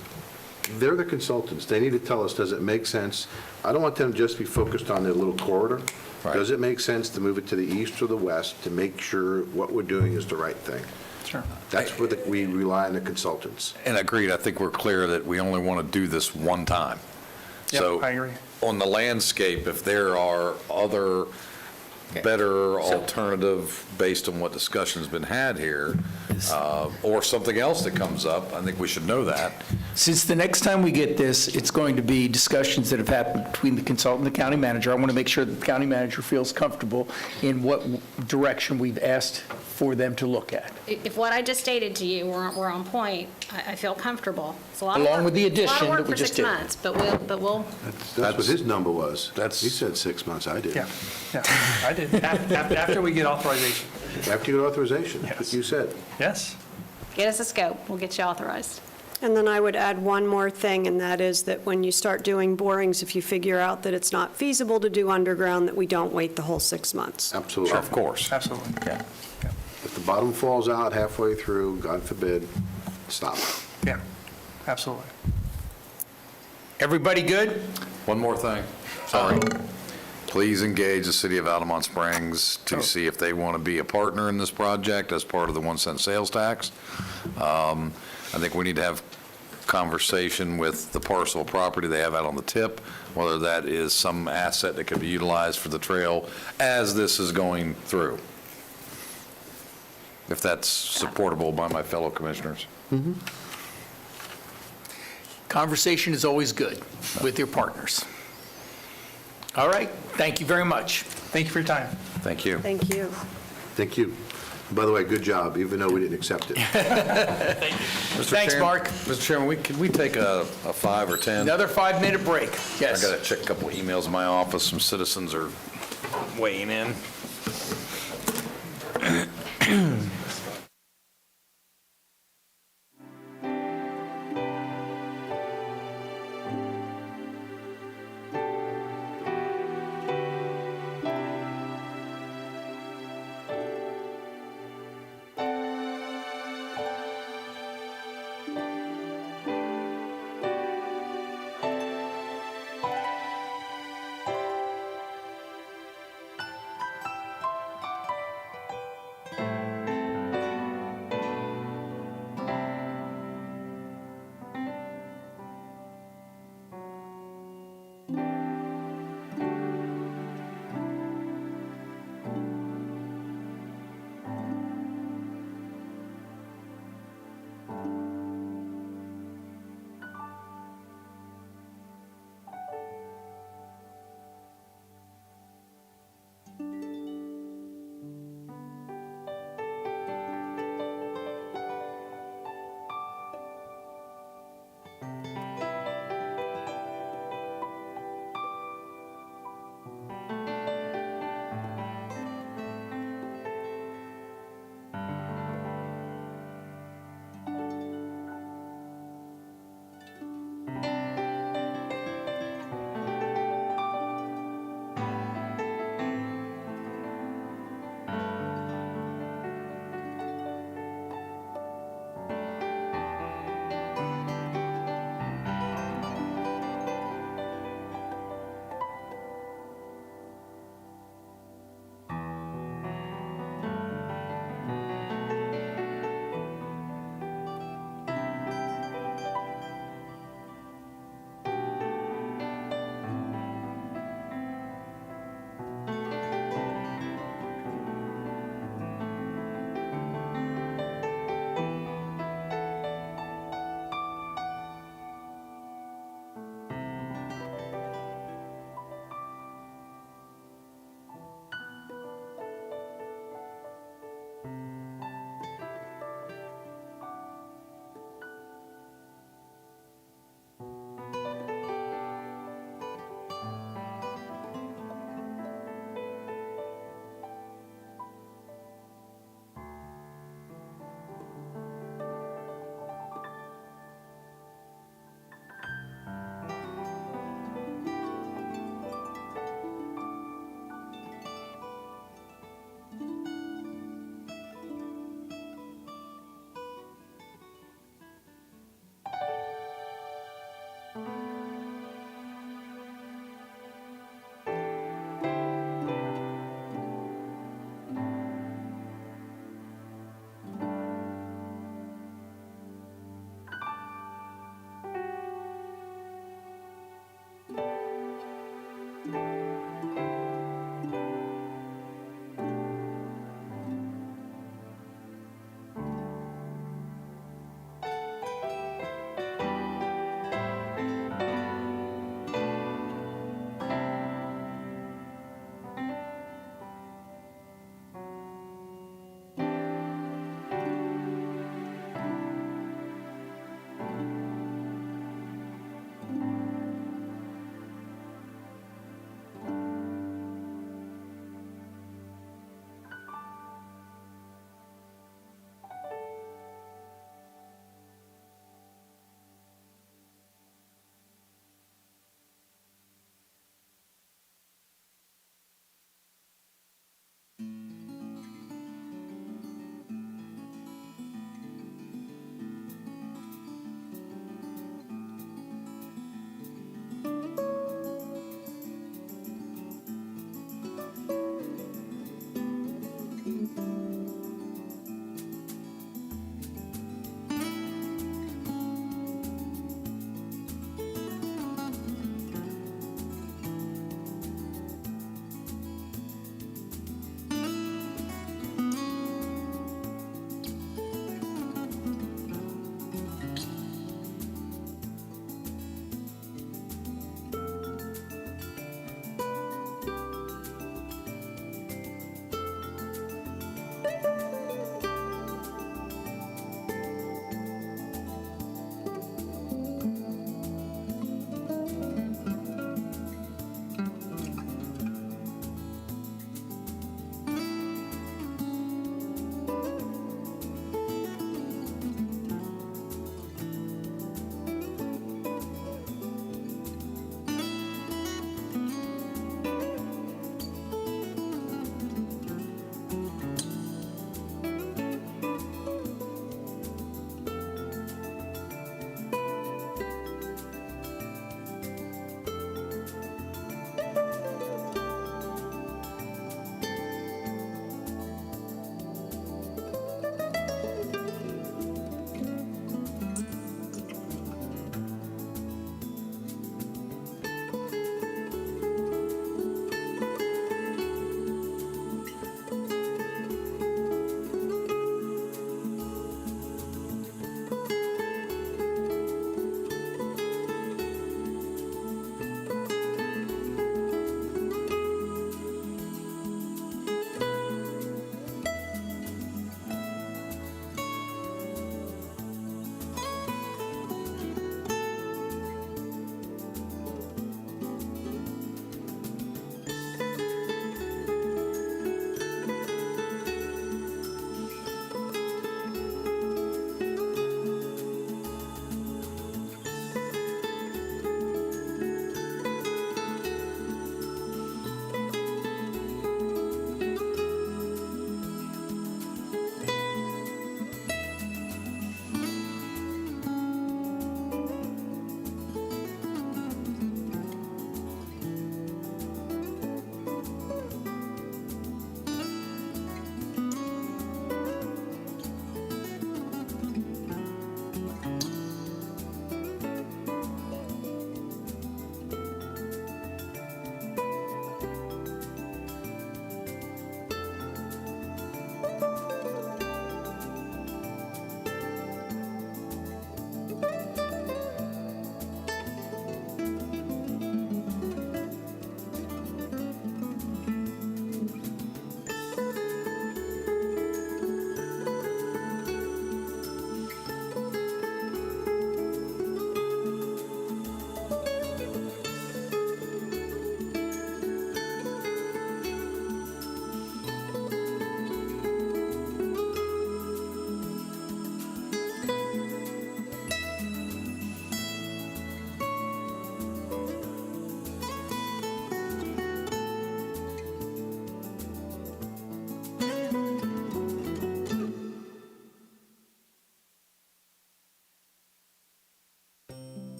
they're the consultants. They need to tell us, does it make sense? I don't want them to just be focused on their little corridor.
Right.
Does it make sense to move it to the east or the west to make sure what we're doing is the right thing?
Sure.
That's where we rely on the consultants.
And agreed, I think we're clear that we only want to do this one time. So
I agree.
on the landscape, if there are other better alternative based on what discussion's been had here, or something else that comes up, I think we should know that.
Since the next time we get this, it's going to be discussions that have happened between the consultant and the county manager. I want to make sure that the county manager feels comfortable in what direction we've asked for them to look at.
If what I just stated to you were on point, I feel comfortable. It's a lot of
Along
work.
with the
It's a lot of
addition
work
that we
for
just
6
did.
months, but we'll,
That's what his number was.
That's-
He said 6 months, I did.
Yeah, I did. After we get authorization.
After you get authorization,
Yes.
like you said.
Yes.
get us a scope. We'll get you authorized.
And then I would add one more thing, and that is that when you start doing borings, if you figure out that it's not feasible to do underground, that we don't wait the whole 6 months.
Absolutely.
Of course.
Absolutely.
Yeah.
If the bottom falls out halfway through, God forbid, stop.
Yeah, absolutely.
Everybody good?
One more thing, sorry. Please engage the city of Altamont Springs to see if they want to be a partner in this project as part of the 1 cent sales tax. I think we need to have conversation with the parcel of property they have out on the tip, whether that is some asset that could be utilized for the trail as this is going through. If that's supportable by my fellow commissioners.
Conversation is always good with your partners. All right, thank you very much.
Thank you for your time.
Thank you.
Thank you.
Thank you. By the way, good job, even though we didn't accept it.
Thanks, Mark.
Mr. Chairman, could we take a 5 or 10?
Another 5-minute break.
I
Yes.
got to check a couple emails in my office. Some citizens are weighing in.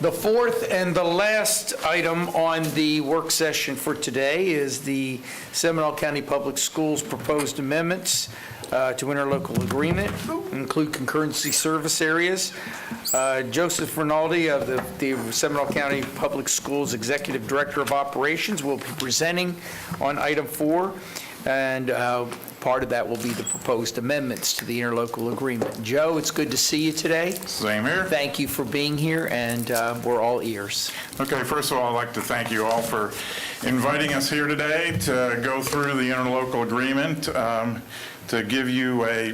The fourth and the last item on the work session for today is the Seminole County Public Schools proposed amendments to interlocal agreement, include concurrency service areas. Joseph Rinaldi of the Seminole County Public Schools Executive Director of Operations will be presenting on item 4, and part of that will be the proposed amendments to the interlocal agreement. Joe, it's good to see you today.
Same here.
Thank you for being here, and we're all ears.
Okay, first of all, I'd like to thank you all for inviting us here today to go through the interlocal agreement, to give you a...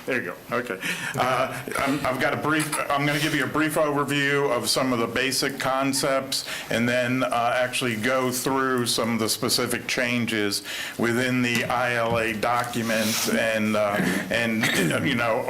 There you go. Okay. I'm going to give you a brief overview of some of the basic concepts and then actually go through some of the specific changes within the ILA document and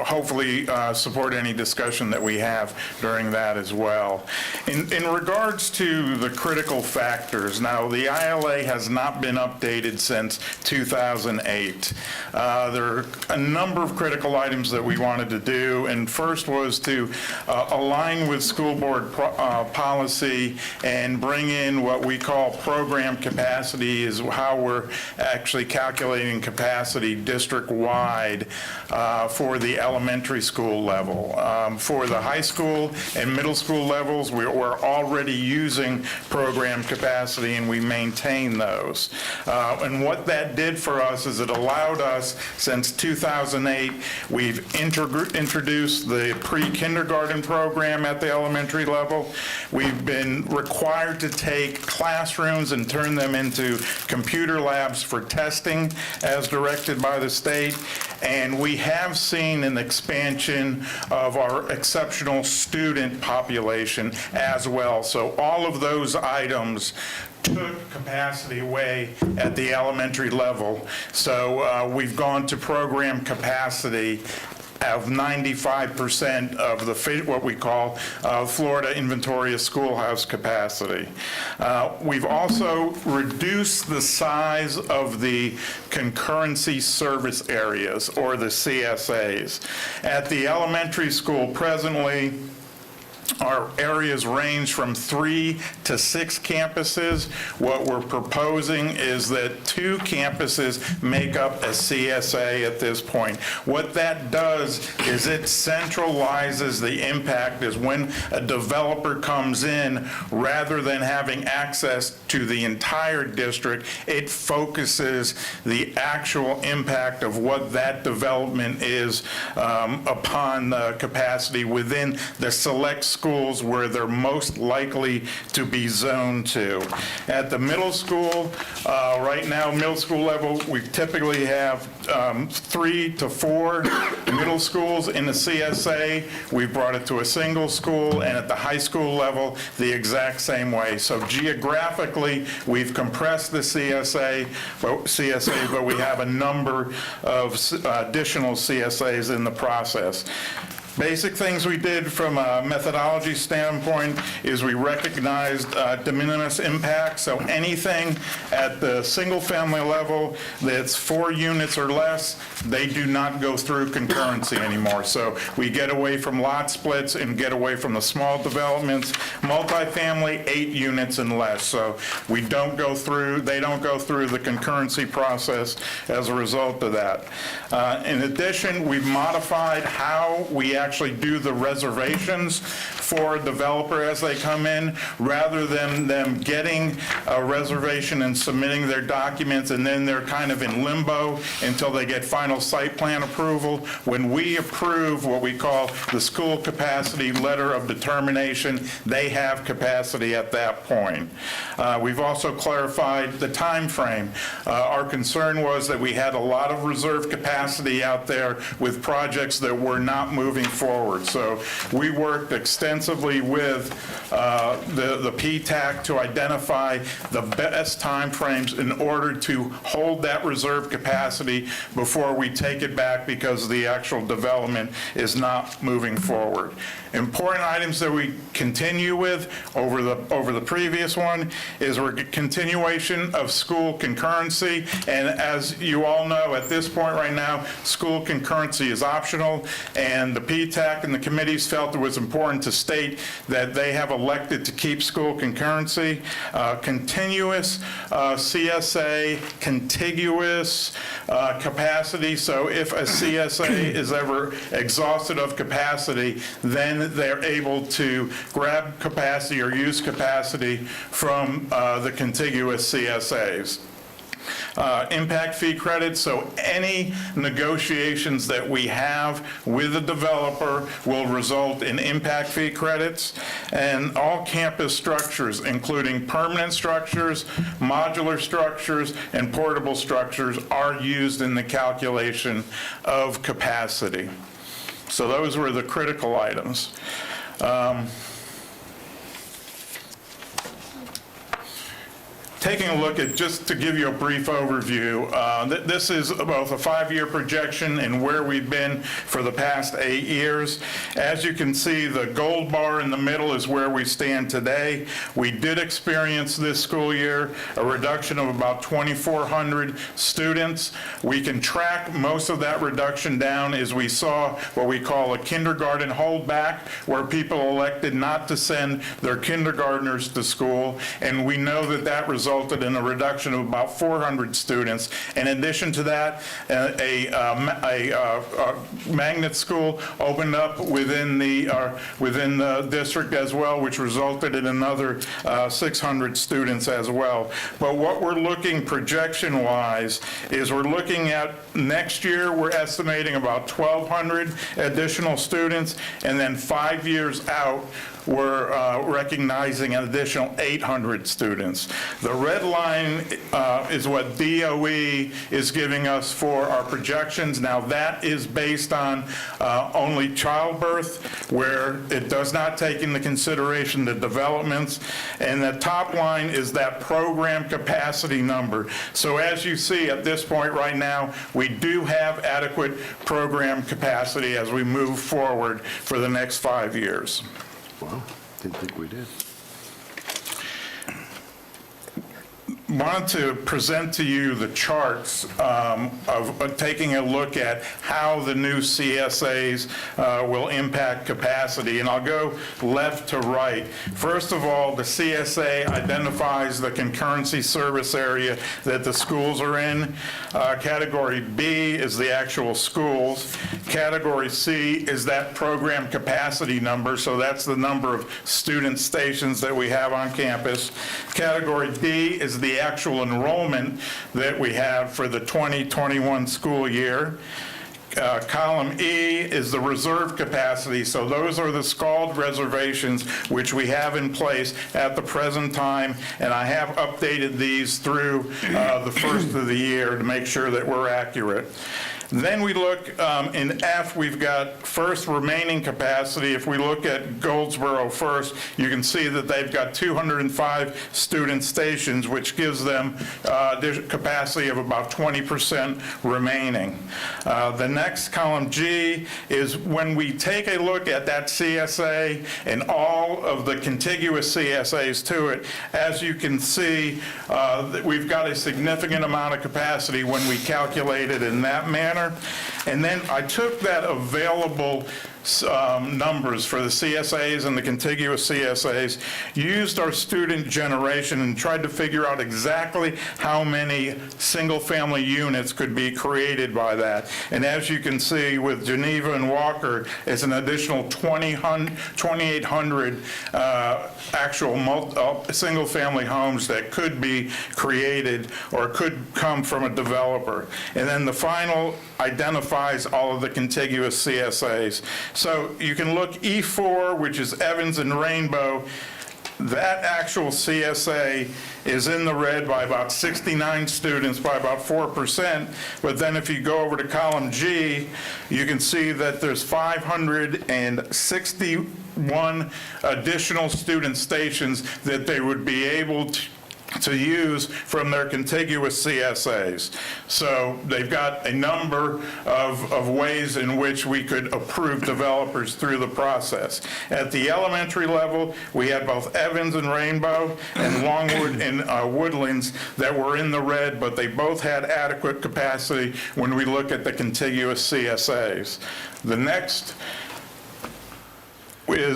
hopefully support any discussion that we have during that as well. In regards to the critical factors, now the ILA has not been updated since 2008. There are a number of critical items that we wanted to do, and first was to align with school board policy and bring in what we call program capacity, is how we're actually calculating capacity district-wide for the elementary school level. For the high school and middle school levels, we're already using program capacity, and we maintain those. And what that did for us is it allowed us, since 2008, we've introduced the pre-kindergarten program at the elementary level. We've been required to take classrooms and turn them into computer labs for testing as directed by the state. And we have seen an expansion of our exceptional student population as well. So all of those items took capacity away at the elementary level. So we've gone to program capacity of 95% of the what we call Florida Inventory of Schoolhouse capacity. We've also reduced the size of the concurrency service areas, or the CSAs. At the elementary school presently, our areas range from 3 to 6 campuses. What we're proposing is that 2 campuses make up a CSA at this point. What that does is it centralizes the impact, is when a developer comes in, rather than having access to the entire district, it focuses the actual impact of what that development is upon the capacity within the select schools where they're most likely to be zoned to. At the middle school, right now, middle school level, we typically have 3 to 4 middle schools in the CSA. We've brought it to a single school, and at the high school level, the exact same way. So geographically, we've compressed the CSA, but we have a number of additional CSAs in the process. Basic things we did from a methodology standpoint is we recognized de minimis impact, so anything at the single-family level that's 4 units or less, they do not go through concurrency anymore. So we get away from lot splits and get away from the small developments. Multifamily, 8 units and less, so we don't go through, they don't go through the concurrency process as a result of that. In addition, we've modified how we actually do the reservations for a developer as they come in, rather than them getting a reservation and submitting their documents and then they're kind of in limbo until they get final site plan approval. When we approve what we call the school capacity letter of determination, they have capacity at that point. We've also clarified the time frame. Our concern was that we had a lot of reserve capacity out there with projects that were not moving forward. So we worked extensively with the PTAC to identify the best timeframes in order to hold that reserve capacity before we take it back because the actual development is not moving forward. Important items that we continue with over the previous one is our continuation of school concurrency. And as you all know, at this point right now, school concurrency is optional, and the PTAC and the committees felt it was important to state that they have elected to keep school concurrency. Continuous CSA, contiguous capacity. So if a CSA is ever exhausted of capacity, then they're able to grab capacity or use capacity from the contiguous CSAs. Impact fee credits, so any negotiations that we have with the developer will result in impact fee credits, and all campus structures, including permanent structures, modular structures, and portable structures, are used in the calculation of capacity. So those were the critical items. Taking a look at, just to give you a brief overview, this is both a 5-year projection and where we've been for the past 8 years. As you can see, the gold bar in the middle is where we stand today. We did experience this school year a reduction of about 2,400 students. We can track most of that reduction down as we saw what we call a kindergarten holdback, where people elected not to send their kindergartners to school, and we know that that resulted in a reduction of about 400 students. In addition to that, a magnet school opened up within the district as well, which resulted in another 600 students as well. But what we're looking projection-wise is we're looking at next year, we're estimating about 1,200 additional students, and then 5 years out, we're recognizing an additional 800 students. The red line is what DOE is giving us for our projections. Now, that is based on only childbirth, where it does not take into consideration the developments. And the top line is that program capacity number. So as you see at this point right now, we do have adequate program capacity as we move forward for the next 5 years.
Wow, didn't think we did.
Wanted to present to you the charts of taking a look at how the new CSAs will impact capacity, and I'll go left to right. First of all, the CSA identifies the concurrency service area that the schools are in. Category B is the actual schools. Category C is that program capacity number, so that's the number of student stations that we have on campus. Category D is the actual enrollment that we have for the 2021 school year. Column E is the reserve capacity, so those are the scald reservations which we have in place at the present time, and I have updated these through the first of the year to make sure that we're accurate. Then we look in F, we've got first remaining capacity. If we look at Goldsboro first, you can see that they've got 205 student stations, which gives them capacity of about 20% remaining. The next column, G, is when we take a look at that CSA and all of the contiguous CSAs to it, as you can see, we've got a significant amount of capacity when we calculate it in that manner. And then I took that available numbers for the CSAs and the contiguous CSAs, used our student generation and tried to figure out exactly how many single-family units could be created by that. And as you can see with Geneva and Walker, it's an additional 2,800 actual single-family homes that could be created or could come from a developer. And then the final identifies all of the contiguous CSAs. So you can look E4, which is Evans and Rainbow. that actual CSA is in the red by about 69 students, by about 4%. But then if you go over to column G, you can see that there's 561 additional student stations that they would be able to use from their contiguous CSAs. So they've got a number of ways in which we could approve developers through the process. At the elementary level, we had both Evans and Rainbow and Longwood and Woodlands that were in the red, but they both had adequate capacity when we look at the contiguous CSAs. The next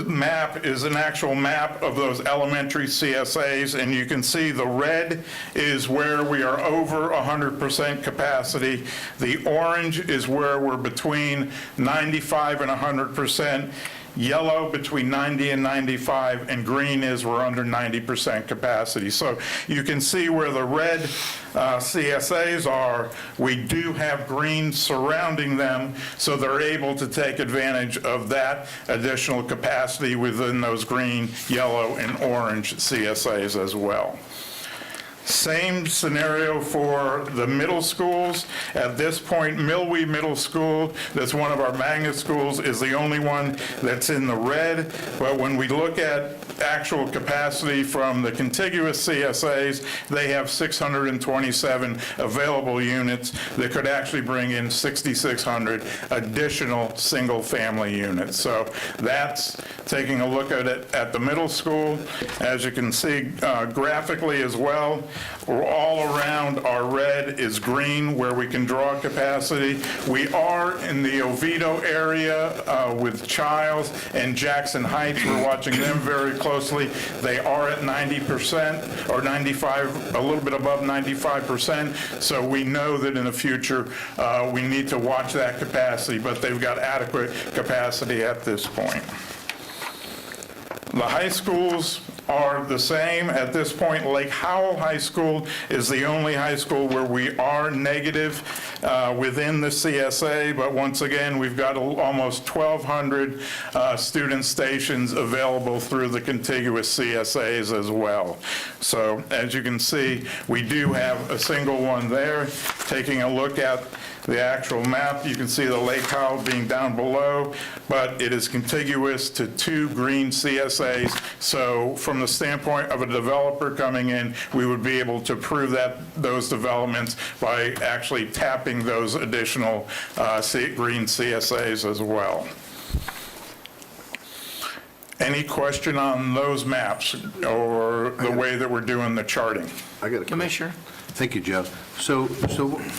map is an actual map of those elementary CSAs, and you can see the red is where we are over 100% capacity. The orange is where we're between 95 and 100%. Yellow between 90 and 95, and green is we're under 90% capacity. So you can see where the red CSAs are. We do have green surrounding them, so they're able to take advantage of that additional capacity within those green, yellow, and orange CSAs as well. Same scenario for the middle schools. At this point, Millwee Middle School, that's one of our magnet schools, is the only one that's in the red. But when we look at actual capacity from the contiguous CSAs, they have 627 available units that could actually bring in 6,600 additional single-family units. So that's taking a look at it at the middle school. As you can see graphically as well, all around our red is green where we can draw capacity. We are in the Oviedo area with Childs and Jackson Heights. We're watching them very closely. They are at 90% or 95, a little bit above 95%. So we know that in the future we need to watch that capacity, but they've got adequate capacity at this point. The high schools are the same. At this point, Lake Howell High School is the only high school where we are negative within the CSA, but once again, we've got almost 1,200 student stations available through the contiguous CSAs as well. So as you can see, we do have a single one there. Taking a look at the actual map, you can see the Lake Howell being down below, but it is contiguous to 2 green CSAs. So from the standpoint of a developer coming in, we would be able to prove those developments by actually tapping those additional green CSAs as well. Any question on those maps or the way that we're doing the charting?
I got a
Commissioner?
Thank you, Joe. So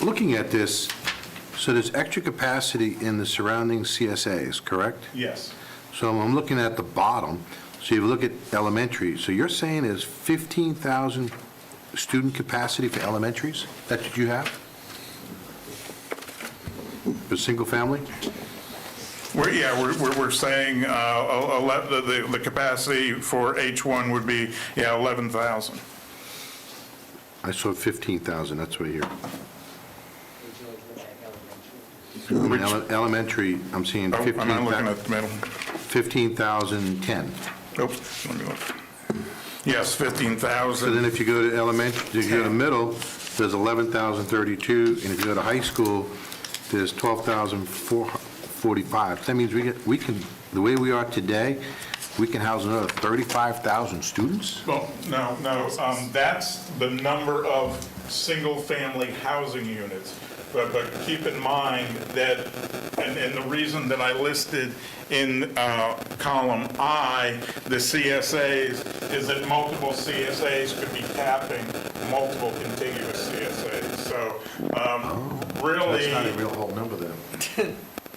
looking at this, so there's extra capacity in the surrounding CSAs, correct?
Yes.
So I'm looking at the bottom, so you look at elementary, so you're saying there's 15,000 student capacity for elementaries? That's what you have? For single family?
We're saying the capacity for H1 would be, 11,000.
I saw 15,000, that's what I hear. I mean, elementary, I'm seeing
I'm not looking at the middle.
15,010.
Oops, let me look. Yes, 15,000.
So then if you go to elementary, if you go to middle, there's 11,032, and if you go to high school, there's 12,445. That means we can, the way we are today, we can house another 35,000 students?
Well, no, that's the number of single-family housing units. But keep in mind that, and the reason that I listed in column I, the CSAs, is that multiple CSAs could be tapping multiple contiguous CSAs. So really...
That's not a real whole number then.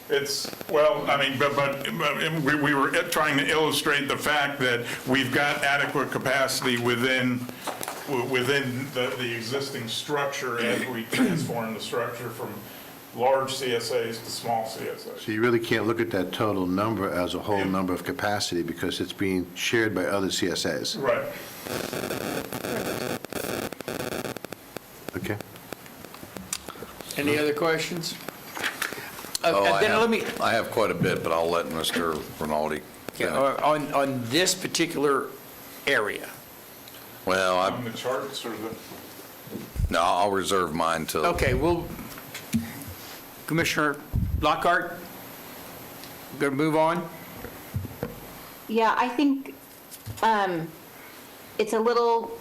It's, well, I mean, but we were trying to illustrate the fact that we've got adequate capacity within the existing structure as we transform the structure from large CSAs to small CSAs.
So you really can't look at that total number as a whole number of capacity because it's being shared by other CSAs.
Right.
Okay.
Any other questions?
I have quite a bit, but I'll let Mr. Rinaldi finish.
On this particular area.
Well,
On the charts or the?
no, I'll reserve mine till.
Okay, well, Commissioner Lockhart, going to move on?
Yeah, I think it's a little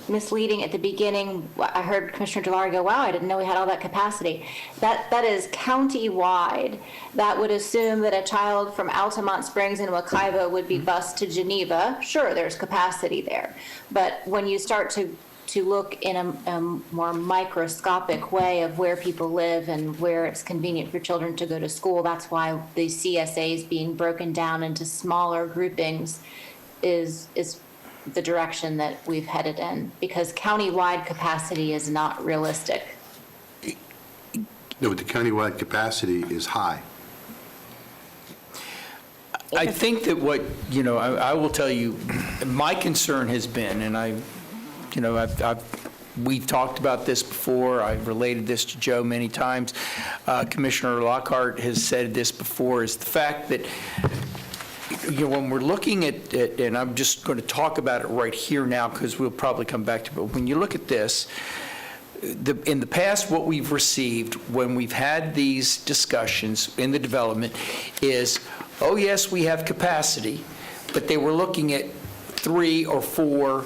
misleading at the beginning. I heard Commissioner Delara go, wow, I didn't know we had all that capacity. That is county-wide. That would assume that a child from Altamont Springs and Wekiva would be bused to Geneva. Sure, there's capacity there. But when you start to look in a more microscopic way of where people live and where it's convenient for children to go to school, that's why the CSAs being broken down into smaller groupings is the direction that we've headed in, because countywide capacity is not realistic.
No, but the countywide capacity is high.
I think that what, I will tell you, my concern has been, and we've talked about this before, I've related this to Joe many times, Commissioner Lockhart has said this before, is the fact that when we're looking at, and I'm just going to talk about it right here now because we'll probably come back to it, but when you look at this, in the past, what we've received when we've had these discussions in the development is, oh yes, we have capacity, but they were looking at 3 or 4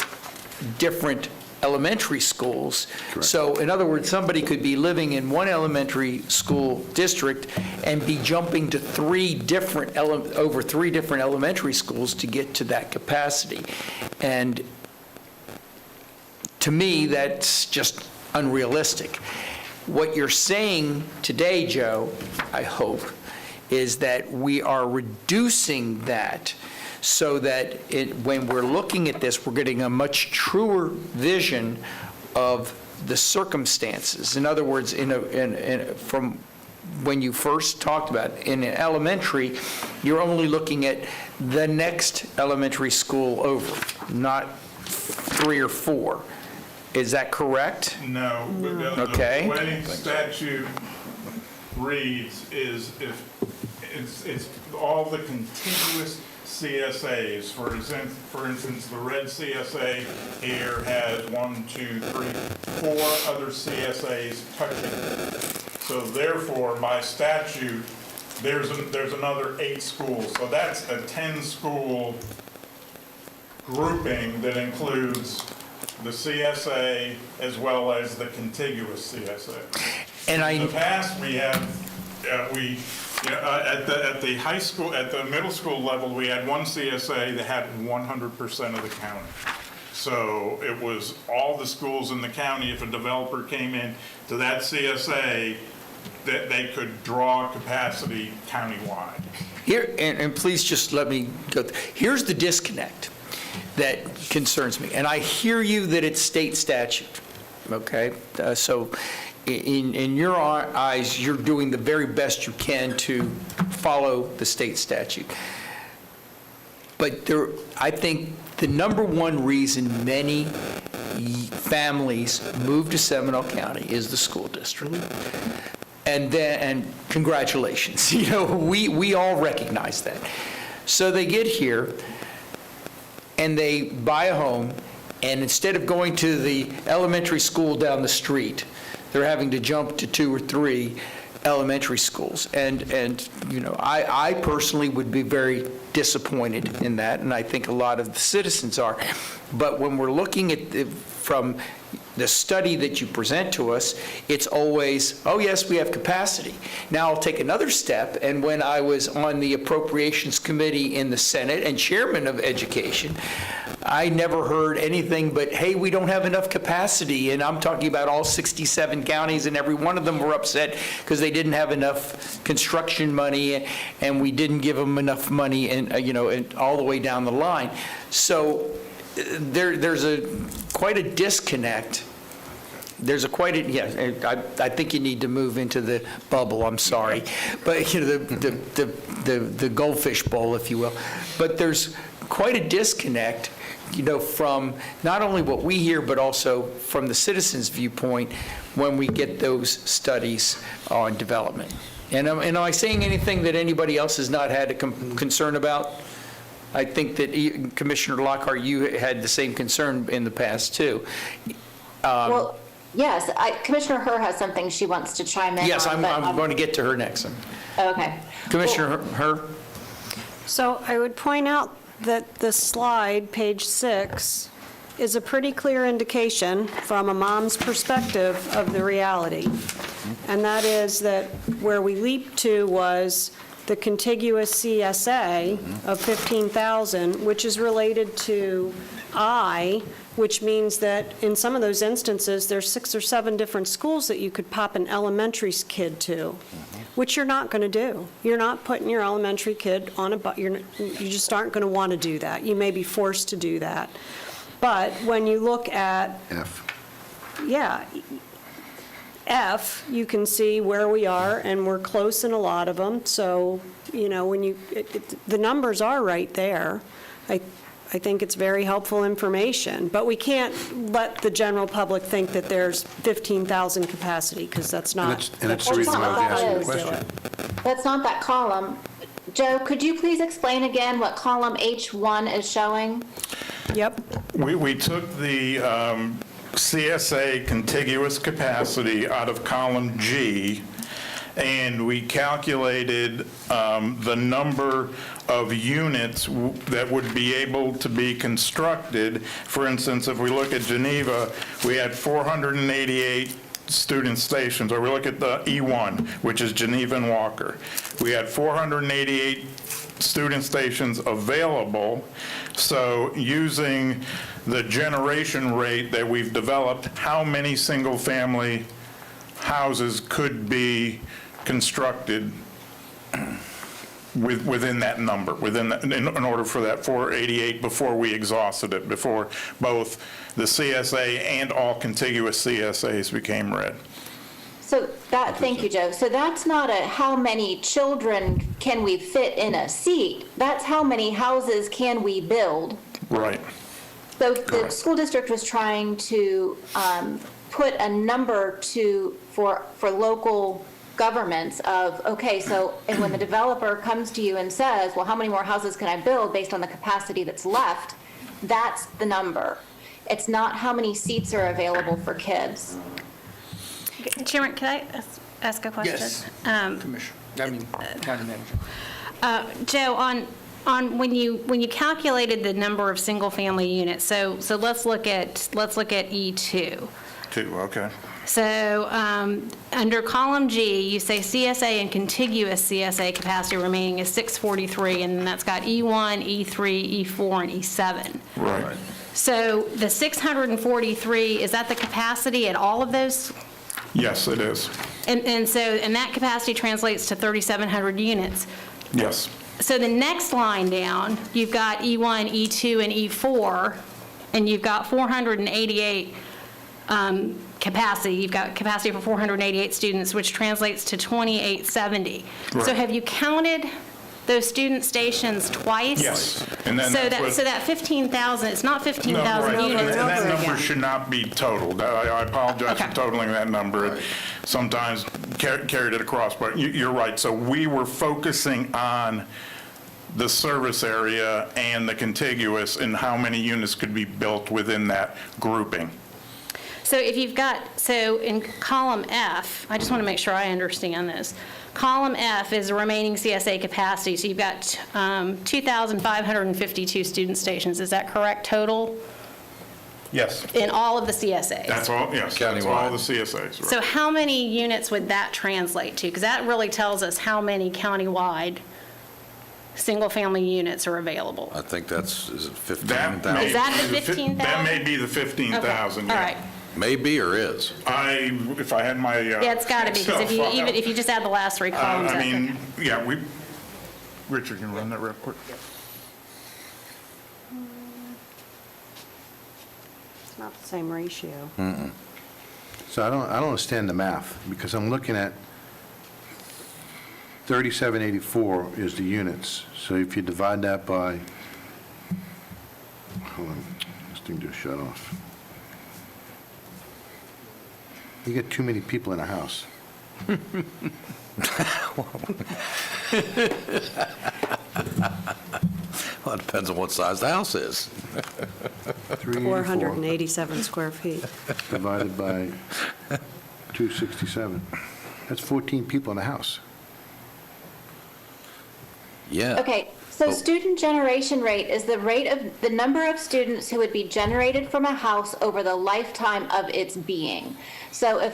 different elementary schools.
Correct.
So in other words, somebody could be living in one elementary school district and be jumping to over 3 different elementary schools to get to that capacity. And to me, that's just unrealistic. What you're saying today, Joe, I hope, is that we are reducing that so that when we're looking at this, we're getting a much truer vision of the circumstances. In other words, from when you first talked about it, in elementary, you're only looking at the next elementary school over, not 3 or 4. Is that correct?
No.
Okay.
The way statute reads is if it's all the contiguous CSAs. For instance, the red CSA here has 1, 2, 3, 4 other CSAs touching. So therefore, by statute, there's another 8 schools. So that's a 10-school grouping that includes the CSA as well as the contiguous CSA.
And
in the past, we had at the high school, at the middle school level, we had one CSA that had 100% of the county. So it was all the schools in the county. If a developer came in to that CSA, that they could draw capacity countywide.
Here, and please just let me go. Here's the disconnect that concerns me. And I hear you that it's state statute, okay? So in your eyes, you're doing the very best you can to follow the state statute. But I think the number one reason many families move to Seminole County is the school district. And congratulations, we all recognize that. So they get here and they buy a home, and instead of going to the elementary school down the street, they're having to jump to 2 or 3 elementary schools. And I personally would be very disappointed in that, and I think a lot of the citizens are. But when we're looking at from the study that you present to us, it's always, oh yes, we have capacity. Now I'll take another step, and when I was on the Appropriations Committee in the Senate and Chairman of Education, I never heard anything but, hey, we don't have enough capacity, and I'm talking about all 67 counties, and every one of them were upset because they didn't have enough construction money, and we didn't give them enough money, and and all the way down the line. So there's quite a disconnect. I think you need to move into the bubble, I'm sorry, but the goldfish bowl, if you will. But there's quite a disconnect, from not only what we hear, but also from the citizens' viewpoint when we get those studies on development. And am I saying anything that anybody else has not had a concern about? I think that Commissioner Lockhart, you had the same concern in the past, too.
Well, yes, Commissioner Herr has something she wants to chime in on.
Yes, I'm
but
going to get to her next.
Okay.
Commissioner Herr?
So I would point out that the slide, page 6, is a pretty clear indication from a mom's perspective of the reality. And that is that where we leaped to was the contiguous CSA of 15,000, which is related to I, which means that in some of those instances, there's 6 or 7 different schools that you could pop an elementary kid to, which you're not going to do. You're not putting your elementary kid on a bus. You just aren't going to want to do that. You may be forced to do that. But when you look at
F.
Yeah, F, you can see where we are, and we're close in a lot of them. So, you know, when the numbers are right there. I think it's very helpful information, but we can't let the general public think that there's 15,000 capacity, because that's not.
And it's the reason I was asking the question.
That's not that column. Joe, could you please explain again what column H1 is showing?
Yep.
We took the CSA contiguous capacity out of column G, and we calculated the number of units that would be able to be constructed. For instance, if we look at Geneva, we had 488 student stations, or we look at the E1, which is Geneva and Walker. We had 488 student stations available. So using the generation rate that we've developed, how many single-family houses could be constructed within that number, in order for that 488 before we exhausted it, before both the CSA and all contiguous CSAs became red.
So that, thank you, Joe. So that's not a how many children can we fit in a seat. That's how many houses can we build.
Right.
So the school district was trying to put a number for local governments of, okay, so and when the developer comes to you and says, well, how many more houses can I build based on the capacity that's left, that's the number. It's not how many seats are available for kids.
Chairman, can I ask a question?
Yes, Commissioner, County Manager.
Joe, on when you calculated the number of single-family units, so let's look at E2.
Okay.
So under column G, you say CSA and contiguous CSA capacity remaining is 643, and that's got E1, E3, E4, and E7.
Right.
So the 643, is that the capacity at all of those?
Yes, it is.
And that capacity translates to 3,700 units.
Yes.
So the next line down, you've got E1, E2, and E4, and you've got 488 capacity. You've got capacity for 488 students, which translates to 2,870.
Right.
So have you counted those student stations twice?
Yes. And then
So
that's
that 15,000, it's not 15,000
right.
units.
And that
over
number
again.
should not be totaled. I apologize for
Okay.
totaling that number. It sometimes carried it across, but you're right. So we were focusing on the service area and the contiguous and how many units could be built within that grouping.
So if you've got, so in column F, I just want to make sure I understand this. Column F is the remaining CSA capacity, so you've got 2,552 student stations. Is that correct total?
Yes.
In all of the CSAs?
That's all, yes. That's all the CSAs. Right.
So how many units would that translate to? Because that really tells us how many countywide single-family units are available.
I think is it 15,000?
Is that the 15,000?
That may be the 15,000,
Okay.
yeah.
All right.
Maybe or is?
If I had my.
Yeah, it's got to be, because if you just add the last 3 columns.
I mean, yeah, Richard can run that real quick.
It's not the same ratio.
So I don't understand the math, because I'm looking at 3784 is the units. So if you divide that by, hold on, this thing just shut off. You get too many people in a house.
Well, it depends on what size the house is.
384
487 square feet.
divided by 267. That's 14 people in a house.
Yeah.
Okay, so
Oh.
student generation rate is the rate of the number of students who would be generated from a house over the lifetime of its being. So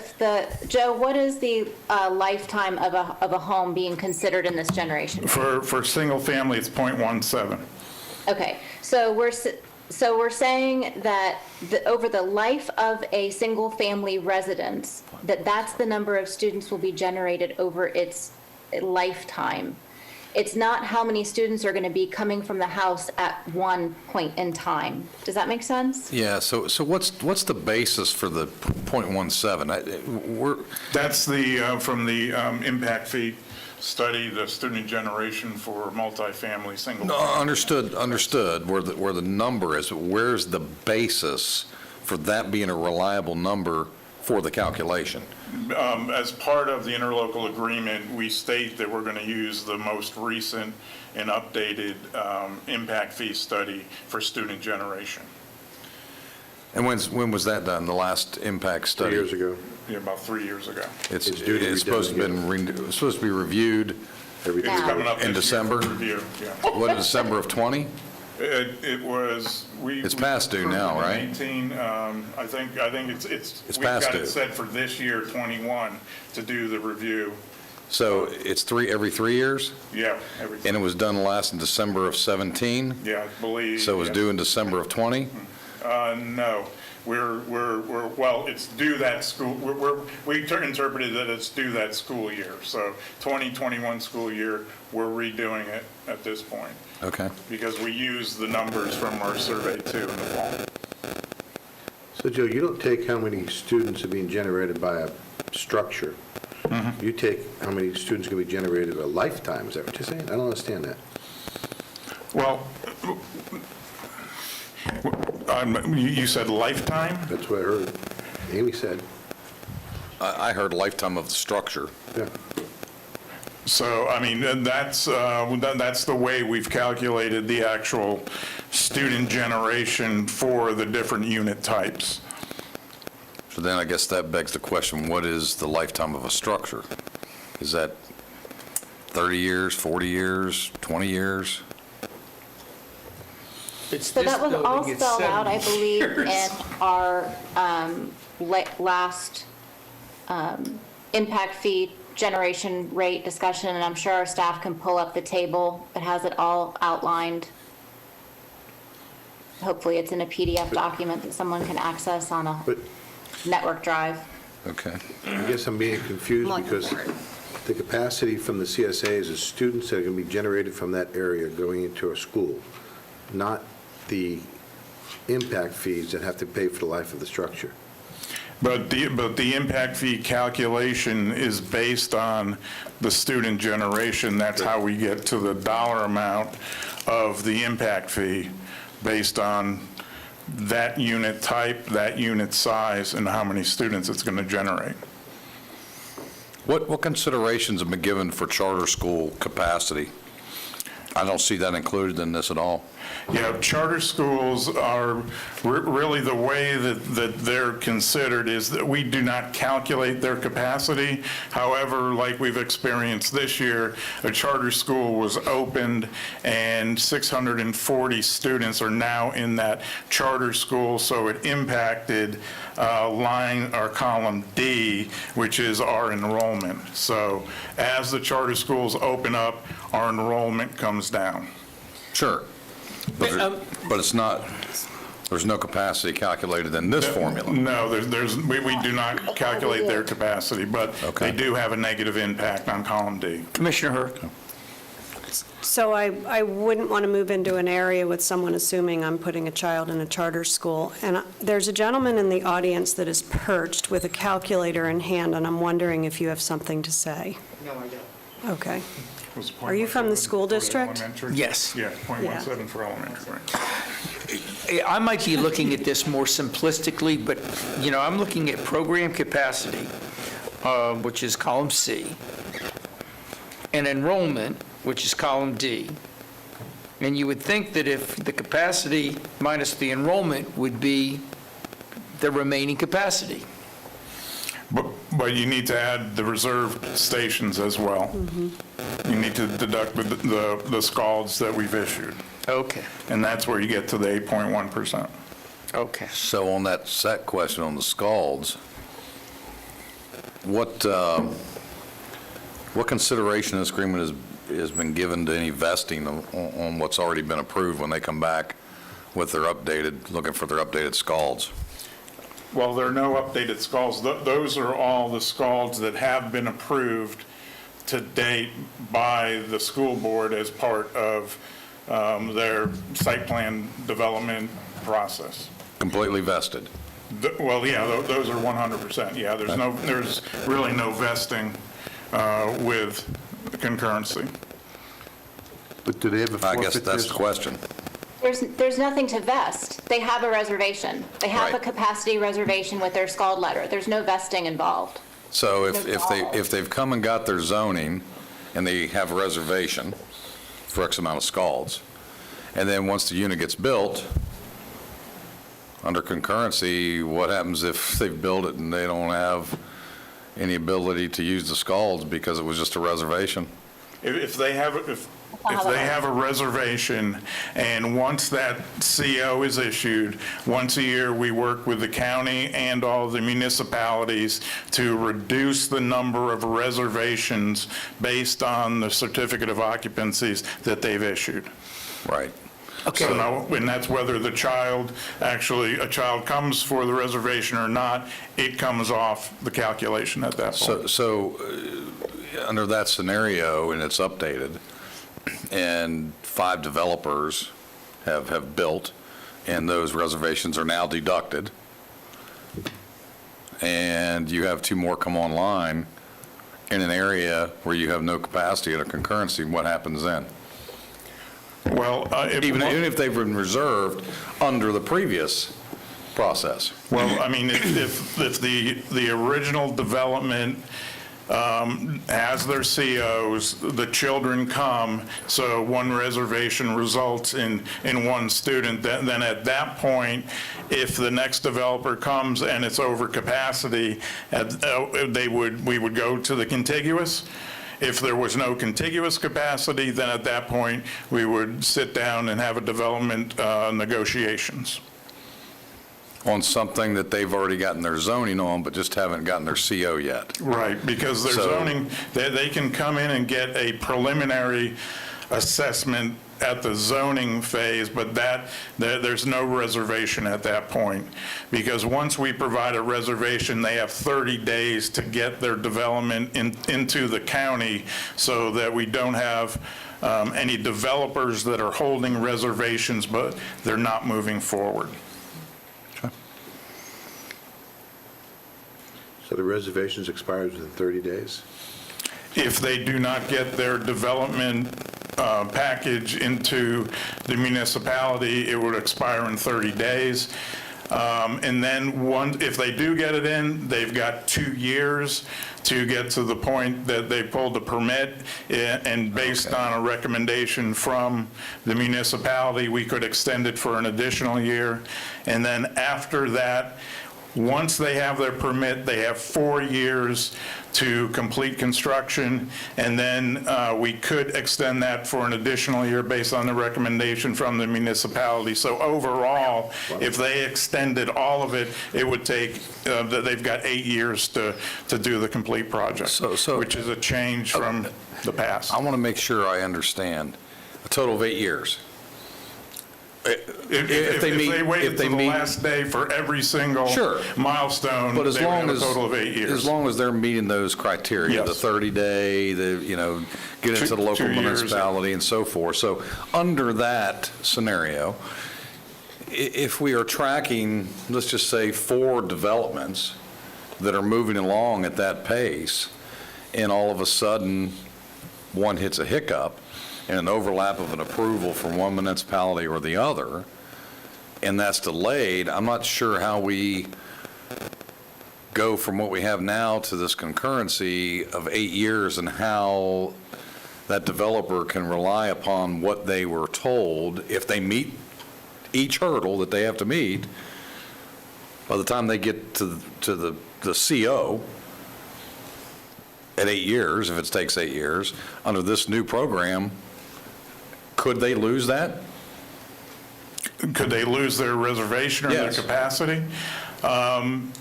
Joe, what is the lifetime of a home being considered in this generation rate?
For single family, it's 0.17.
Okay, so we're saying that over the life of a single-family residence, that's the number of students will be generated over its lifetime. It's not how many students are going to be coming from the house at one point in time. Does that make sense?
Yeah, so what's the basis for the .17?
That's from the impact fee study, the student generation for multifamily, single.
No, understood, where the number is, but where's the basis for that being a reliable number for the calculation?
As part of the interlocal agreement, we state that we're going to use the most recent and updated impact fee study for student generation.
And when was that done, the last impact study?
3 years ago.
Yeah, about 3 years ago.
It's
It's due to be
supposed to
done
it's supposed to be reviewed
Every
It's
Yeah.
coming up
in
this year for
December?
review, yeah.
What, in December of '20?
It was,
It's past due now, right?
18, I think
It's
we've
past
got
due.
it set for this year, 21, to do the review.
So it's every 3 years?
Yeah, everything.
And it was done last in December of '17?
Yeah, I believe.
So it was
yeah.
due in December of '20?
No, well, it's due that school, we interpreted that it's due that school year. So 2021 school year, we're redoing it at this point
Okay.
because we use the numbers from our survey too in the fall.
So, Joe, you don't take how many students are being generated by a structure. You take how many students can be generated a lifetime. Is that what you're saying? I don't understand that.
Well, you said lifetime?
That's what I heard. Amy said.
I heard lifetime of the structure.
Yeah.
So, I mean, that's the way we've calculated the actual student generation for the different unit types.
So then I guess that begs the question, what is the lifetime of a structure? Is that 30 years, 40 years, 20 years?
So that was all spelled out, I believe, in our last impact fee generation rate discussion, and I'm sure our staff can pull up the table. It has it all outlined. Hopefully, it's in a PDF document that someone can access on a
But
network drive.
Okay.
I guess I'm being confused because the capacity from the CSAs is students that are going to be generated from that area going into a school, not the impact fees that have to pay for the life of the structure.
But the impact fee calculation is based on the student generation. That's how we get to the dollar amount of the impact fee, based on that unit type, that unit size, and how many students it's going to generate.
What considerations have been given for charter school capacity? I don't see that included in this at all.
Yeah, charter schools are really the way that they're considered is that we do not calculate their capacity. However, like we've experienced this year, a charter school was opened and 640 students are now in that charter school, so it impacted line or column D, which is our enrollment. So as the charter schools open up, our enrollment comes down.
Sure. But it's not, there's no capacity calculated in this formula.
No, we do not calculate their capacity, but
Okay.
they do have a negative impact on column D.
Commissioner Hurd.
So I wouldn't want to move into an area with someone assuming I'm putting a child in a charter school. And there's a gentleman in the audience that is perched with a calculator in hand, and I'm wondering if you have something to say.
No, I don't.
Okay. Are you from the school district?
Yes.
Yeah, .17 for elementary.
I might be looking at this more simplistically, but, I'm looking at program capacity, which is column C, and enrollment, which is column D. And you would think that if the capacity minus the enrollment would be the remaining capacity.
But you need to add the reserve stations as well. You need to deduct the scalds that we've issued,
Okay,
and that's where you get to the 8.1%.
okay.
So on that set question on the scalds, what consideration in this agreement has been given to any vesting on what's already been approved when they come back with their updated, looking for their updated scalds?
Well, there are no updated scalds. Those are all the scalds that have been approved to date by the school board as part of their site plan development process.
Completely vested?
Well, yeah, those are 100%. Yeah, there's really no vesting with concurrency.
But do they have a
I
forfeit?
guess that's the question.
There's nothing to vest. They have a reservation. They have a
Right.
capacity reservation with their scald letter. There's no vesting involved.
So if they've come and got their zoning and they have a reservation for X amount of scalds, and then once the unit gets built, under concurrency, what happens if they've built it and they don't have any ability to use the scalds because it was just a reservation?
If they have a reservation, and once that CO is issued, once a year, we work with the county and all the municipalities to reduce the number of reservations based on the certificate of occupancies that they've issued.
Right.
Okay.
So now, and that's whether a child comes for the reservation or not, it comes off the calculation at that point.
So under that scenario, and it's updated, and 5 developers have built, and those reservations are now deducted, and you have 2 more come online in an area where you have no capacity under concurrency, what happens then?
Well,
Even if they've been reserved under the previous process?
Well, I mean, if the original development has their COs, the children come, so one reservation results in 1 student, then at that point, if the next developer comes and it's over capacity, we would go to the contiguous. If there was no contiguous capacity, then at that point, we would sit down and have a development negotiations.
On something that they've already gotten their zoning on, but just haven't gotten their CO yet?
Right, because their
So-
zoning, they can come in and get a preliminary assessment at the zoning phase, but there's no reservation at that point. Because once we provide a reservation, they have 30 days to get their development into the county so that we don't have any developers that are holding reservations, but they're not moving forward.
So the reservations expires within 30 days?
If they do not get their development package into the municipality, it would expire in 30 days. And then if they do get it in, they've got 2 years to get to the point that they pulled the permit, and based on a recommendation from the municipality, we could extend it for an additional year. And then after that, once they have their permit, they have 4 years to complete construction, and then we could extend that for an additional year based on the recommendation from the municipality. So overall, if they extended all of it, it would take, they've got 8 years to do the complete project, which is a change from the past.
I want to make sure I understand. A total of 8 years.
If they waited to the last day for every single milestone,
But as
they would
long
have
as,
a total of 8 years.
as long as they're meeting those criteria, the
Yes.
30-day, get into the local
2 years.
municipality and so forth. So under that scenario, if we are tracking, let's just say 4 developments that are moving along at that pace, and all of a sudden, one hits a hiccup, and an overlap of an approval from one municipality or the other, and that's delayed, I'm not sure how we go from what we have now to this concurrency of 8 years, and how that developer can rely upon what they were told. If they meet each hurdle that they have to meet, by the time they get to the CO at 8 years, if it takes 8 years, under this new program, could they lose that?
Could they lose their reservation or their
Yes.
capacity?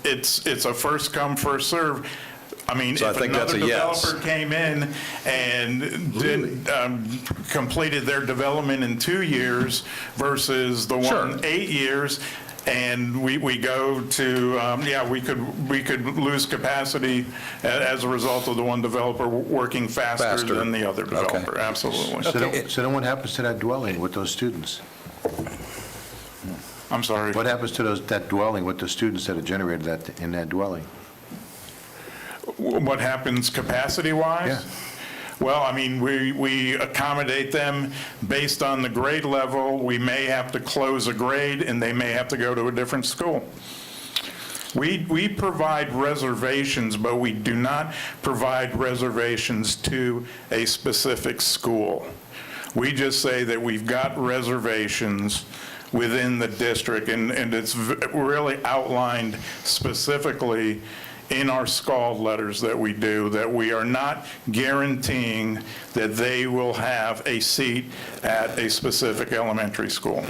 It's a first come, first serve. I mean,
So I
if
think that's
another
a yes.
developer came in and completed their development in 2 years versus the
Sure.
one 8 years, and we go to, we could lose capacity as a result of the one developer working faster than the other developer.
Okay.
Absolutely.
So then what happens to that dwelling with those students?
I'm sorry.
What happens to that dwelling with the students that are generated in that dwelling?
What happens capacity-wise?
Yeah.
Well, I mean, we accommodate them based on the grade level. We may have to close a grade, and they may have to go to a different school. We provide reservations, but we do not provide reservations to a specific school. We just say that we've got reservations within the district, and it's really outlined specifically in our SCALD letters that we do, that we are not guaranteeing that they will have a seat at a specific elementary school.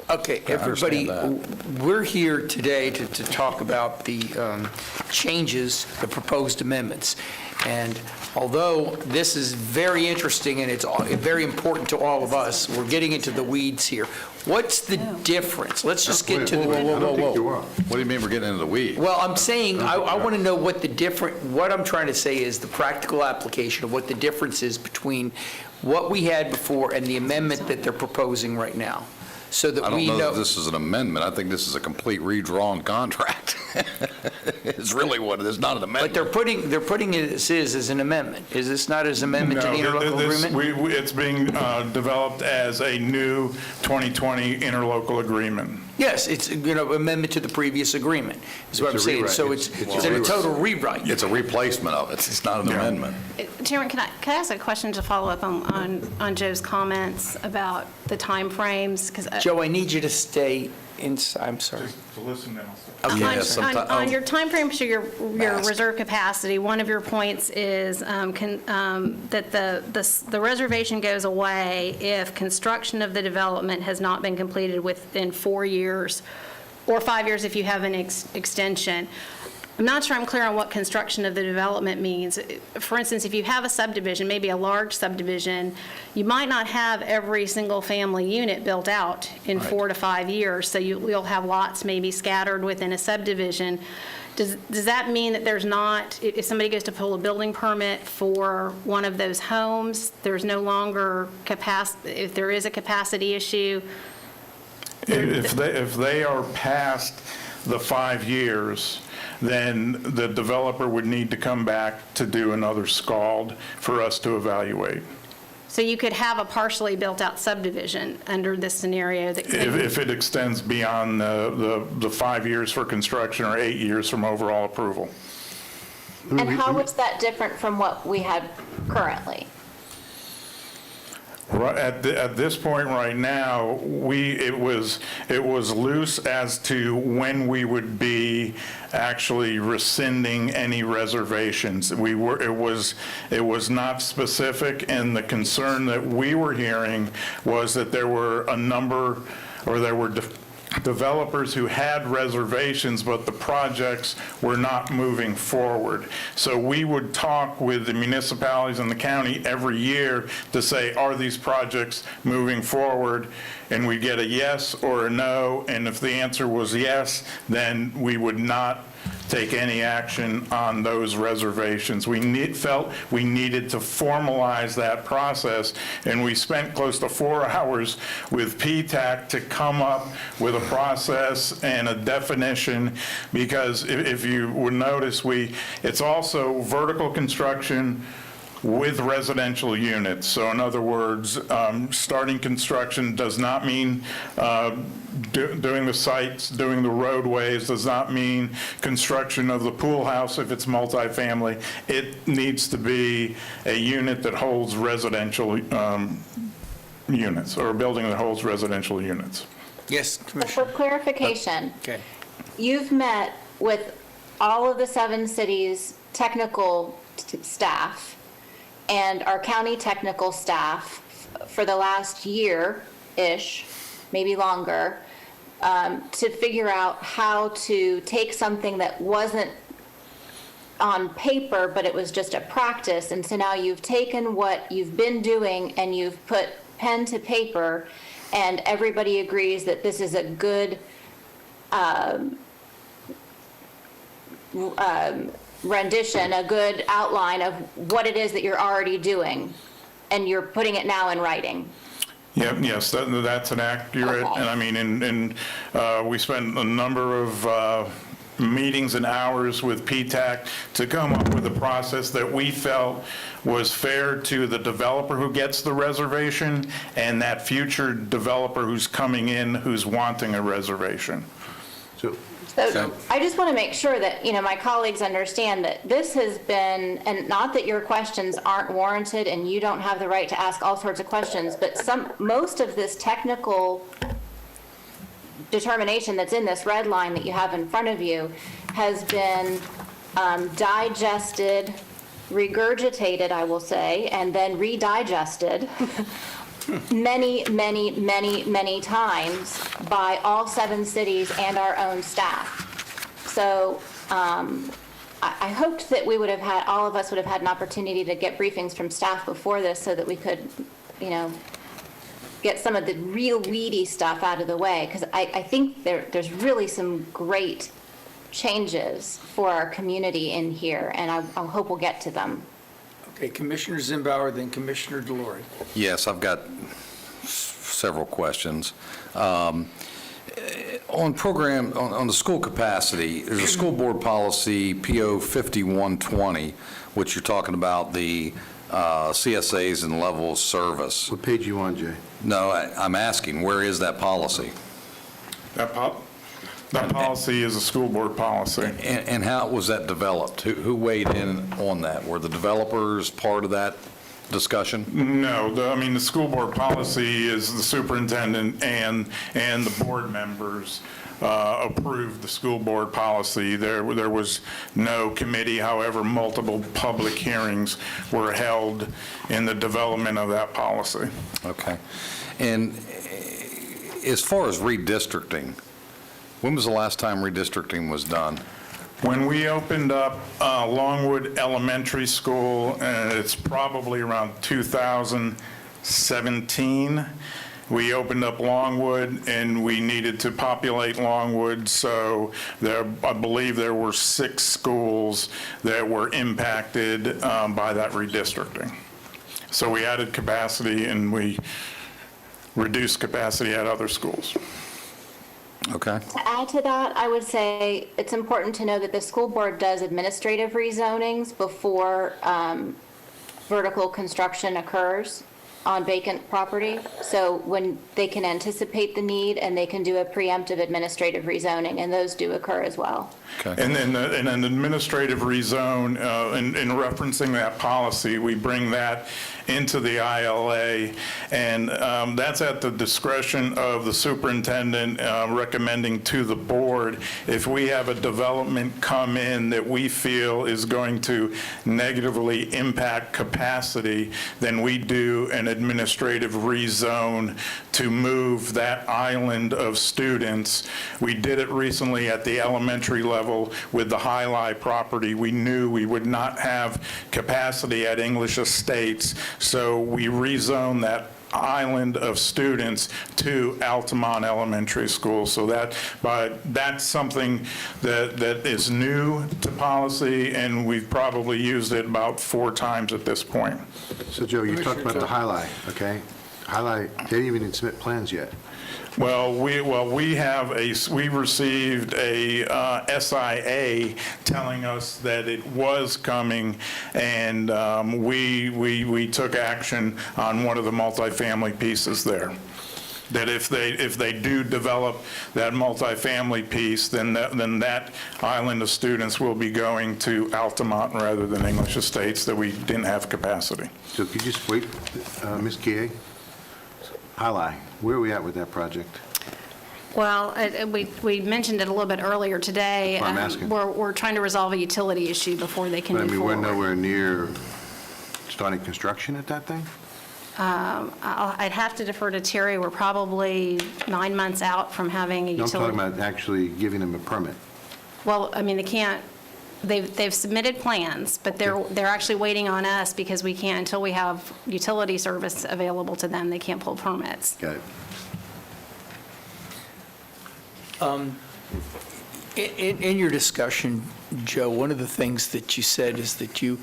Okay,
I understand
everybody, we're here today to talk about the changes, the proposed amendments. And although this is very interesting and it's very important to all of us, we're getting into the weeds here. What's the difference? Let's just get to the...
I don't think you are.
What do you mean we're getting into the weeds?
Well, I'm saying, I want to know what I'm trying to say is the practical application of what the difference is between what we had before and the amendment that they're proposing right now, so that
I don't
we
know
know.
that this is an amendment. I think this is a complete redrawn contract. It's really what it is, not an amendment.
But they're putting it as an amendment. Is this not as amendment to the interlocal agreement?
It's being developed as a new 2020 interlocal agreement.
Yes, it's, amendment to the previous agreement, is what I'm
It's a
saying.
rewrite.
So
It's
it's
a
a
rewrite.
total rewrite.
It's a replacement of it. It's not an amendment.
Chairman, can I ask a question to follow up on Joe's comments about the timeframes? 'Cause,
Joe, I need you to stay inside, I'm sorry.
To listen now.
On your timeframe to your
Mask.
reserve capacity, one of your points is that the reservation goes away if construction of the development has not been completed within 4 years, or 5 years if you have an extension. I'm not sure I'm clear on what construction of the development means. For instance, if you have a subdivision, maybe a large subdivision, you might not have every single family unit built out in 4 to 5 years, so you'll have lots maybe scattered within a subdivision. Does that mean that there's not, if somebody goes to pull a building permit for one of those homes, there's no longer capacity, if there is a capacity issue?
If they are past the 5 years, then the developer would need to come back to do another SCALD for us to evaluate.
So you could have a partially built-out subdivision under this scenario that could...
If it extends beyond the 5 years for construction or 8 years from overall approval.
And how is that different from what we had currently?
Right, at this point right now, it was loose as to when we would be actually rescinding any reservations. It was not specific, and the concern that we were hearing was that there were a number, or there were developers who had reservations, but the projects were not moving forward. So we would talk with the municipalities and the county every year to say, are these projects moving forward? And we'd get a yes or a no, and if the answer was yes, then we would not take any action on those reservations. We felt we needed to formalize that process, and we spent close to 4 hours with PTAC to come up with a process and a definition, because if you would notice, it's also vertical construction, with residential units. So in other words, starting construction does not mean doing the sites, doing the roadways, does not mean construction of the pool house if it's multifamily. It needs to be a unit that holds residential units, or a building that holds residential units.
Yes,
For
Commissioner.
clarification,
Okay.
you've met with all of the 7 cities' technical staff and our county technical staff for the last year-ish, maybe longer, to figure out how to take something that wasn't on paper, but it was just a practice. And so now you've taken what you've been doing and you've put pen to paper, and everybody agrees that this is a good rendition, a good outline of what it is that you're already doing, and you're putting it now in writing.
Yep, yes, that's an accurate,
Okay.
and I mean, we spent a number of meetings and hours with PTAC to come up with a process that we felt was fair to the developer who gets the reservation and that future developer who's coming in who's wanting a reservation.
So I just want to make sure that, my colleagues understand that this has been, and not that your questions aren't warranted and you don't have the right to ask all sorts of questions, but most of this technical determination that's in this red line that you have in front of you has been digested, regurgitated, I will say, and then redigested many, many, many, many times by all 7 cities and our own staff. So I hoped that we would have had, all of us would have had an opportunity to get briefings from staff before this so that we could, get some of the real weedy stuff out of the way, because I think there's really some great changes for our community in here, and I hope we'll get to them.
Okay, Commissioner Zimbauer, then Commissioner Delory.
Yes, I've got several questions. On the school capacity, there's a school board policy, PO 5120, which you're talking about the CSAs and level of service.
What page you on, Jay?
No, I'm asking, where is that policy?
That policy is a school board policy.
And how was that developed? Who weighed in on that? Were the developers part of that discussion?
No, the school board policy is the superintendent and the board members approved the school board policy. There was no committee, however, multiple public hearings were held in the development of that policy.
Okay. And as far as redistricting, when was the last time redistricting was done?
When we opened up Longwood Elementary School, and it's probably around 2017, we opened up Longwood, and we needed to populate Longwood, so I believe there were 6 schools that were impacted by that redistricting. So we added capacity, and we reduced capacity at other schools.
Okay.
To add to that, I would say it's important to know that the school board does administrative rezonings before vertical construction occurs on vacant property. So when they can anticipate the need and they can do a preemptive administrative rezoning, and those do occur as well.
Okay.
And then an administrative rezone, in referencing that policy, we bring that into the ILA, and that's at the discretion of the superintendent recommending to the board. If we have a development come in that we feel is going to negatively impact capacity, then we do an administrative rezone to move that island of students. We did it recently at the elementary level with the Highlight property. We knew we would not have capacity at English Estates, so we rezoned that island of students to Altamont Elementary School. So that's something that is new to policy, and we've probably used it about 4 times at this point.
So, Joe, you talked about the Highlight, okay? Highlight, they didn't even submit plans yet.
Well, we received a SIA telling us that it was coming, and we took action on one of the multifamily pieces there. That if they do develop that multifamily piece, then that island of students will be going to Altamont rather than English Estates, that we didn't have capacity.
So could you just wait, Ms. Kieh? Highlight, where are we at with that project?
Well, we mentioned it a little bit earlier today.
That's what I'm asking.
We're trying to resolve a utility issue before they can
But I
move
mean, we're
forward.
nowhere near starting construction at that thing?
I'd have to defer to Terry. We're probably 9 months out from having a
No, I'm
utility.
talking about actually giving them a permit.
Well, I mean, they can't, they've submitted plans, but they're actually waiting on us because we can't, until we have utility service available to them, they can't pull permits.
Got it.
In your discussion, Joe, one of the things that you said is that you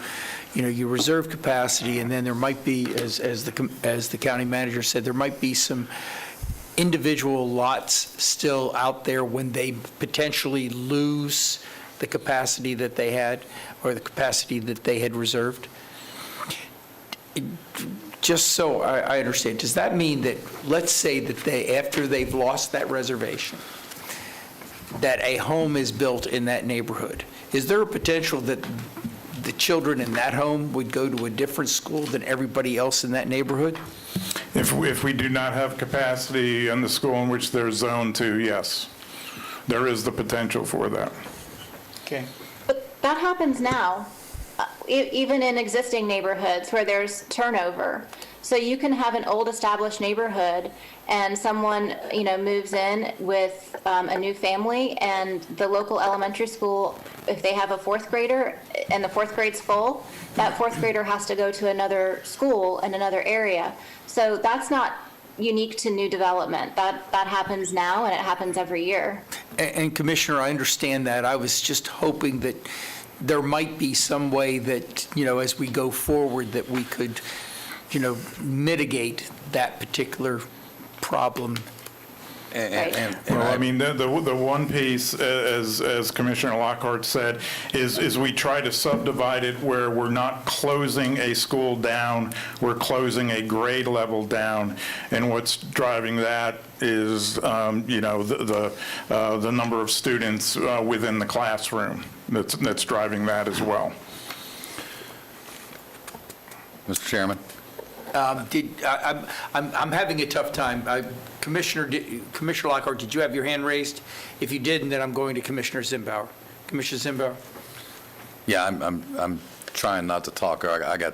reserve capacity, and then there might be, as the county manager said, there might be some individual lots still out there when they potentially lose the capacity that they had, or the capacity that they had reserved. Just so I understand, does that mean that, let's say that after they've lost that reservation, that a home is built in that neighborhood, is there a potential that the children in that home would go to a different school than everybody else in that neighborhood?
If we do not have capacity in the school in which they're zoned to, yes, there is the potential for that.
Okay.
But that happens now, even in existing neighborhoods where there's turnover. So you can have an old established neighborhood and someone, moves in with a new family, and the local elementary school, if they have a fourth grader and the fourth grade's full, that fourth grader has to go to another school in another area. So that's not unique to new development. That happens now, and it happens every year.
And Commissioner, I understand that. I was just hoping that there might be some way that, as we go forward, that we could, mitigate that particular problem.
Well, I mean, the one piece, as Commissioner Lockhart said, is we try to subdivide it where we're not closing a school down, we're closing a grade level down, and what's driving that is, the number of students within the classroom that's driving that as well.
Mr. Chairman?
I'm having a tough time. Commissioner Lockhart, did you have your hand raised? If you didn't, then I'm going to Commissioner Zimbauer. Commissioner Zimbauer?
Yeah, I'm trying not to talk. I got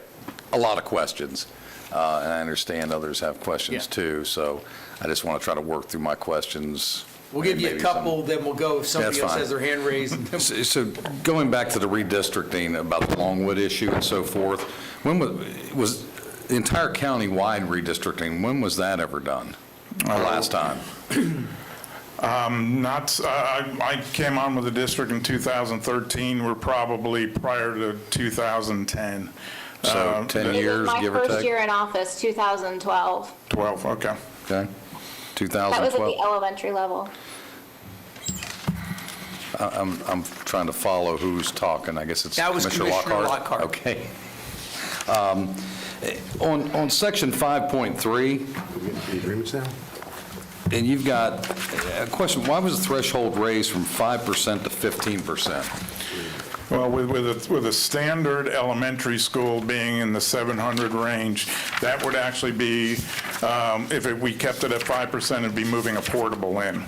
a lot of questions, and I understand others have questions too, so I just want to try to work through my questions.
We'll give you a couple, then we'll go if somebody else has their hand raised.
So going back to the redistricting about the Longwood issue and so forth, when was the entire county-wide redistricting, when was that ever done? The last time?
I came on with the district in 2013. We're probably prior to 2010.
So 10 years, give or
My first
take?
year in office, 2012.
12, okay.
Okay,
That was at
2012.
the elementary level.
I'm trying to follow who's talking. I guess it's
That was
Commissioner
Commissioner
Lockhart.
Lockhart.
Okay. On section 5.3,
The agreements now?
and you've got a question, why was the threshold raised from 5% to 15%?
Well, with a standard elementary school being in the 700 range, that would actually be, if we kept it at 5%, it'd be moving a portable in.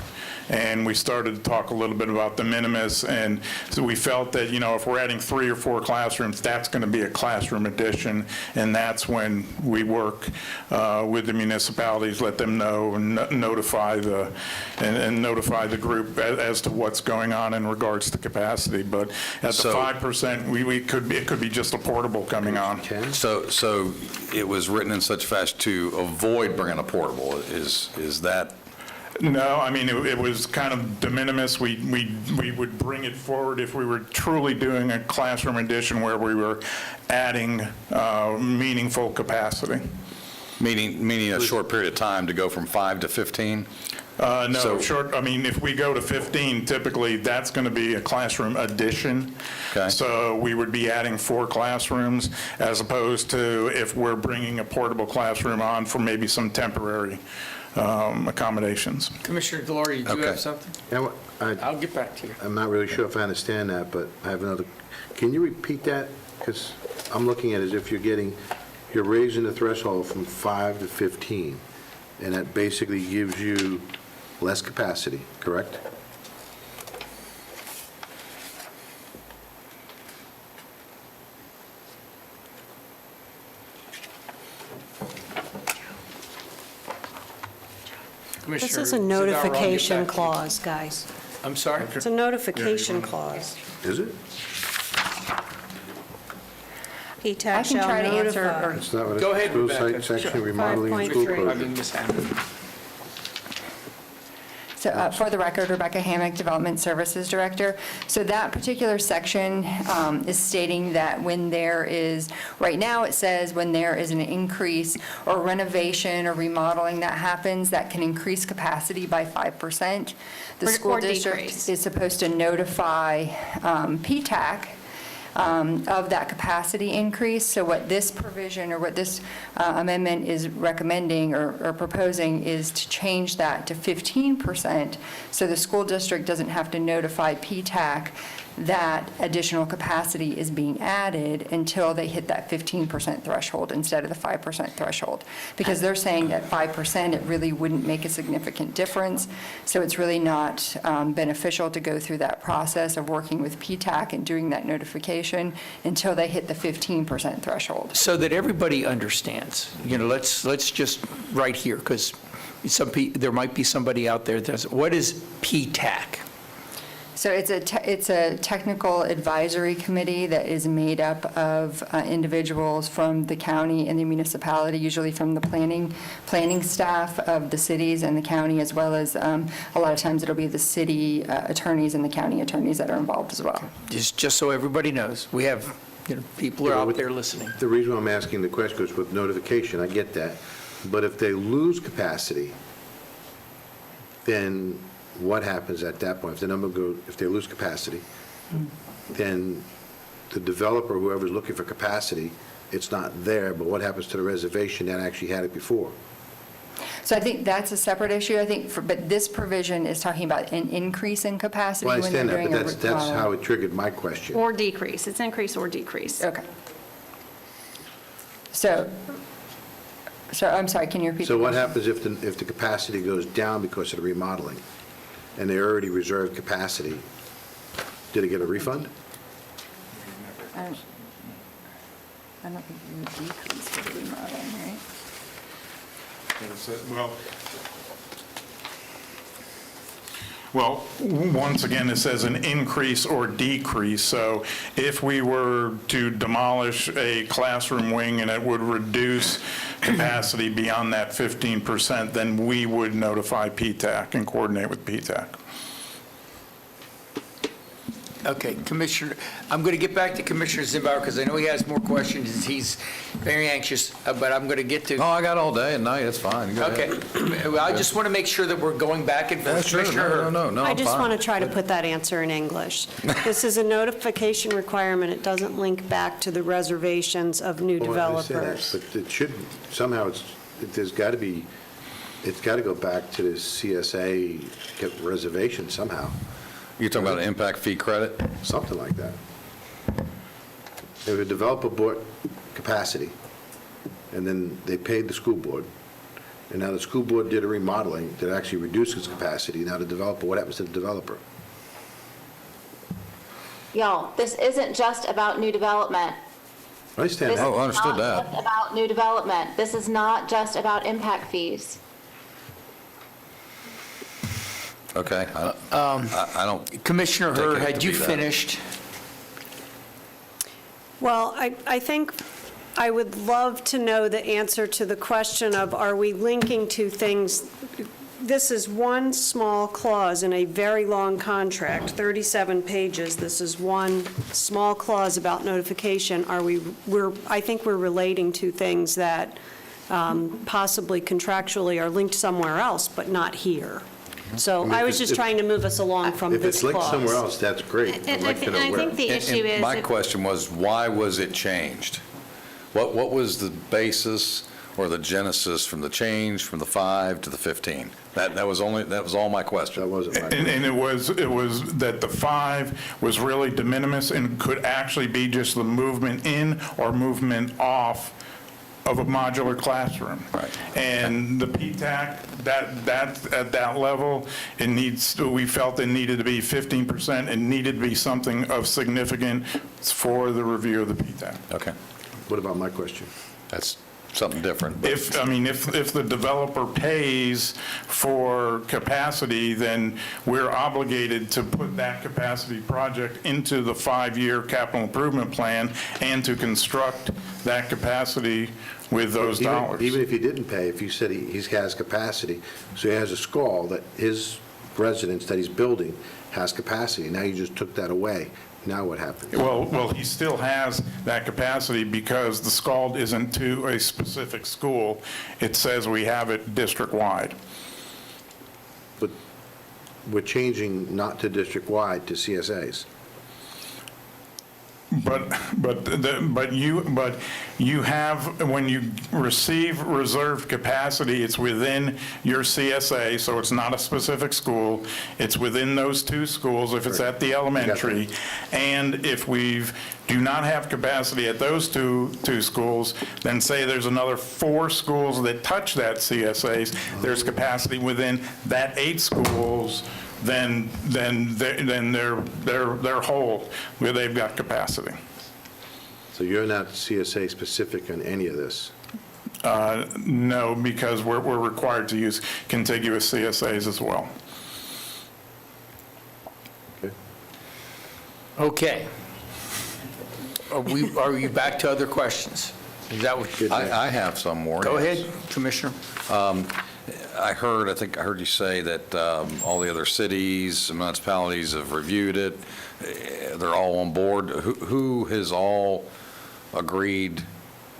And we started to talk a little bit about the minimus, and so we felt that, if we're adding 3 or 4 classrooms, that's going to be a classroom addition, and that's when we work with the municipalities, let them know, and notify the group as to what's going on in regards to capacity. But at the 5%, it could be just a portable coming on.
So it was written in such fashion to avoid bringing a portable, is that?
No, I mean, it was kind of de minimis. We would bring it forward if we were truly doing a classroom addition where we were adding meaningful capacity.
Meaning a short period of time to go from 5 to 15?
No, if we go to 15, typically, that's going to be a classroom addition.
Okay.
So we would be adding 4 classrooms, as opposed to if we're bringing a portable classroom on for maybe some temporary accommodations.
Commissioner Delory, do you
Okay.
have something?
Yeah,
I'll get back to you.
I'm not really sure if I understand that, but I have another, can you repeat that? Because I'm looking at it as if you're raising the threshold from 5 to 15, and that basically gives you less capacity, correct?
Commissioner
This is a
Zimbardo, I'll get
notification
back to you.
clause, guys.
I'm sorry?
It's a notification clause.
Is it?
PTAC
I can
shall
try to answer,
notify.
or
It's not what
Go
it's,
ahead,
school
Rebecca.
site section
Sure.
remodeling and school
5.3.
I
closure.
mean, Ms. Hammond.
So for the record, Rebecca Hammock, Development Services Director. So that particular section is stating that when there is, right now it says when there is an increase or renovation or remodeling that happens, that can increase capacity by 5%. The
Or
school district
decrease.
is supposed to notify PTAC of that capacity increase. So what this provision or what this amendment is recommending or proposing is to change that to 15%, so the school district doesn't have to notify PTAC that additional capacity is being added until they hit that 15% threshold instead of the 5% threshold. Because they're saying that 5%, it really wouldn't make a significant difference. So it's really not beneficial to go through that process of working with PTAC and doing that notification until they hit the 15% threshold.
So that everybody understands, let's just right here, because there might be somebody out there that says, what is PTAC?
So it's a technical advisory committee that is made up of individuals from the county and the municipality, usually from the planning staff of the cities and the county, as well as a lot of times it'll be the city attorneys and the county attorneys that are involved as well.
Just so everybody knows, we have, people are out there listening.
The reason I'm asking the question is with notification, I get that. But if they lose capacity, then what happens at that point? If they lose capacity, then the developer, whoever's looking for capacity, it's not there, but what happens to the reservation that actually had it before?
So I think that's a separate issue, but this provision is talking about an increase in capacity
Well, I
when they're
understand that,
doing
but that's how it triggered my question.
Or decrease. It's increase or decrease.
Okay. So I'm sorry, can you repeat?
So
the
what
question?
happens if the capacity goes down because of the remodeling, and they already reserved capacity? Did it get a refund?
I don't think you would decrease for the remodeling, right?
Well, once again, it says an increase or decrease. So if we were to demolish a classroom wing and it would reduce capacity beyond that 15%, then we would notify PTAC and coordinate with PTAC.
Okay, Commissioner, I'm going to get back to Commissioner Zimbardo because I know he has more questions. He's very anxious, but I'm going to get to.
Oh, I got all day and night, it's fine. Go ahead.
Okay, well, I just want to make sure that we're going back and
Yeah,
forth.
sure,
Commissioner,
no,
I
I'm
just
fine.
want to try to put that answer in English. This is a notification requirement. It doesn't link back to the reservations of new
Well, I understand that,
developers.
But it should, somehow, it's got to go back to the CSA reservation somehow.
You're talking about an impact fee credit?
Something like that. If a developer bought capacity, and then they paid the school board, and now the school board did a remodeling that actually reduced its capacity, now the developer, what happens to the developer?
Y'all, this isn't just about new development.
I understand
This
that.
is
Oh, understood
not
that.
just about new development. This is not just about impact fees.
Okay, I don't,
Commissioner
Take
Hurd,
it to
had you
be that.
finished?
Well, I think I would love to know the answer to the question of, are we linking two things? This is one small clause in a very long contract, 37 pages. This is one small clause about notification. I think we're relating to things that possibly contractually are linked somewhere else, but not here. So
mean,
I
if
was
it-
just
if-
trying to move us along from
If
this
it's linked
clause.
somewhere else, that's great. I'd
And
like to know
I
where.
think the
And-
issue
and
is.
my
that-
question was, why was it changed? What was the basis or the genesis from the change from the 5 to the 15? That was all my question.
That wasn't my.
And it was that the 5 was really de minimis and could actually be just the movement in or movement off of a modular classroom.
Right.
And the PTAC, that at that level, we felt it needed to be 15% and needed to be something of significance for the review of the PTAC.
Okay,
What about my question?
that's something different. but-
If the developer pays for capacity, then we're obligated to put that capacity project into the 5-year capital improvement plan and to construct that capacity with those dollars.
Even if he didn't pay, if you said he has capacity, so he has a SCAL that his residence that he's building has capacity, now you just took that away, now what happens?
Well, he still has that capacity because the SCALD isn't to a specific school. It says we have it district-wide.
But we're changing not to district-wide to CSAs.
But you have, when you receive reserved capacity, it's within your CSA, so it's not a specific school. It's within those 2 schools if it's at the elementary. And if we do not have capacity at those two schools, then say there's another 4 schools that touch that CSAs, there's capacity within that 8 schools, then they're whole, where they've got capacity.
So you're not CSA specific on any of this?
No, because we're required to use contiguous CSAs as well.
Okay. Are you back to other questions? Is that what you're doing?
I have some more.
Go
yes.
ahead, Commissioner.
I think I heard you say that all the other cities, municipalities have reviewed it. They're all on board. Who has all agreed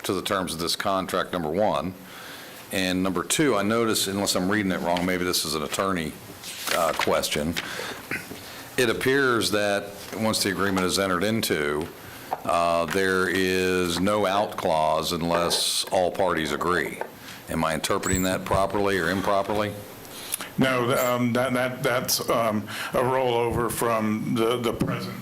to the terms of this contract, number one? And number two, I notice, unless I'm reading it wrong, maybe this is an attorney question. It appears that once the agreement is entered into, there is no out clause unless all parties agree. Am I interpreting that properly or improperly?
No, that's a rollover from the present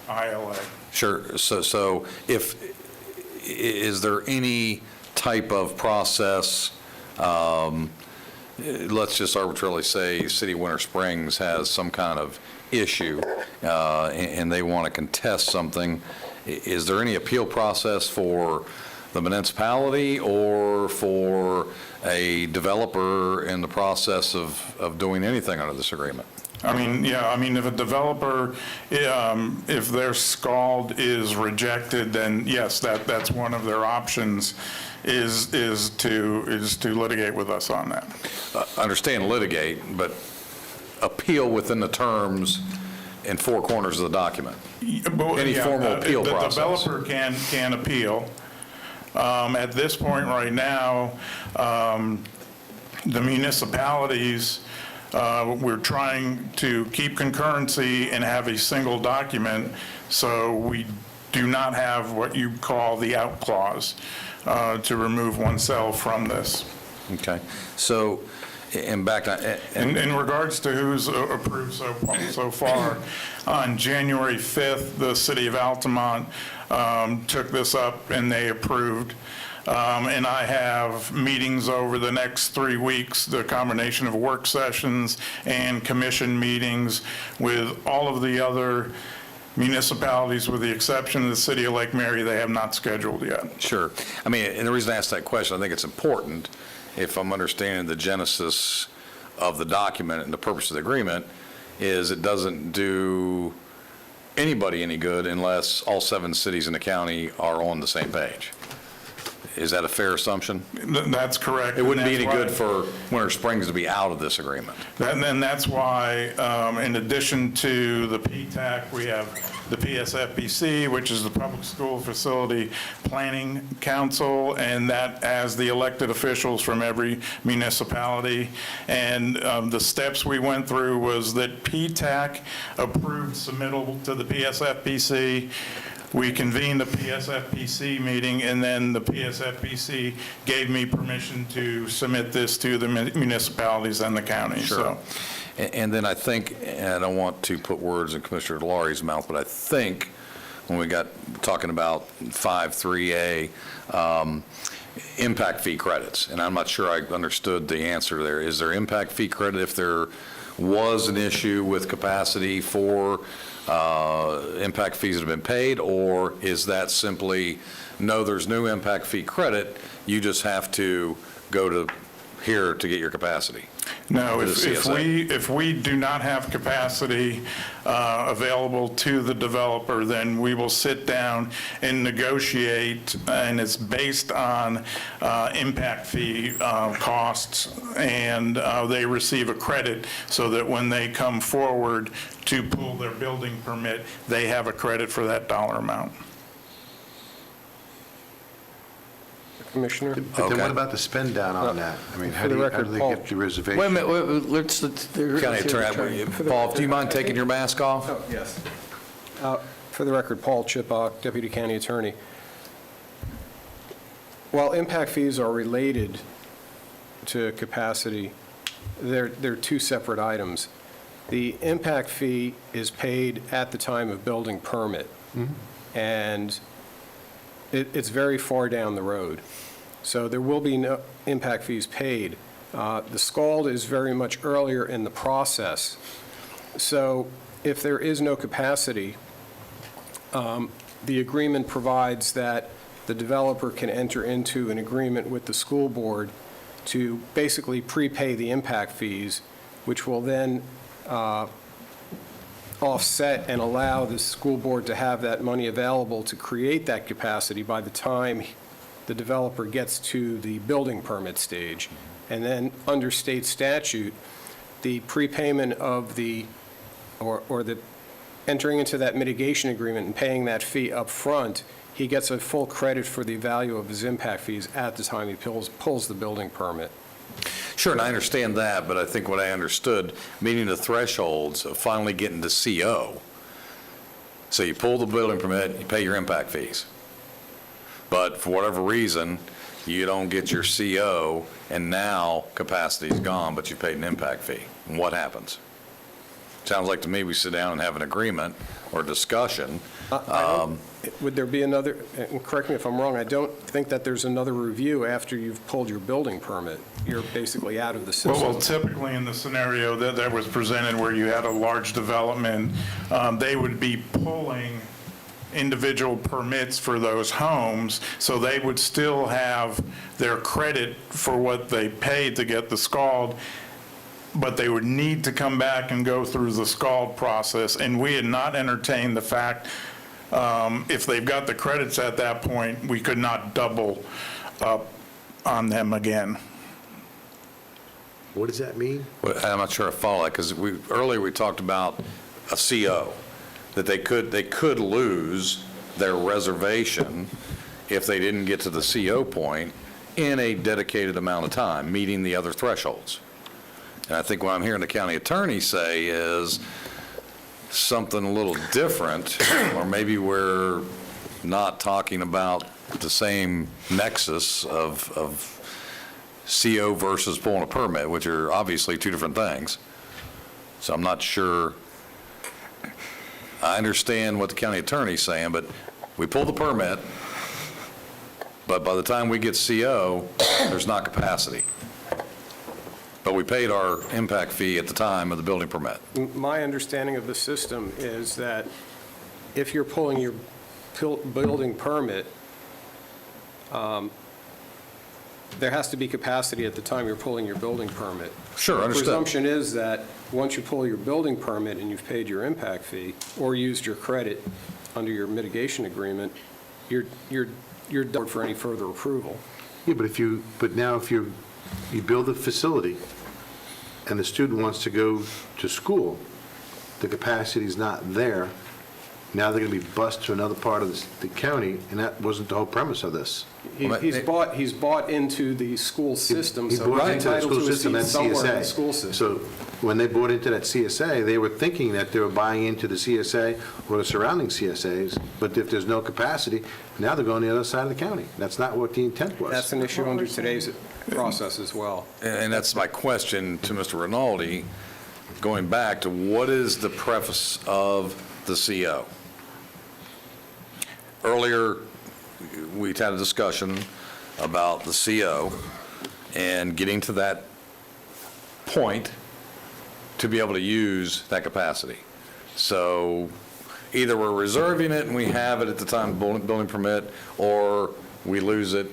ILA.
Sure. So is there any type of process, let's just arbitrarily say City of Winter Springs has some kind of issue and they want to contest something, is there any appeal process for the municipality or for a developer in the process of doing anything under this agreement?
If a developer, if their SCALD is rejected, then yes, that's one of their options, is to litigate with us on that.
Understand litigate, but appeal within the terms in 4 corners of the document. Any formal appeal process.
The developer can appeal. At this point right now, the municipalities, we're trying to keep concurrency and have a single document, so we do not have what you call the out clause to remove oneself from this.
Okay. So, and back to...
In regards to who's approved so far, on January 5th, the city of Altamont took this up and they approved. And I have meetings over the next 3 weeks, the combination of work sessions and commission meetings with all of the other municipalities, with the exception of the city of Lake Mary. They have not scheduled yet.
Sure. And the reason I asked that question, I think it's important, if I'm understanding the genesis of the document and the purpose of the agreement, is it doesn't do anybody any good unless all 7 cities in the county are on the same page. Is that a fair assumption?
That's correct.
It wouldn't be any good for Winter Springs to be out of this agreement.
And then that's why, in addition to the PTAC, we have the PSFPC, which is the Public School Facility Planning Council, and that as the elected officials from every municipality. And the steps we went through was that PTAC approved submittal to the PSFPC. We convened the PSFPC meeting, and then the PSFPC gave me permission to submit this to the municipalities and the county.
Sure. And then I think, and I don't want to put words in Commissioner Delarie's mouth, but I think when we got talking about 5.3A, impact fee credits, and I'm not sure I understood the answer there. Is there impact fee credit if there was an issue with capacity for impact fees that have been paid, or is that simply, no, there's no impact fee credit, you just have to go to here to get your capacity?
No, if we do not have capacity available to the developer, then we will sit down and negotiate, and it's based on impact fee costs, and they receive a credit so that when they come forward to pull their building permit, they have a credit for that dollar amount.
Commissioner?
But then what about the spend down on that? I mean, how do they get your reservation?
Wait a minute, let's.
County Attorney, Paul, do you mind taking your mask off?
Oh, yes. For the record, Paul Chipok, Deputy County Attorney. While impact fees are related to capacity, they're two separate items. The impact fee is paid at the time of building permit, and it's very far down the road. So there will be no impact fees paid. The SCALD is very much earlier in the process. So if there is no capacity, the agreement provides that the developer can enter into an agreement with the school board to basically prepay the impact fees, which will then offset and allow the school board to have that money available to create that capacity by the time the developer gets to the building permit stage. And then under state statute, the prepayment of the, or the entering into that mitigation agreement and paying that fee up front, he gets a full credit for the value of his impact fees at the time he pulls the building permit.
Sure, and I understand that, but I think what I understood, meeting the thresholds of finally getting to CO. So you pull the building permit, you pay your impact fees. But for whatever reason, you don't get your CO, and now capacity's gone, but you paid an impact fee. And what happens? Sounds like to me we sit down and have an agreement or discussion.
Would there be another, and correct me if I'm wrong, I don't think that there's another review after you've pulled your building permit. You're basically out of the system.
Well, typically in the scenario that was presented where you had a large development, they would be pulling individual permits for those homes, so they would still have their credit for what they paid to get the SCALD, but they would need to come back and go through the SCALD process, and we had not entertained the fact if they've got the credits at that point, we could not double up on them again.
What does that mean?
Well, I'm not sure I follow that, because earlier we talked about a CO, that they could lose their reservation if they didn't get to the CO point in a dedicated amount of time, meeting the other thresholds. And I think what I'm hearing the county attorney say is something a little different, or maybe we're not talking about the same nexus of CO versus pulling a permit, which are obviously two different things. So I'm not sure. I understand what the county attorney's saying, but we pull the permit, but by the time we get CO, there's not capacity. But we paid our impact fee at the time of the building permit.
My understanding of the system is that if you're pulling your building permit, there has to be capacity at the time you're pulling your building permit.
Sure, understood.
The presumption is that once you pull your building permit and you've paid your impact fee or used your credit under your mitigation agreement, you're done for any further approval.
Yeah, but now if you build a facility and the student wants to go to school, the capacity's not there, Now they're going to be bused to another part of the county, and that wasn't the whole premise of this.
He's bought into the school system,
He
so
bought
he's
into the
entitled
school
to a
system,
seat
that's
somewhere in the
CSA.
school system.
So when they bought into that CSA, they were thinking that they were buying into the CSA or the surrounding CSAs, but if there's no capacity, now they're going to the other side of the county. That's not what the intent was.
That's an issue under today's process as well.
And that's my question to Mr. Rinaldi, going back to what is the preface of the CO? Earlier, we had a discussion about the CO and getting to that point to be able to use that capacity. So either we're reserving it and we have it at the time of building permit, or we lose it,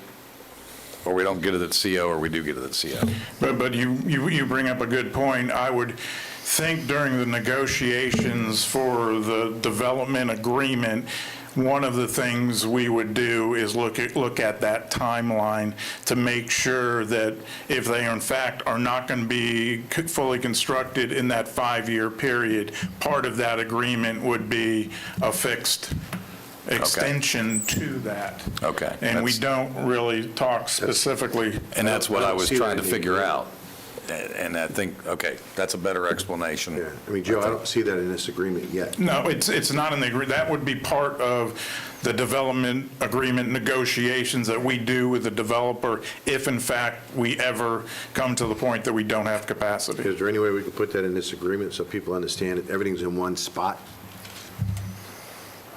or we don't get it at CO, or we do get it at CO.
But you bring up a good point. I would think during the negotiations for the development agreement, one of the things we would do is look at that timeline to make sure that if they in fact are not going to be fully constructed in that 5-year period, part of that agreement would be a fixed extension to that.
Okay.
And we don't really talk specifically.
And that's what I was
see
trying
that
to
in the
figure
agreement.
out. And I think, okay, that's a better explanation.
Yeah, I mean, Joe, I don't see that in this agreement yet.
No, it's not in the agreement. That would be part of the development agreement negotiations that we do with the developer if in fact we ever come to the point that we don't have capacity.
Is there any way we can put that in this agreement so people understand that everything's in one spot?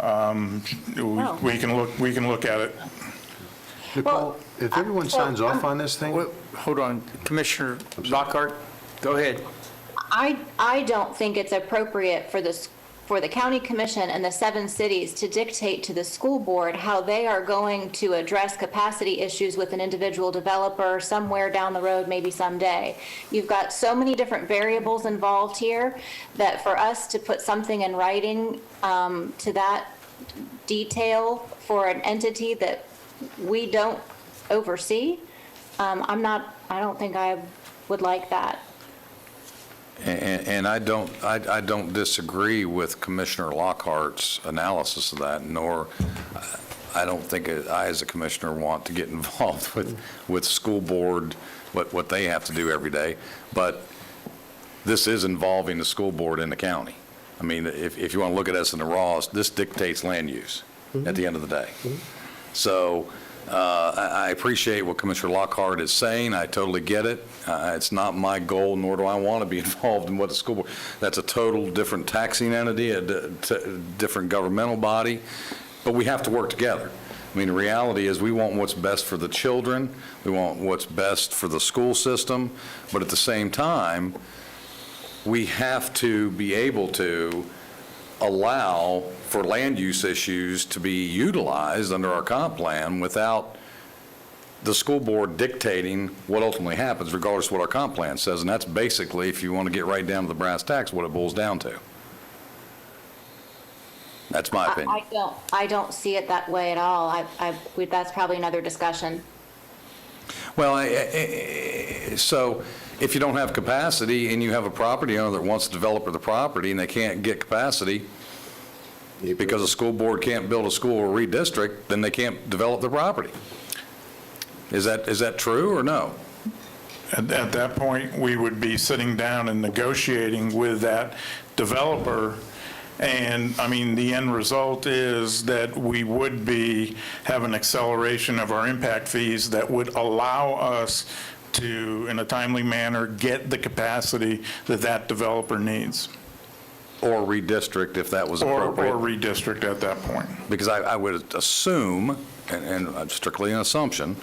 We can look at it.
Nicole, if everyone signs off on this thing?
Hold on, Commissioner Lockhart, go ahead.
I don't think it's appropriate for the county commission and the 7 cities to dictate to the school board how they are going to address capacity issues with an individual developer somewhere down the road, maybe someday. You've got so many different variables involved here that for us to put something in writing to that detail for an entity that we don't oversee, I don't think I would like that.
And I don't disagree with Commissioner Lockhart's analysis of that, nor I don't think I, as a commissioner, want to get involved with school board, what they have to do every day. But this is involving the school board in the county. I mean, if you want to look at us in the raws, this dictates land use at the end of the day. So I appreciate what Commissioner Lockhart is saying. I totally get it. It's not my goal, nor do I want to be involved in what the school board, that's a total different taxing entity, a different governmental body, but we have to work together. I mean, the reality is we want what's best for the children, we want what's best for the school system, but at the same time, we have to be able to allow for land use issues to be utilized under our comp plan without the school board dictating what ultimately happens, regardless of what our comp plan says. And that's basically, if you want to get right down to the brass tacks, what it boils down to. That's my opinion.
I don't see it that way at all. That's probably another discussion.
Well, so if you don't have capacity and you have a property owner that wants to develop the property and they can't get capacity because the school board can't build a school or redistrict, then they can't develop the property. Is that true or no?
At that point, we would be sitting down and negotiating with that developer. And, I mean, the end result is that we would have an acceleration of our impact fees that would allow us to, in a timely manner, get the capacity that developer needs.
Or redistrict if that was appropriate.
Or redistrict at that point.
Because I would assume, and strictly an assumption,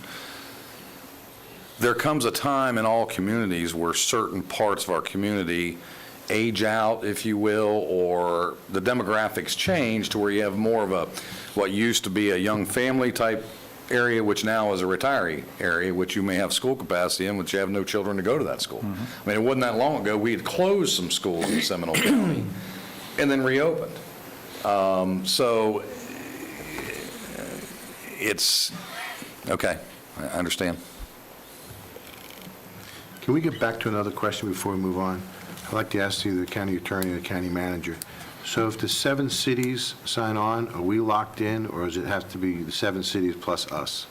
there comes a time in all communities where certain parts of our community age out, if you will, or the demographics change to where you have more of what used to be a young family type area, which now is a retiree area, which you may have school capacity in, which you have no children to go to that school. I mean, it wasn't that long ago, we had closed some schools in Seminole County and then reopened. So it's, okay, I understand.
Can we get back to another question before we move on? I'd like to ask either the county attorney or the county manager. So if the 7 cities sign on, are we locked in, or does it have to be the 7 cities plus us?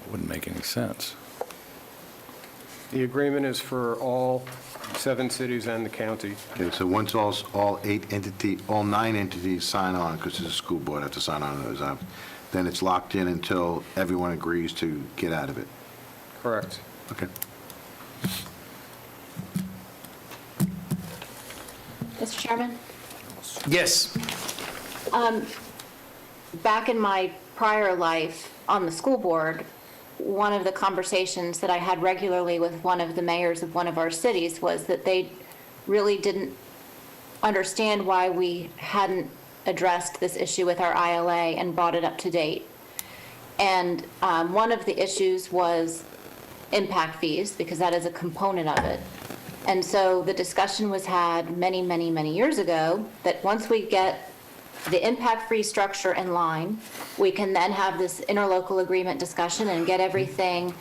Wouldn't make any sense.
The agreement is for all 7 cities and the county.
Okay, so once all 9 entities sign on, because the school board have to sign on to those, then it's locked in until everyone agrees to get out of it.
Correct.
Okay.
Mr. Chairman?
Yes.
Back in my prior life on the school board, one of the conversations that I had regularly with one of the mayors of one of our cities was that they really didn't understand why we hadn't addressed this issue with our ILA and brought it up to date. And one of the issues was impact fees, because that is a component of it. And so the discussion was had many, many, many years ago that once we get the impact fee structure in line, we can then have this interlocal agreement discussion and get everything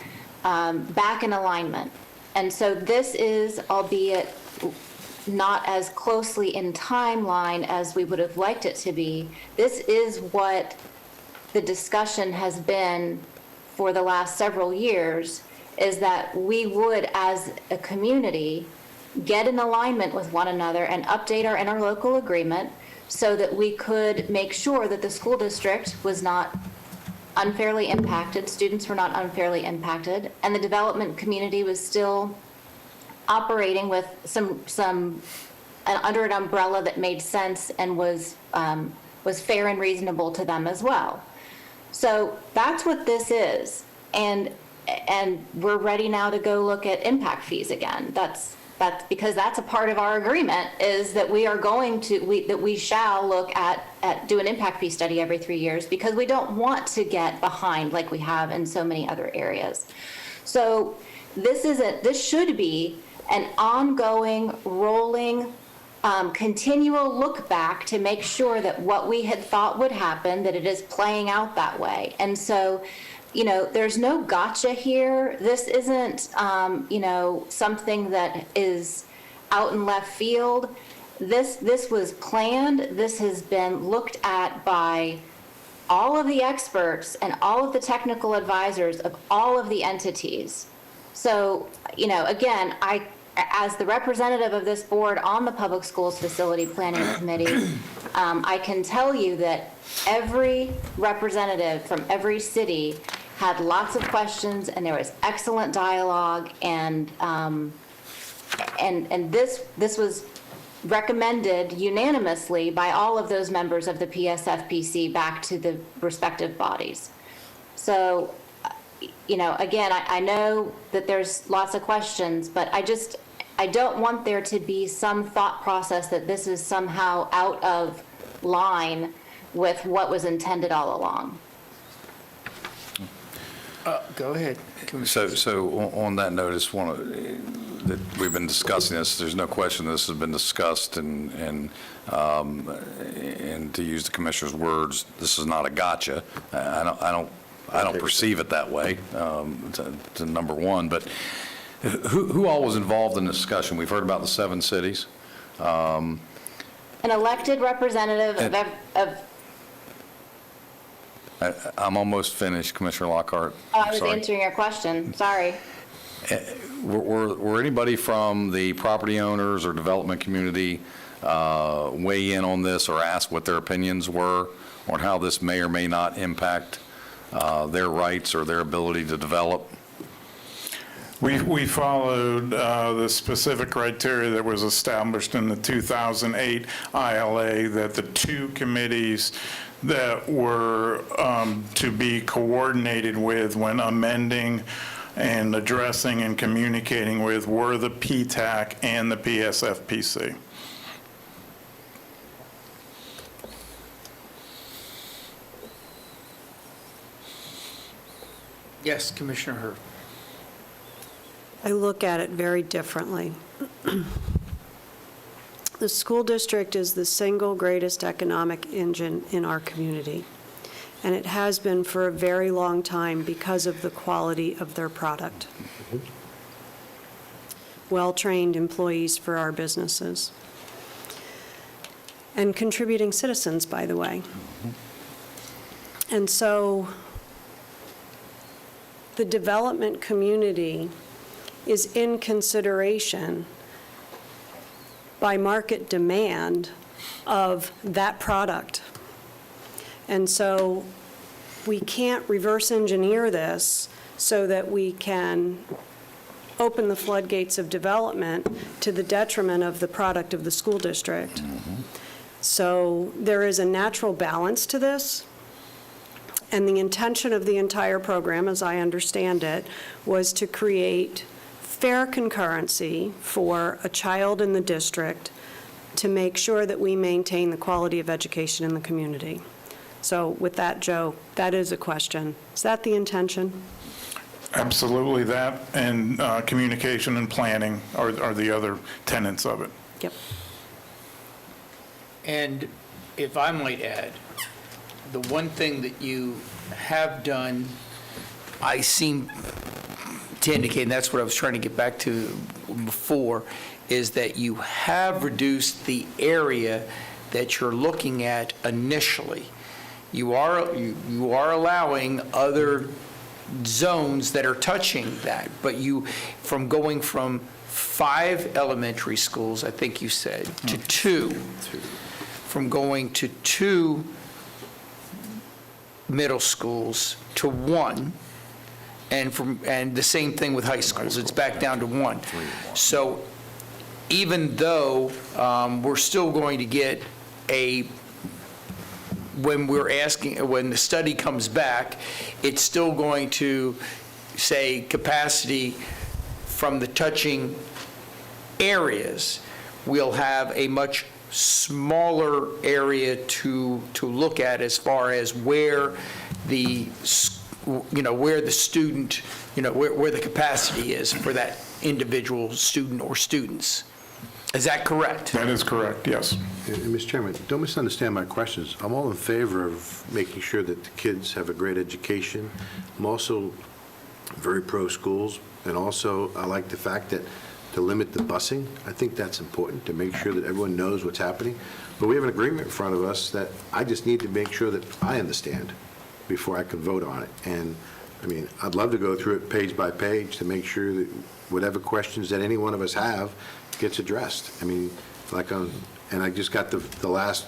back in alignment. And so this is, albeit not as closely in timeline as we would have liked it to be, this is what the discussion has been for the last several years, is that we would, as a community, get in alignment with one another and update our interlocal agreement so that we could make sure that the school district was not unfairly impacted, students were not unfairly impacted, and the development community was still operating with under an umbrella that made sense and was fair and reasonable to them as well. So that's what this is, and we're ready now to go look at impact fees again. That's because that's a part of our agreement, is that we are going to, that we shall look at do an impact fee study every 3 years, because we don't want to get behind like we have in so many other areas. So this should be an ongoing, rolling, continual look back to make sure that what we had thought would happen, that it is playing out that way. And so, there's no gotcha here. This isn't, something that is out in left field. This was planned. This has been looked at by all of the experts and all of the technical advisors of all of the entities. So, again, as the representative of this board on the Public Schools Facility Planning Committee, I can tell you that every representative from every city had lots of questions, and there was excellent dialogue, and this was recommended unanimously by all of those members of the PSFPC back to the respective bodies. So, again, I know that there's lots of questions, but I don't want there to be some thought process that this is somehow out of line with what was intended all along.
Go ahead.
So on that note, that we've been discussing this, there's no question this has been discussed, and to use the commissioner's words, this is not a gotcha. I don't perceive it that way, to number one, but who all was involved in the discussion? We've heard about the 7 cities.
An elected representative of
I'm almost finished, Commissioner Lockhart.
Oh, I was
Sorry.
answering your question, sorry.
Were anybody from the property owners or development community weigh in on this or ask what their opinions were on how this may or may not impact their rights or their ability to develop?
We followed the specific criteria that was established in the 2008 ILA, that the 2 committees that were to be coordinated with when amending and addressing and communicating with were the PTAC and the PSFPC.
Yes, Commissioner Hurd.
I look at it very differently. The school district is the single greatest economic engine in our community, and it has been for a very long time because of the quality of their product. Well-trained employees for our businesses. and contributing citizens, by the way. And so the development community is in consideration by market demand of that product. And so we can't reverse engineer this so that we can open the floodgates of development to the detriment of the product of the school district. So there is a natural balance to this. And the intention of the entire program, as I understand it, was to create fair concurrency for a child in the district to make sure that we maintain the quality of education in the community. So with that, Joe, that is a question. Is that the intention?
Absolutely that, and communication and planning are the other tenets of it.
Yep.
And if I might add, the one thing that you have done, I seem to indicate, and that's what I was trying to get back to before, is that you have reduced the area that you're looking at initially. You are allowing other zones that are touching that, but from going from 5 elementary schools, I think you said, to 2, from going to 2 middle schools to 1, and the same thing with high schools, it's back down to 1. So even though we're still going to get when the study comes back, it's still going to say capacity from the touching areas. We'll have a much smaller area to look at as far as where the student, where the capacity is for that individual student or students. Is that correct?
That is correct, yes.
Mr. Chairman, don't misunderstand my questions. I'm all in favor of making sure that the kids have a great education. I'm also very pro schools, and also I like the fact that to limit the busing, I think that's important, to make sure that everyone knows what's happening. But we have an agreement in front of us that I just need to make sure that I understand before I can vote on it. And, I mean, I'd love to go through it page by page to make sure that whatever questions that any one of us have gets addressed. I mean, and I just got the last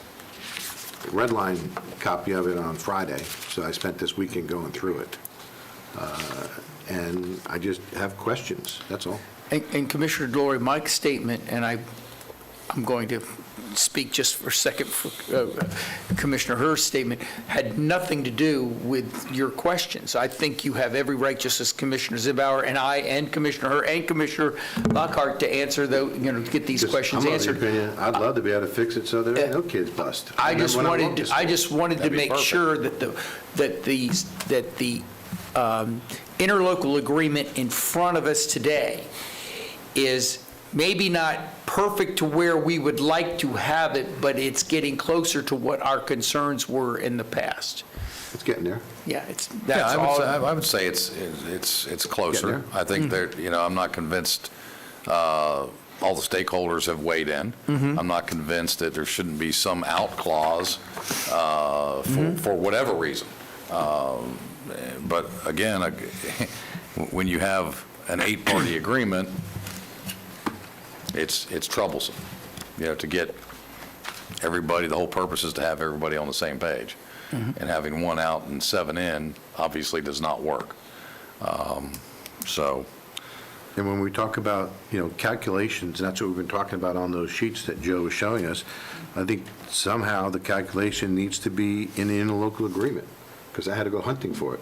red line copy of it on Friday, so I spent this weekend going through it. And I just have questions, that's all.
And Commissioner Delory, Mike's statement, and I'm going to speak just for a second for Commissioner Hurst's statement, had nothing to do with your questions. I think you have every right, just as Commissioner Zimbauer and I and Commissioner Hurst and Commissioner Lockhart, to answer to get these questions answered.
I'd love to be able to fix it so there are no kids bust.
I just wanted to make sure that the interlocal agreement in front of us today is maybe not perfect to where we would like to have it, but it's getting closer to what our concerns were in the past.
It's getting there.
Yeah, that's all.
I would say it's closer. I think that, I'm not convinced all the stakeholders have weighed in. I'm not convinced that there shouldn't be some out clause for whatever reason. But again, when you have an 8-party agreement, it's troublesome, to get everybody, the whole purpose is to have everybody on the same page. And having 1 out and 7 in obviously does not work. So.
And when we talk about, calculations, and that's what we've been talking about on those sheets that Joe was showing us, I think somehow the calculation needs to be in the interlocal agreement, because I had to go hunting for it.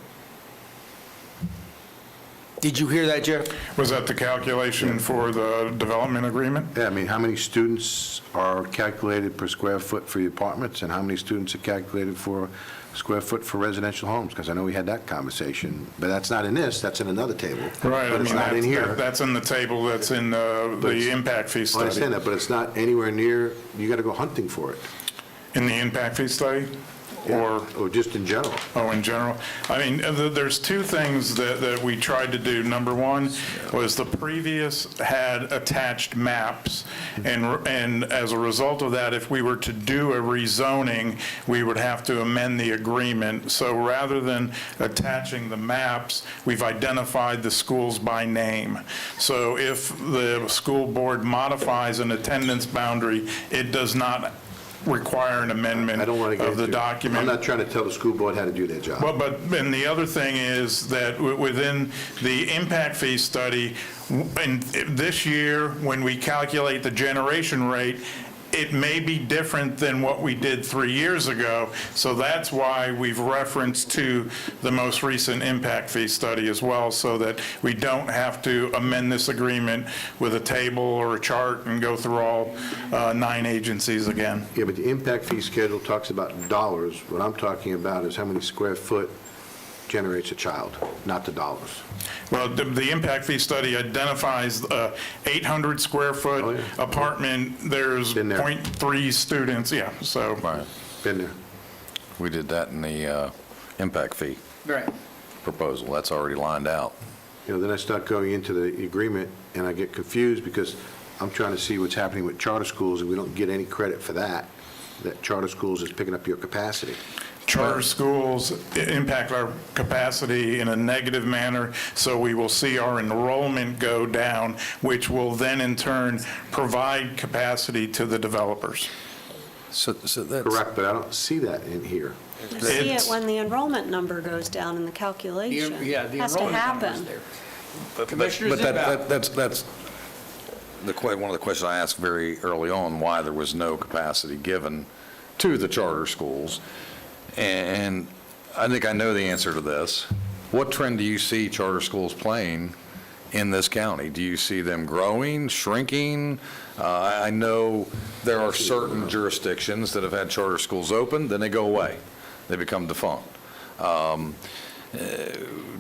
Did you hear that, Jeff?
Was that the calculation for the development agreement?
Yeah, I mean, how many students are calculated per square foot for the apartments, and how many students are calculated for square foot for residential homes? Because I know we had that conversation, but that's not in this, that's in another table.
Right,
But it's not in here.
That's in the table that's in the impact fee
I
study.
understand that, but it's not anywhere near, you got to go hunting for it.
In the impact fee study?
Or just in general?
Oh, in general? I mean, there's two things that we tried to do. Number one was the previous had attached maps, and as a result of that, if we were to do a rezoning, we would have to amend the agreement. So rather than attaching the maps, we've identified the schools by name. So if the school board modifies an attendance boundary, it does not require an amendment
I don't want to get
of the
into-
document.
I'm not trying to tell the school board how to do their job.
Well, and the other thing is that within the impact fee study, and this year, when we calculate the generation rate, it may be different than what we did 3 years ago. So that's why we've referenced to the most recent impact fee study as well, so that we don't have to amend this agreement with a table or a chart and go through all 9 agencies again.
Yeah, but the impact fee schedule talks about dollars. What I'm talking about is how many square foot generates a child, not the dollars.
Well, the impact fee study identifies 800 square foot
Oh, yeah.
apartment, there's
Been there.
0.3 students, yeah, so.
Right.
Been there.
We did that in the impact fee
Right.
proposal. That's already lined out.
Then I start going into the agreement, and I get confused because I'm trying to see what's happening with charter schools, and we don't get any credit for that charter schools is picking up your capacity.
Charter schools impact our capacity in a negative manner, so we will see our enrollment go down, which will then in turn provide capacity to the developers.
So that's.
Correct, but I don't see that in here.
You see it
It's-
when the enrollment number goes down in the calculation.
Yeah, the
Has to
enrollment number's
happen.
there.
But
Commissioner Zibak.
that's one of the questions I asked very early on, why there was no capacity given to the charter schools. And I think I know the answer to this. What trend do you see charter schools playing in this county? Do you see them growing, shrinking? I know there are certain jurisdictions that have had charter schools open, then they go away. They become defunct.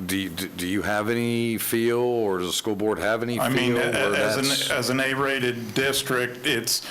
Do you have any feel, or does the school board have any feel?
I mean,
where that's-
as an A-rated district, it's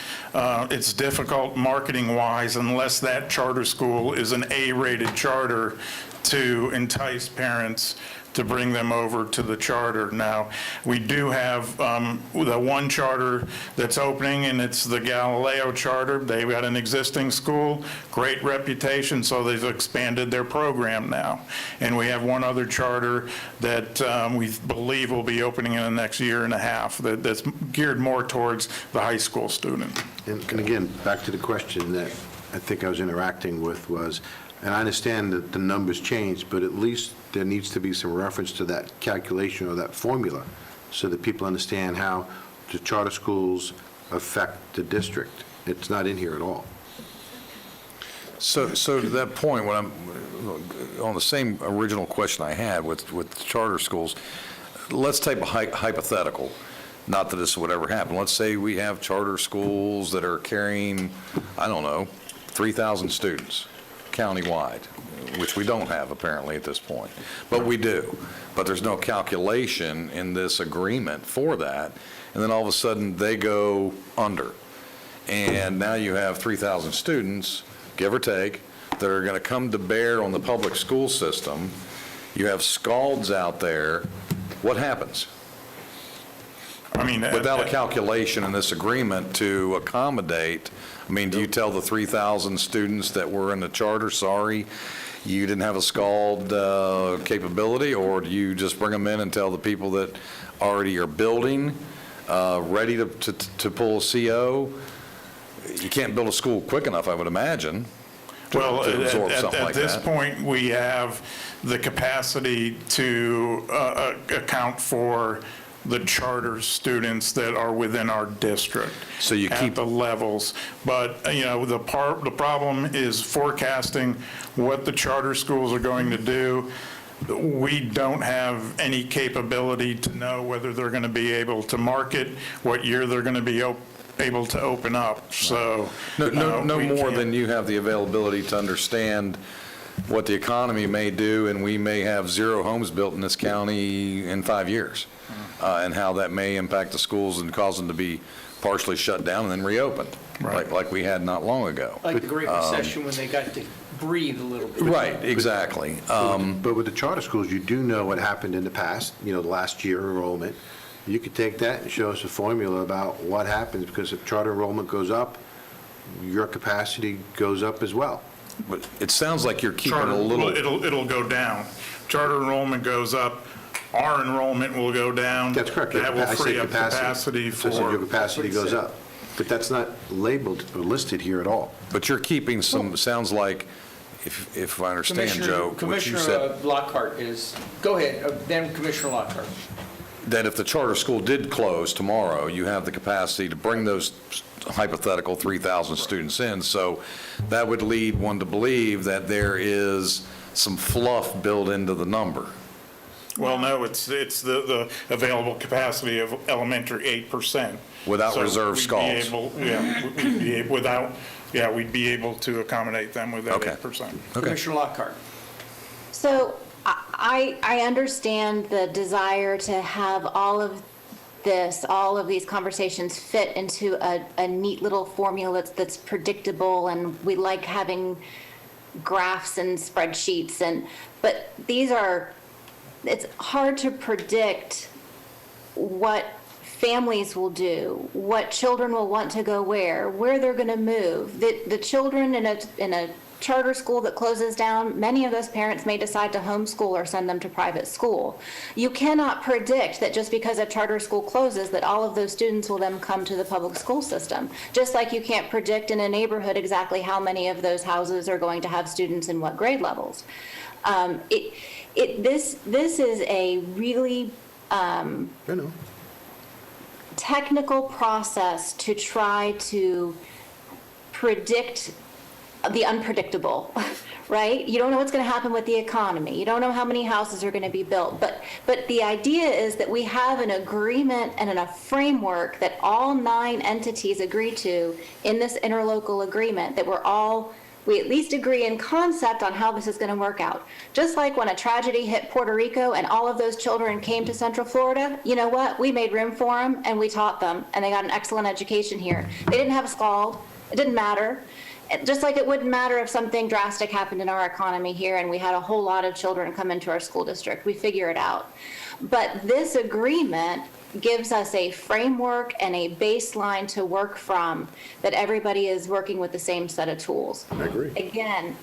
difficult marketing-wise unless that charter school is an A-rated charter to entice parents to bring them over to the charter. Now, we do have the one charter that's opening, and it's the Galileo charter. They've got an existing school, great reputation, so they've expanded their program now. And we have one other charter that we believe will be opening in the next year and a half that's geared more towards the high school student.
And again, back to the question that I think I was interacting with was, and I understand that the numbers changed, but at least there needs to be some reference to that calculation or that formula so that people understand how the charter schools affect the district. It's not in here at all.
So to that point, when I'm on the same original question I had with charter schools, let's take a hypothetical, not that this would ever happen. Let's say we have charter schools that are carrying, I don't know, 3,000 students countywide, which we don't have apparently at this point, but we do. But there's no calculation in this agreement for that, and then all of a sudden they go under. And now you have 3,000 students, give or take, that are going to come to bear on the public school system. You have scalds out there. What happens?
I mean,
Without a calculation in this agreement to accommodate, I mean, do you tell the 3,000 students that were in the charter, sorry, you didn't have a scald capability, or do you just bring them in and tell the people that already are building, ready to pull a CO? You can't build a school quick enough, I would imagine,
well,
to absorb
at
something like
this
that.
point, we have the capacity to account for the charter students that are within our district.
So you
at
keep
the levels. But, the problem is forecasting what the charter schools are going to do. We don't have any capability to know whether they're going to be able to market, what year they're going to be able to open up, so.
No
we
more
can't-
than you have the availability to understand what the economy may do, and we may have 0 homes built in this county in 5 years, and how that may impact the schools and cause them to be partially shut down and then reopened, like we had not long ago.
Like the Great Recession when they got breathe a little bit.
Right, exactly.
But with the charter schools, you do know what happened in the past, the last year enrollment. You could take that and show us a formula about what happens, because if charter enrollment goes up, your capacity goes up as well.
But it sounds like you're keeping
Charter,
a little.
it'll go down. Charter enrollment goes up, our enrollment will go down.
That's correct.
That will
I said
free up capacity
So I said your
for,
capacity goes up. But that's not labeled or listed here at all.
But you're keeping some, sounds like, if I understand, Joe, what you
Commissioner
said,
Lockhart is, go ahead, then Commissioner Lockhart.
that if the charter school did close tomorrow, you have the capacity to bring those hypothetical 3,000 students in. So that would lead one to believe that there is some fluff built into the number.
well, no, it's the available capacity of elementary 8%.
Without
So
reserve
we'd be
stalls.
able- Yeah, we'd be able- without, yeah, we'd be able to accommodate them with that
Okay.
8%.
Commissioner Lockhart.
So I understand the desire to have all of these conversations fit into a neat little formula that's predictable, and we like having graphs and spreadsheets, but it's hard to predict what families will do, what children will want to go where they're going to move. The children in a charter school that closes down, many of those parents may decide to homeschool or send them to private school. You cannot predict that just because a charter school closes that all of those students will then come to the public school system. Just like you can't predict in a neighborhood exactly how many of those houses are going to have students in what grade levels. This is a really technical process to try to predict the unpredictable, right? You don't know what's going to happen with the economy. You don't know how many houses are going to be built. But the idea is that we have an agreement and a framework that all 9 entities agree to in this interlocal agreement, that we at least agree in concept on how this is going to work out. Just like when a tragedy hit Puerto Rico and all of those children came to Central Florida, you know what? We made room for them and we taught them, and they got an excellent education here. They didn't have a scald. It didn't matter. Just like it wouldn't matter if something drastic happened in our economy here and we had a whole lot of children come into our school district. We figure it out. But this agreement gives us a framework and a baseline to work from, that everybody is working with the same set of tools.
I agree.
Again,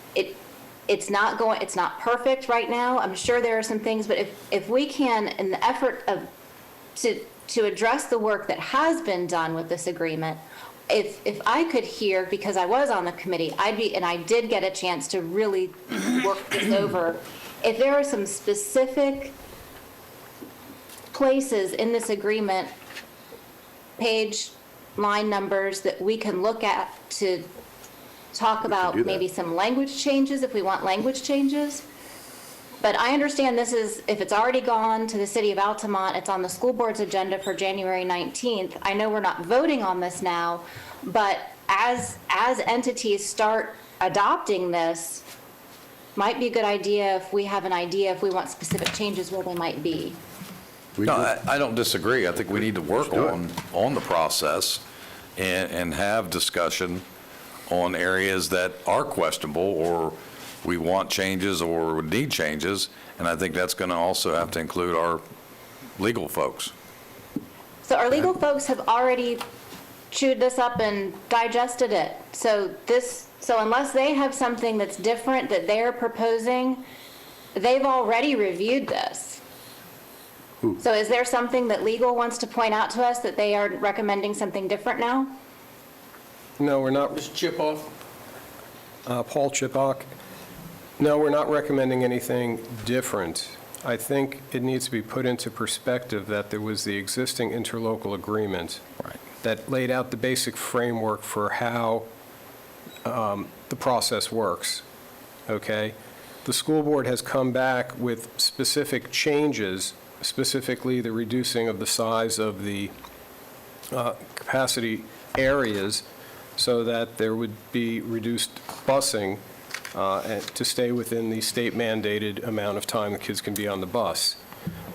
it's not perfect right now. I'm sure there are some things, but if we can, in the effort to address the work that has been done with this agreement, if I could hear, because I was on the committee, and I did get a chance to really work this over, if there are some specific places in this agreement, page, line numbers that we can look at to talk about maybe some language changes, if we want language changes. But I understand this is, if it's already gone to the city of Altamont, it's on the school board's agenda for January 19th. I know we're not voting on this now, but as entities start adopting this, might be a good idea if we have an idea if we want specific changes where they might be.
No, I don't disagree. I think we need to work on the process and have discussion on areas that are questionable, or we want changes or would need changes, and I think that's going to also have to include our legal folks.
So our legal folks have already chewed this up and digested it. So unless they have something that's different that they're proposing, they've already reviewed this. So is there something that legal wants to point out to us, that they are recommending something different now?
No, we're not.
Mr. Chipoff?
Paul Chipock. No, we're not recommending anything different. I think it needs to be put into perspective that there was the existing interlocal agreement that laid out the basic framework for how the process works, okay? The school board has come back with specific changes, specifically the reducing of the size of the capacity areas so that there would be reduced busing to stay within the state mandated amount of time the kids can be on the bus.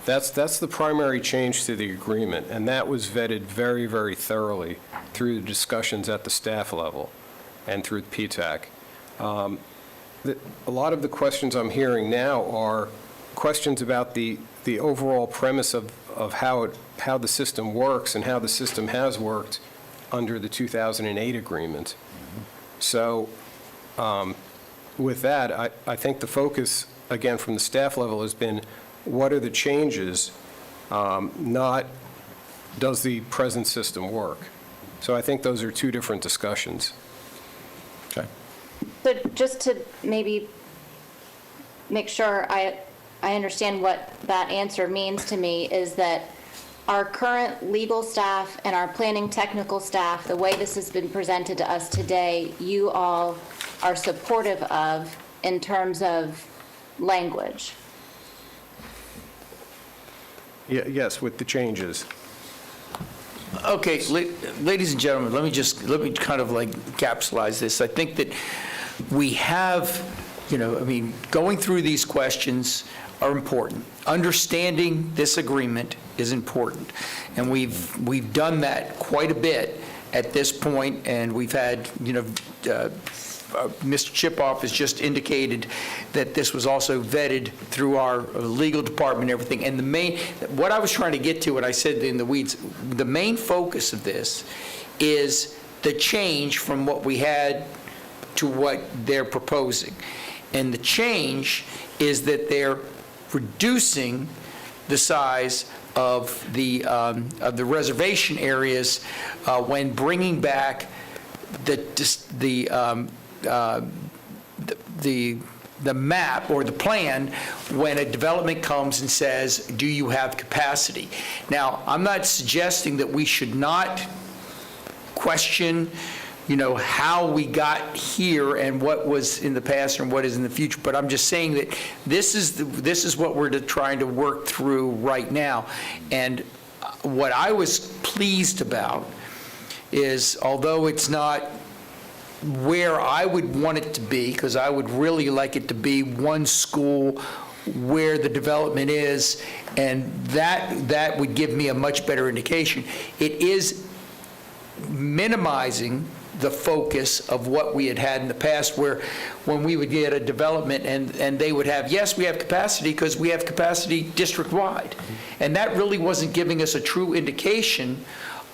That's the primary change to the agreement, and that was vetted very, very thoroughly through the discussions at the staff level and through the PTAC. a lot of the questions I'm hearing now are questions about the overall premise of how the system works and how the system has worked under the 2008 agreement. So with that, I think the focus, again, from the staff level has been, what are the changes, not does the present system work? So I think those are two different discussions.
Okay.
So just to maybe make sure I understand what that answer means to me, is that our current legal staff and our planning technical staff, the way this has been presented to us today, you all are supportive of in terms of language.
Yes, with the changes.
Okay, ladies and gentlemen, let me kind of like capsulize this. I think that we have, going through these questions are important. Understanding this agreement is important. And we've done that quite a bit at this point, and we've had, Mr. Chipoff has just indicated that this was also vetted through our legal department and everything. And what I was trying to get to, what I said in the weeds, the main focus of this is the change from what we had to what they're proposing. And the change is that they're reducing the size of the reservation areas when bringing back the map or the plan when a development comes and says, do you have capacity? Now, I'm not suggesting that we should not question how we got here and what was in the past and what is in the future. But I'm just saying that this is what we're trying to work through right now. And what I was pleased about is, although it's not where I would want it to be, because I would really like it to be one school where the development is, and that would give me a much better indication. It is minimizing the focus of what we had in the past, where when we would get a development and they would have, yes, we have capacity because we have capacity district-wide. And that really wasn't giving us a true indication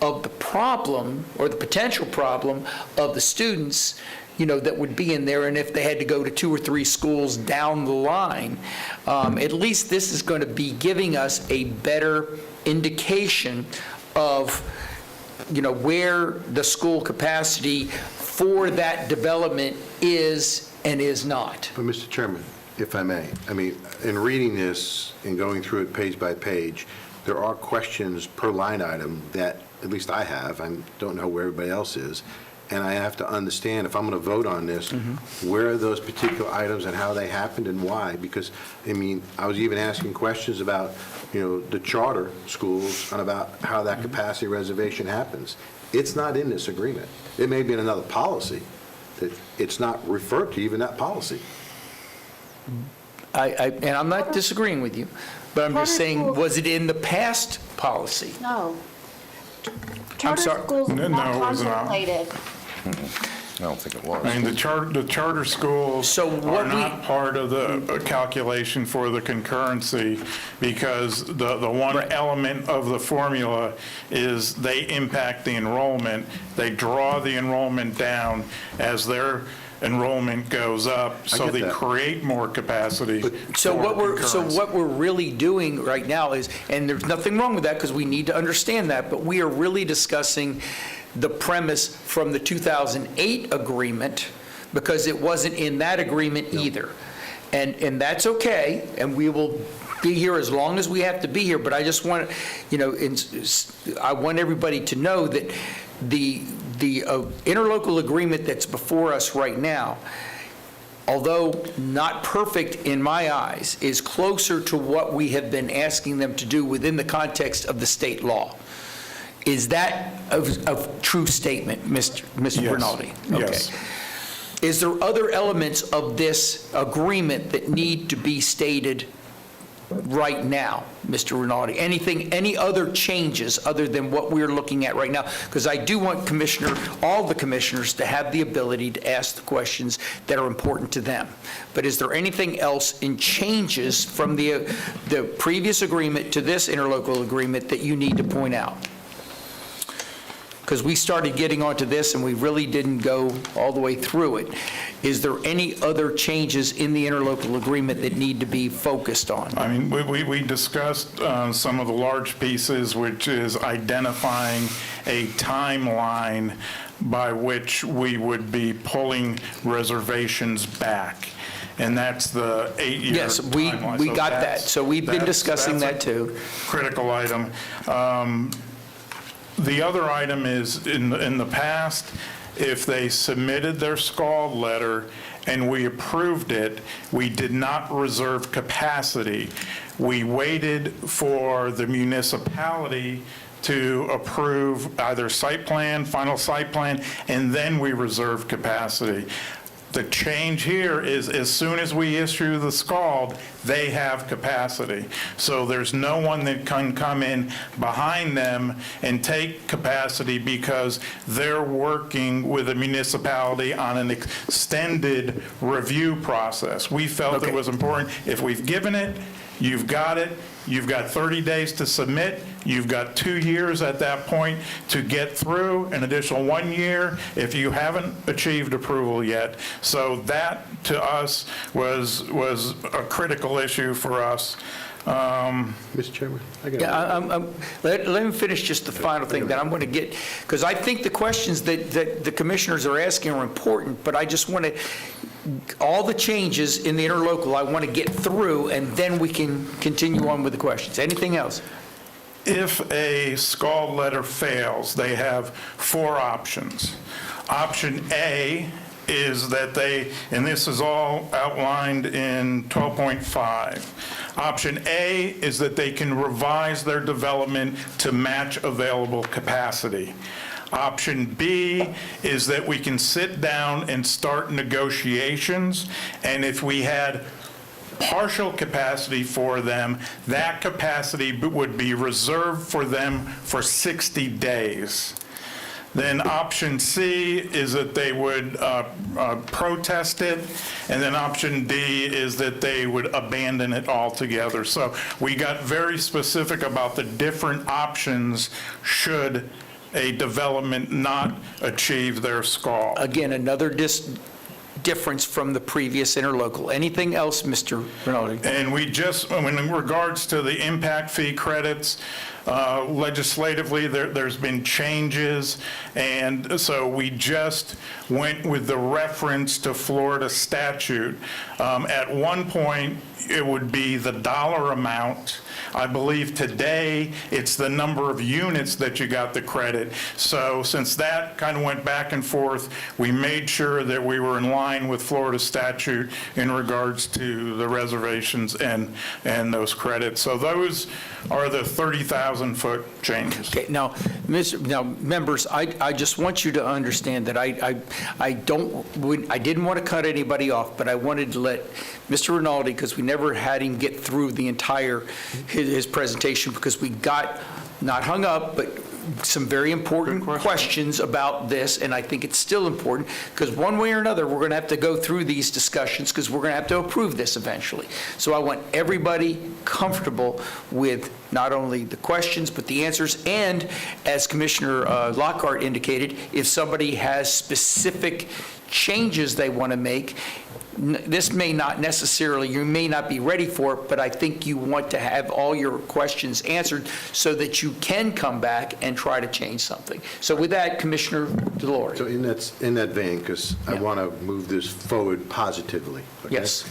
of the problem or the potential problem of the students, that would be in there, and if they had to go to 2 or 3 schools down the line. At least this is going to be giving us a better indication of where the school capacity for that development is and is not.
But Mr. Chairman, if I may, in reading this and going through it page by page, there are questions per line item that at least I have. I don't know where everybody else is. And I have to understand, if I'm going to vote on this, where are those particular items and how they happened and why? Because, I was even asking questions about, the charter schools and about how that capacity reservation happens. It's not in this agreement. It may be in another policy, that it's not referred to even that policy.
And I'm not disagreeing with you, but I'm just saying, was it in the past policy?
No.
I'm sorry.
Charter schools
No,
not
it was not.
contemplated.
I don't think it was.
The charter schools are not part of the calculation for the concurrency, because the one element of the formula is they impact the enrollment. They draw the enrollment down as their enrollment goes up, so they create more capacity.
So what we're really doing right now is, and there's nothing wrong with that because we need to understand that, but we are really discussing the premise from the 2008 agreement, because it wasn't in that agreement either. And that's okay, and we will be here as long as we have to be here, but I just want, I want everybody to know that the interlocal agreement that's before us right now, although not perfect in my eyes, is closer to what we have been asking them to do within the context of the state law. Is that a true statement, Mr.
Yes.
Rinaldi?
Yes.
Okay. Is there other elements of this agreement that need to be stated right now, Mr. Rinaldi? Any other changes other than what we're looking at right now? Because I do want all the commissioners to have the ability to ask the questions that are important to them. But is there anything else in changes from the previous agreement to this interlocal agreement that you need to point out? Because we started getting onto this and we really didn't go all the way through it. Is there any other changes in the interlocal agreement that need to be focused on?
I mean, we discussed some of the large pieces, which is identifying a timeline by which we would be pulling reservations back. And that's the 8-year
Yes, we
timeline.
got that. So we've been discussing that too.
That's a critical item. The other item is, in the past, if they submitted their SCALD letter and we approved it, we did not reserve capacity. We waited for the municipality to approve either site plan, final site plan, and then we reserved capacity. The change here is as soon as we issue the SCALD, they have capacity. So there's no one that can come in behind them and take capacity because they're working with a municipality on an extended review process. We felt it was important. If we've given it, you've got it. You've got 30 days to submit. You've got 2 years at that point to get through, an additional 1 year if you haven't achieved approval yet. So that, to us, was a critical issue for us.
Mr. Chairman?
Let me finish just the final thing that I'm going to get, because I think the questions that the commissioners are asking are important, but I just want to, all the changes in the interlocal, I want to get through, and then we can continue on with the questions. Anything else?
If a SCALD letter fails, they have 4 options. Option A is that they, and this is all outlined in 12.5. Option A is that they can revise their development to match available capacity. Option B is that we can sit down and start negotiations, and if we had partial capacity for them, that capacity would be reserved for them for 60 days. Then option C is that they would protest it, and then option D is that they would abandon it altogether. So we got very specific about the different options should a development not achieve their SCALD.
Again, another difference from the previous interlocal. Anything else, Mr. Rinaldi?
And we just, in regards to the impact fee credits, legislatively, there's been changes, and so we just went with the reference to Florida statute. At one point, it would be the dollar amount. I believe today, it's the number of units that you got the credit. So since that kind of went back and forth, we made sure that we were in line with Florida statute in regards to the reservations and those credits. So those are the 30,000-foot changes.
Okay, now, members, I just want you to understand that I didn't want to cut anybody off, but I wanted to let Mr. Rinaldi, because we never had him get through the entire, his presentation, because we got, not hung up, but some very important questions about this, and I think it's still important, because one way or another, we're going to have to go through these discussions, because we're going to have to approve this eventually. So I want everybody comfortable with not only the questions, but the answers, and as Commissioner Lockhart indicated, if somebody has specific changes they want to make, this may not necessarily, you may not be ready for it, but I think you want to have all your questions answered so that you can come back and try to change something. So with that, Commissioner DeLore.
So in that vein, because I want to move this forward positively. Okay?
Yes.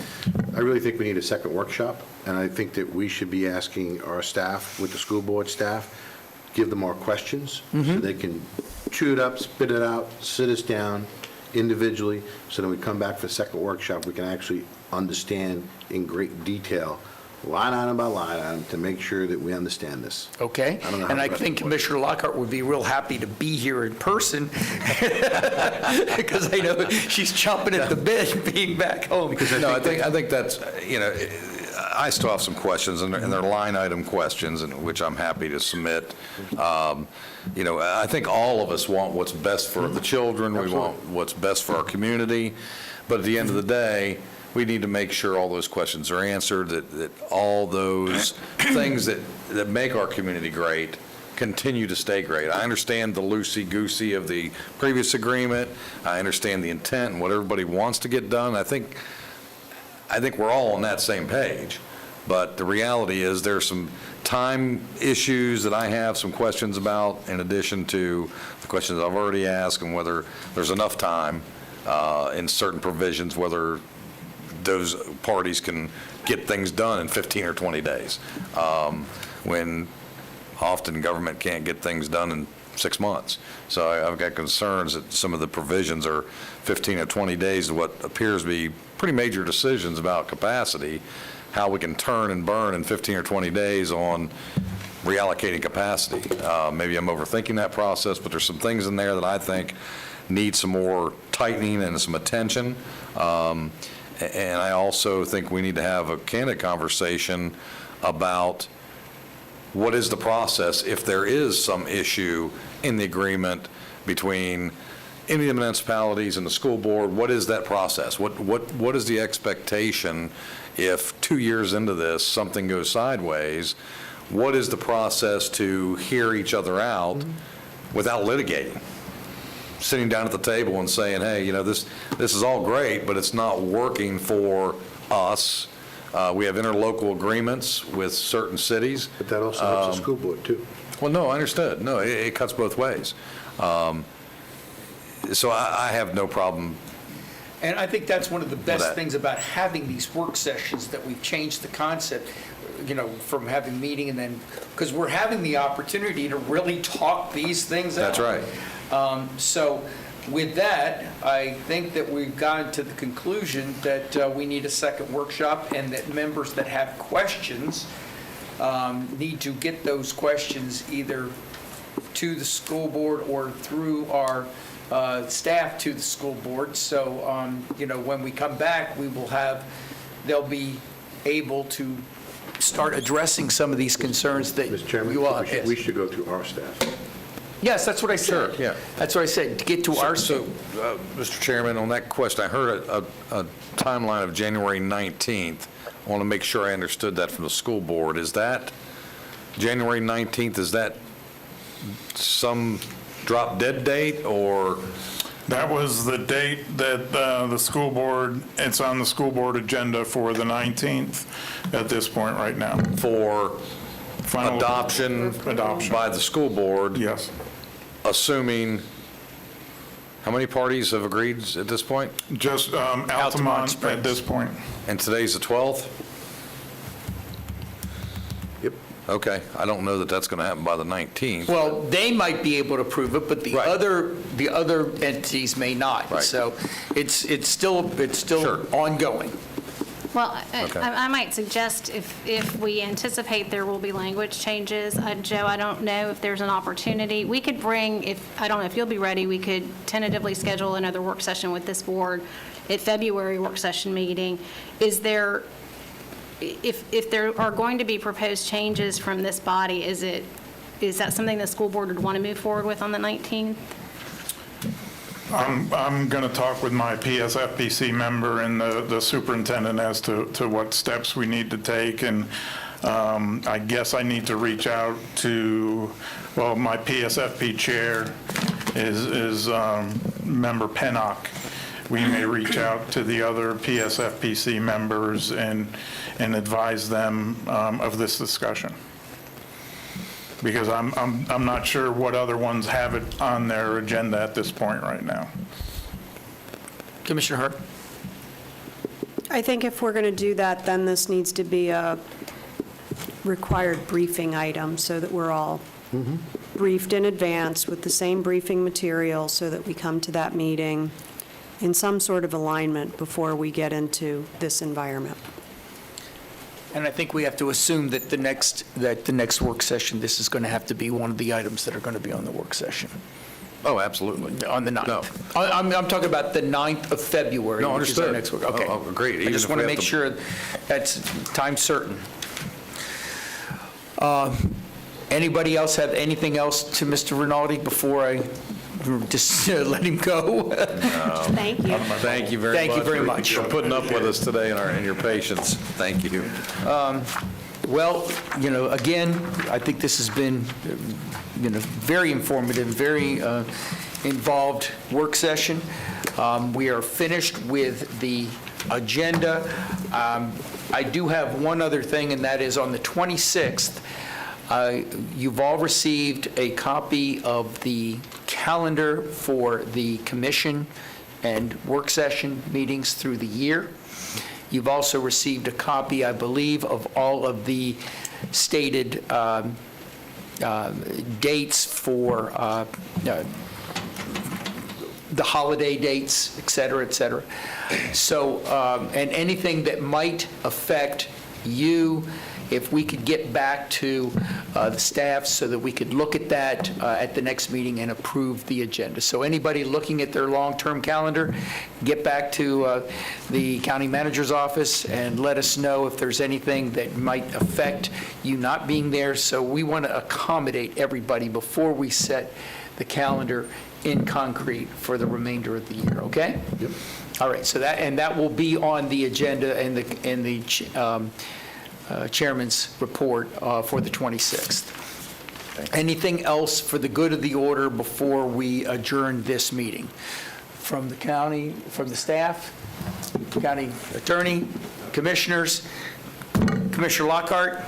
I really think we need a second workshop, and I think that we should be asking our staff, with the school board staff, give them more questions so they can chew it up, spit it out, sit us down individually, so that when we come back for the second workshop, we can actually understand in great detail, line item by line item, to make sure that we understand this.
Okay,
I don't know how
and I
the rest
think
of it works.
Commissioner Lockhart would be real happy to be here in person, because I know she's chomping at the bit being back home.
No, I think that's, I still have some questions, and they're line item questions, which I'm happy to submit. I think all of us want what's best for the children. We want what's best for our community. But at the end of the day, we need to make sure all those questions are answered, that all those things that make our community great continue to stay great. I understand the loosey-goosey of the previous agreement. I understand the intent and what everybody wants to get done. I think we're all on that same page. But the reality is there's some time issues that I have some questions about, in addition to the questions I've already asked, and whether there's enough time in certain provisions, whether those parties can get things done in 15 or 20 days, when often government can't get things done in 6 months. So I've got concerns that some of the provisions are 15 or 20 days of what appears to be pretty major decisions about capacity, how we can turn and burn in 15 or 20 days on reallocating capacity. Maybe I'm overthinking that process, but there's some things in there that I think need some more tightening and some attention. And I also think we need to have a candid conversation about what is the process if there is some issue in the agreement between any of the municipalities and the school board. What is that process? What is the expectation if 2 years into this something goes sideways? What is the process to hear each other out without litigating? Sitting down at the table and saying, hey, this is all great, but it's not working for us. We have interlocal agreements with certain cities.
But that also helps the school board, too.
Well, no, I understood. No, it cuts both ways. So I have no problem.
And I think that's one of the best
that.
things about having these work sessions, that we've changed the concept, from having meeting and then, because we're having the opportunity to really talk these things out.
That's right.
So with that, I think that we've gotten to the conclusion that we need a second workshop, and that members that have questions need to get those questions either to the school board or through our staff to the school board. So, when we come back, they'll be able to start addressing some of these concerns that
Mr. Chairman,
you all.
we should go through our staff.
Yes, that's what I said.
Sure, yeah.
That's what I said, to get to our.
So, Mr. Chairman, on that question, I heard a timeline of January 19th. I want to make sure I understood that from the school board. Is that January 19th, is that some drop dead date, or?
That was the date that the school board, it's on the school board agenda for the 19th at this point right now.
For
Final
adoption by the school board?
Yes.
Assuming, how many parties have agreed at this point?
Just
Altamont
Altamont
Springs.
at this point.
And today's the 12th?
Yep.
Okay, I don't know that that's going to happen by the 19th.
Well, they might be able to prove it, but the
Right.
other entities may not.
Right.
So it's still
Sure.
ongoing.
Well,
Okay.
I might suggest if we anticipate there will be language changes, Joe, I don't know if there's an opportunity. We could bring, I don't know if you'll be ready, we could tentatively schedule another work session with this board at February work session meeting. Is there, if there are going to be proposed changes from this body, is that something the school board would want to move forward with on the 19th?
I'm going to talk with my PSFPC member and the superintendent as to what steps we need to take. And I guess I need to reach out to, my PSFP chair is member Pennock. We may reach out to the other PSFPC members and advise them of this discussion. Because I'm not sure what other ones have it on their agenda at this point right now.
Commissioner Hart?
I think if we're going to do that, then this needs to be a required briefing item so that we're all briefed in advance with the same briefing material so that we come to that meeting in some sort of alignment before we get into this environment.
And I think we have to assume that the next work session, this is going to have to be one of the items that are going to be on the work session.
Oh, absolutely.
On the 9th?
No.
I'm talking about the 9th of February.
No,
which is our
understood.
next week. Okay.
Oh, great.
I
Even
just
if
want
we
to
have
make
to-
sure that's time certain. Anybody else have anything else to Mr. Rinaldi before I just let him go?
Thank you.
Thank you very much.
Thank you very much.
For putting up with us today and your patience. Thank you.
Well, again, I think this has been, very informative, very involved work session. We are finished with the agenda. I do have one other thing, and that is on the 26th, you've all received a copy of the calendar for the commission and work session meetings through the year. You've also received a copy, I believe, of all of the stated dates for the holiday dates, et cetera, et cetera. So, and anything that might affect you, if we could get back to the staff so that we could look at that at the next meeting and approve the agenda. So anybody looking at their long-term calendar, get back to the county manager's office and let us know if there's anything that might affect you not being there. So we want to accommodate everybody before we set the calendar in concrete for the remainder of the year, okay?
Yep.
All right, so that will be on the agenda and the chairman's report for the 26th. Anything else for the good of the order before we adjourn this meeting? From the county, from the staff, county attorney, commissioners, Commissioner Lockhart?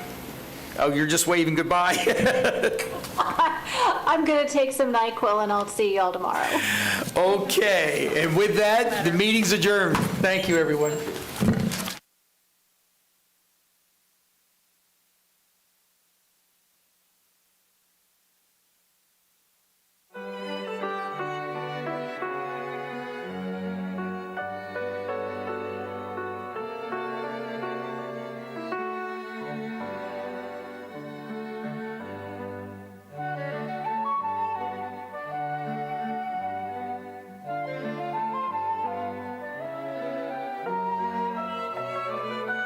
Oh, you're just waving goodbye?
I'm going to take some NyQuil and I'll see you all tomorrow.
Okay, and with that, the meeting's adjourned. Thank you, everyone.